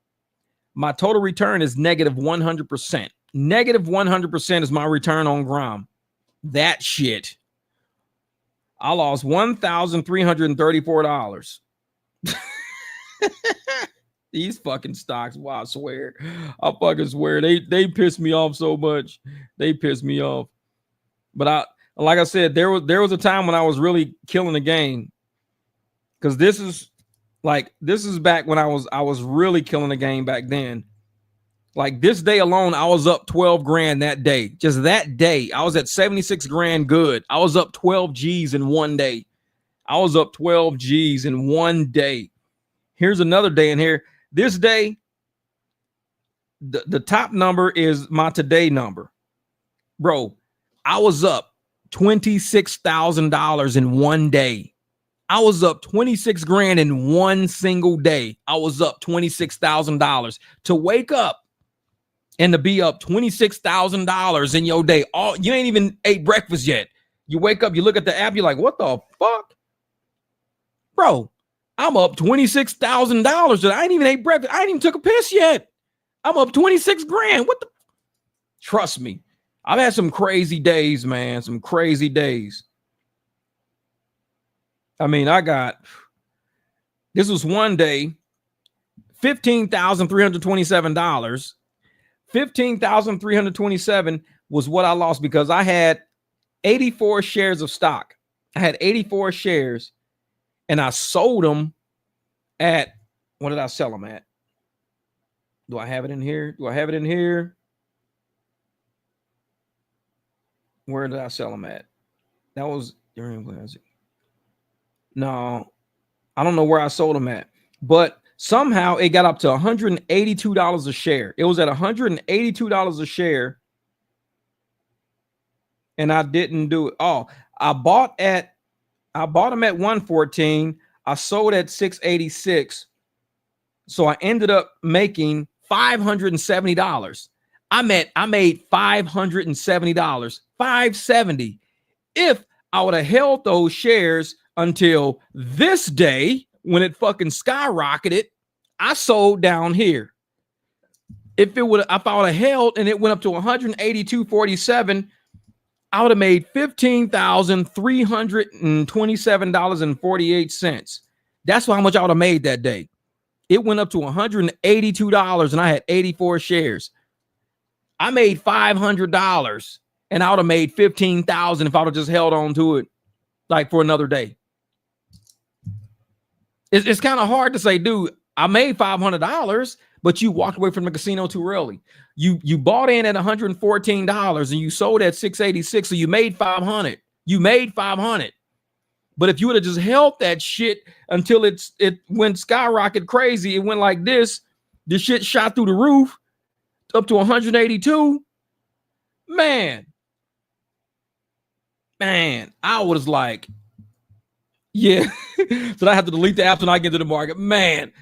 My total return is negative 100%. Negative 100% is my return on Grom. That shit. I lost $1,334. These fucking stocks. Wow, I swear. I fucking swear. They pissed me off so much. They pissed me off. But like I said, there was a time when I was really killing the game. Because this is back when I was really killing the game back then. Like this day alone, I was up 12 grand that day. Just that day, I was at 76 grand good. I was up 12 G's in one day. I was up 12 G's in one day. Here's another day in here. This day, the top number is my today number. Bro, I was up $26,000 in one day. I was up 26 grand in one single day. I was up $26,000 to wake up and to be up $26,000 in your day. You ain't even ate breakfast yet. You wake up, you look at the app, you're like, what the fuck? Bro, I'm up $26,000 that I ain't even ate breakfast. I ain't even took a piss yet. I'm up 26 grand. What the? Trust me. I've had some crazy days, man. Some crazy days. I mean, this was one day, $15,327. $15,327 was what I lost because I had 84 shares of stock. I had 84 shares and I sold them at, what did I sell them at? Do I have it in here? Where did I sell them at? That was during Classic. No, I don't know where I sold them at, but somehow it got up to $182 a share. It was at $182 a share, and I didn't do it. Oh, I bought them at 114. I sold at 686. So I ended up making $570. I made $570, $570. If I would have held those shares until this day when it fucking skyrocketed, I sold down here. If I would have held and it went up to 182.47, I would have made $15,327.48. That's how much I would have made that day. It went up to $182 and I had 84 shares. I made $500 and I would have made $15,000 if I would have just held on to it like for another day. It's kind of hard to say, dude, I made $500, but you walked away from the casino too early. You bought in at $114 and you sold at $686, so you made $500. You made $500. But if you would have just held that shit until it went skyrocket crazy, it went like this, the shit shot through the roof up to 182. Man, I was like, yeah. So I have to delete the app when I get to the market. Man,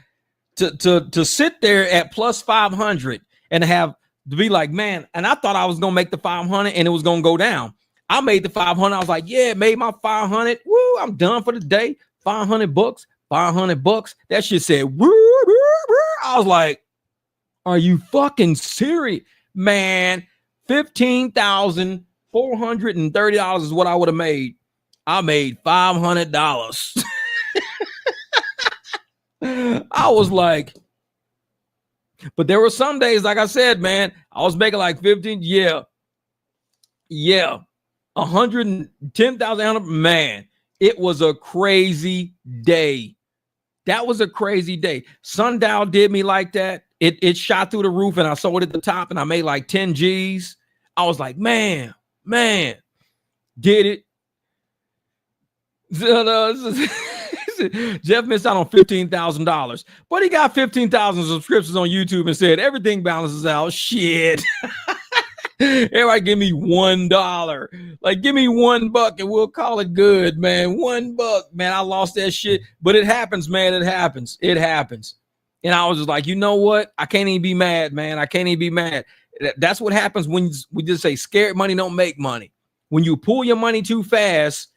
to sit there at plus 500 and have to be like, man, and I thought I was gonna make the 500 and it was gonna go down. I made the 500. I was like, yeah, made my 500. Woo, I'm done for the day. $500, $500. That shit said, woo, woo, woo. I was like, are you fucking serious? Man, $15,430 is what I would have made. I made $500. I was like, but there were some days, like I said, man, I was making like 15. Yeah. 110,000. Man, it was a crazy day. That was a crazy day. Sundial did me like that. It shot through the roof and I sold at the top and I made like 10 G's. I was like, man, did it. Jeff missed out on $15,000, but he got 15,000 subscriptions on YouTube and said everything balances out. Shit. Everybody give me $1. Like, give me $1 and we'll call it good, man. $1, man. I lost that shit, but it happens, man. It happens. And I was just like, you know what? I can't even be mad, man. I can't even be mad. That's what happens when we just say scared money don't make money. When you pull your money too fast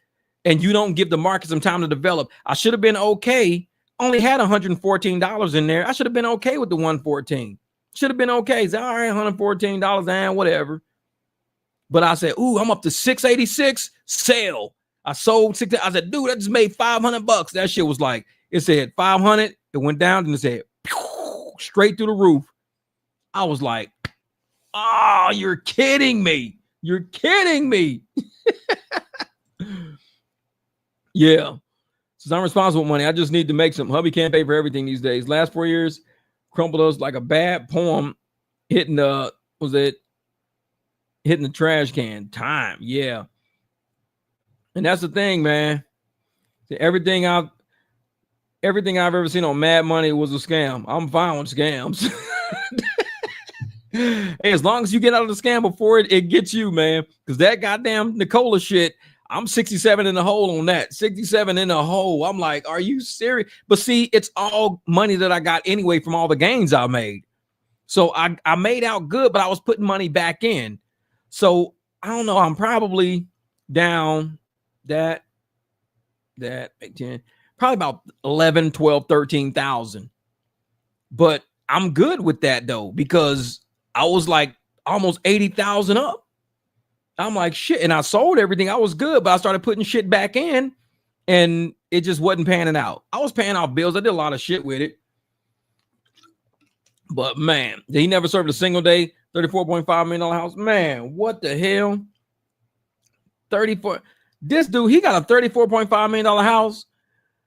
and you don't give the market some time to develop. I should have been okay. Only had $114 in there. I should have been okay with the 114. Should have been okay. So, all right, $114 and whatever. But I said, ooh, I'm up to 686 sale. I sold 6. I said, dude, I just made $500. That shit was like, it said 500. It went down and it said straight through the roof. I was like, oh, you're kidding me. You're kidding me. Yeah. Since I'm responsible for money, I just need to make some. Hubby can't pay for everything these days. Last 4 years, crumpled us like a bad poem hitting the, hitting the trash can. Time. Yeah. And that's the thing, man. Everything I've ever seen on Mad Money was a scam. I'm fine with scams. Hey, as long as you get out of the scam before it gets you, man. Because that goddamn Nicola shit, I'm 67 in the hole on that. 67 in the hole. I'm like, are you serious? But see, it's all money that I got anyway from all the gains I made. So I made out good, but I was putting money back in. So I don't know. I'm probably down that 10, probably about 11, 12, 13,000. But I'm good with that though, because I was like almost 80,000 up. I'm like, shit. And I sold everything. I was good, but I started putting shit back in and it just wasn't panning out. I was paying off bills. I did a lot of shit with it. But man, he never served a single day. $34.5 million house. Man, what the hell? 34. This dude, he got a $34.5 million house.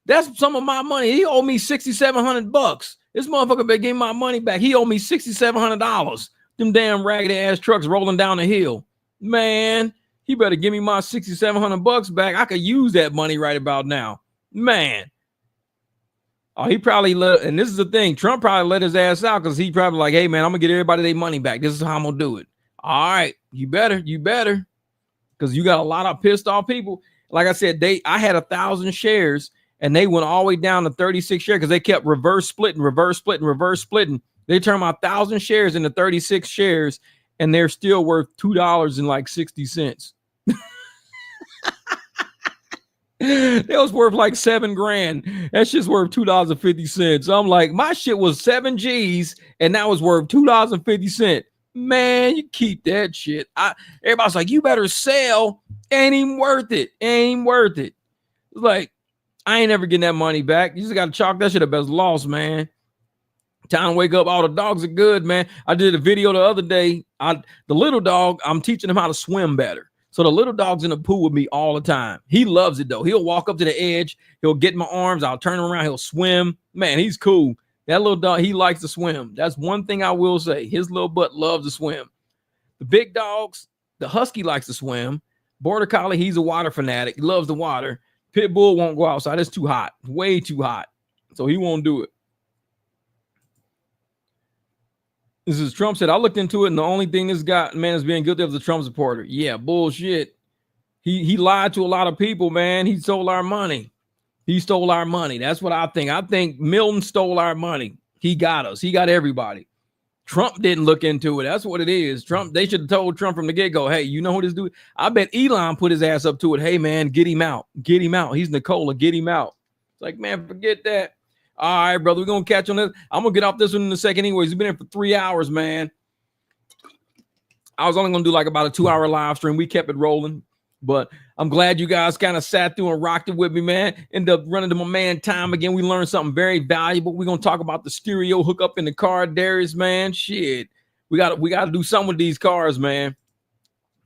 That's some of my money. He owed me $6,700. This motherfucker better give me my money back. He owed me $6,700. Them damn raggedy ass trucks rolling down the hill. Man, he better give me my $6,700 back. I could use that money right about now. Man. Oh, he probably let, and this is the thing, Trump probably let his ass out because he probably like, hey man, I'm gonna get everybody their money back. This is how I'm gonna do it. All right, you better, because you got a lot of pissed off people. Like I said, I had 1,000 shares and they went all the way down to 36 shares because they kept reverse splitting. They turned my 1,000 shares into 36 shares, and they're still worth $2.60. It was worth like $7,000. That shit's worth $2.50. I'm like, my shit was 7 G's, and that was worth $2.50. Man, you keep that shit. Everybody's like, you better sell. Ain't even worth it. It's like, I ain't never getting that money back. You just got to chalk that shit up as loss, man. Time to wake up. All the dogs are good, man. I did a video the other day. The little dog, I'm teaching him how to swim better. So the little dog's in the pool with me all the time. He loves it though. He'll walk up to the edge. He'll get in my arms. I'll turn him around. He'll swim. Man, he's cool. That little dog, he likes to swim. That's one thing I will say. His little butt loves to swim. The big dogs, the husky likes to swim. Border collie, he's a water fanatic. He loves the water. Pit bull won't go outside. It's too hot. Way too hot. So he won't do it. This is Trump said, I looked into it, and the only thing this guy, man, is being guilty of the Trump supporter. Yeah, bullshit. He lied to a lot of people, man. He stole our money. That's what I think. I think Milton stole our money. He got us. He got everybody. Trump didn't look into it. That's what it is. Trump, they should have told Trump from the get-go, hey, you know who this dude? I bet Elon put his ass up to it. Hey, man, get him out. He's Nicola. Get him out. It's like, man, forget that. All right, brother, we're going to catch on this. I'm going to get off this one in a second anyways. We've been here for 3 hours, man. I was only going to do like about a 2-hour live stream. We kept it rolling, but I'm glad you guys kind of sat through and rocked it with me, man. Ended up running to my man time again. We learned something very valuable. We're going to talk about the stereo hookup in the car, Darius, man. Shit. We got to do something with these cars, man.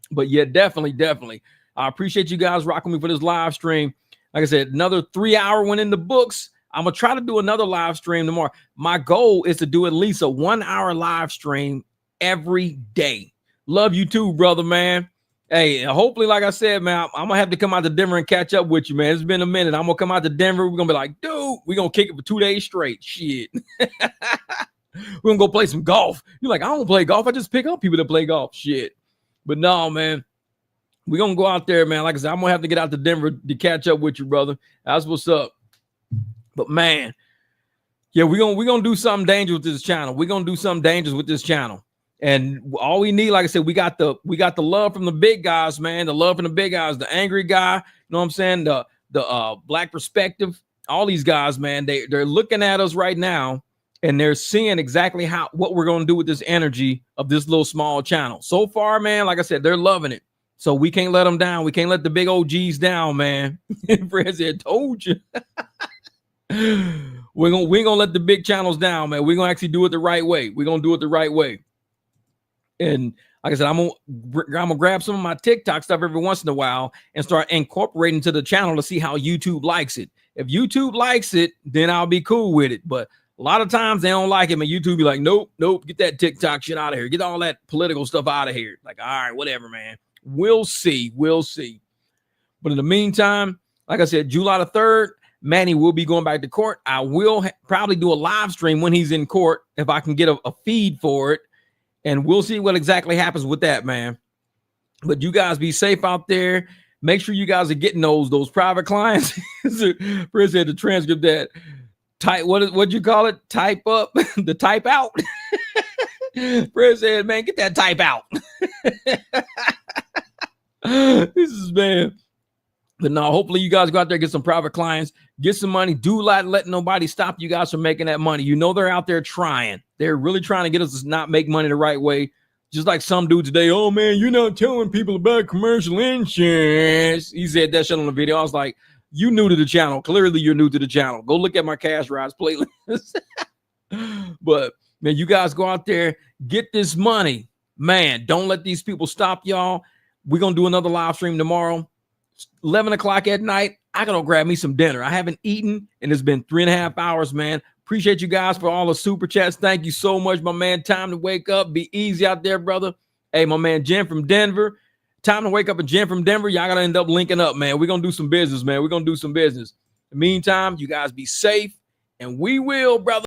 But yeah, definitely. I appreciate you guys rocking me for this live stream. Like I said, another 3-hour one in the books. I'm going to try to do another live stream tomorrow. My goal is to do at least a 1-hour live stream every day. Love you too, brother, man. Hey, hopefully, like I said, man, I'm going to have to come out to Denver and catch up with you, man. It's been a minute. I'm going to come out to Denver. We're going to be like, dude, we're going to kick it for 2 days straight. Shit. We're going to go play some golf. You're like, I don't play golf. I just pick up people that play golf. Shit. But no, man. We're going to go out there, man. Like I said, I'm going to have to get out to Denver to catch up with you, brother. That's what's up. But man, yeah, we're gonna do something dangerous with this channel. We're gonna do something dangerous with this channel. And all we need, like I said, we got the love from the big guys, man. The love from the big guys, the angry guy, you know what I'm saying? The black perspective, all these guys, man, they're looking at us right now, and they're seeing exactly what we're going to do with this energy of this little small channel. So far, man, like I said, they're loving it. So we can't let them down. We can't let the big OGs down, man. Fred said, told you. we ain't gonna let the big channels down, man. We're gonna actually do it the right way. We're gonna do it the right way. And like I said, I'm gonna grab some of my TikTok stuff every once in a while and start incorporating to the channel to see how YouTube likes it. If YouTube likes it, then I'll be cool with it. But a lot of times they don't like it, and YouTube be like, nope, get that TikTok shit out of here. Get all that political stuff out of here. Like, all right, whatever, man. We'll see. But in the meantime, like I said, July the 3rd, Manny will be going back to court. I will probably do a live stream when he's in court if I can get a feed for it. And we'll see what exactly happens with that, man. But you guys be safe out there. Make sure you guys are getting those private clients. Chris had the transcript that type. What'd you call it? Type up, the type out. Chris said, man, get that type out. This is man. But no, hopefully you guys go out there, get some private clients, get some money. Do not let nobody stop you guys from making that money. You know they're out there trying. They're really trying to get us to not make money the right way. Just like some dude today, oh man, you're not telling people about commercial insurance. He said that shit on the video. I was like, you new to the channel. Clearly you're new to the channel. Go look at my Cash Rides playlist. But man, you guys go out there, get this money. Man, don't let these people stop y'all. We're going to do another live stream tomorrow. 11 o'clock at night. I gotta grab me some dinner. I haven't eaten and it's been 3.5 hours, man. Appreciate you guys for all the super chats. Thank you so much, my man. Time to wake up. Be easy out there, brother. Hey, my man Jen from Denver. Time to wake up, and Jen from Denver. Y'all gotta end up linking up, man. We're gonna do some business, man. We're gonna do some business. In the meantime, you guys be safe, and we will, brother.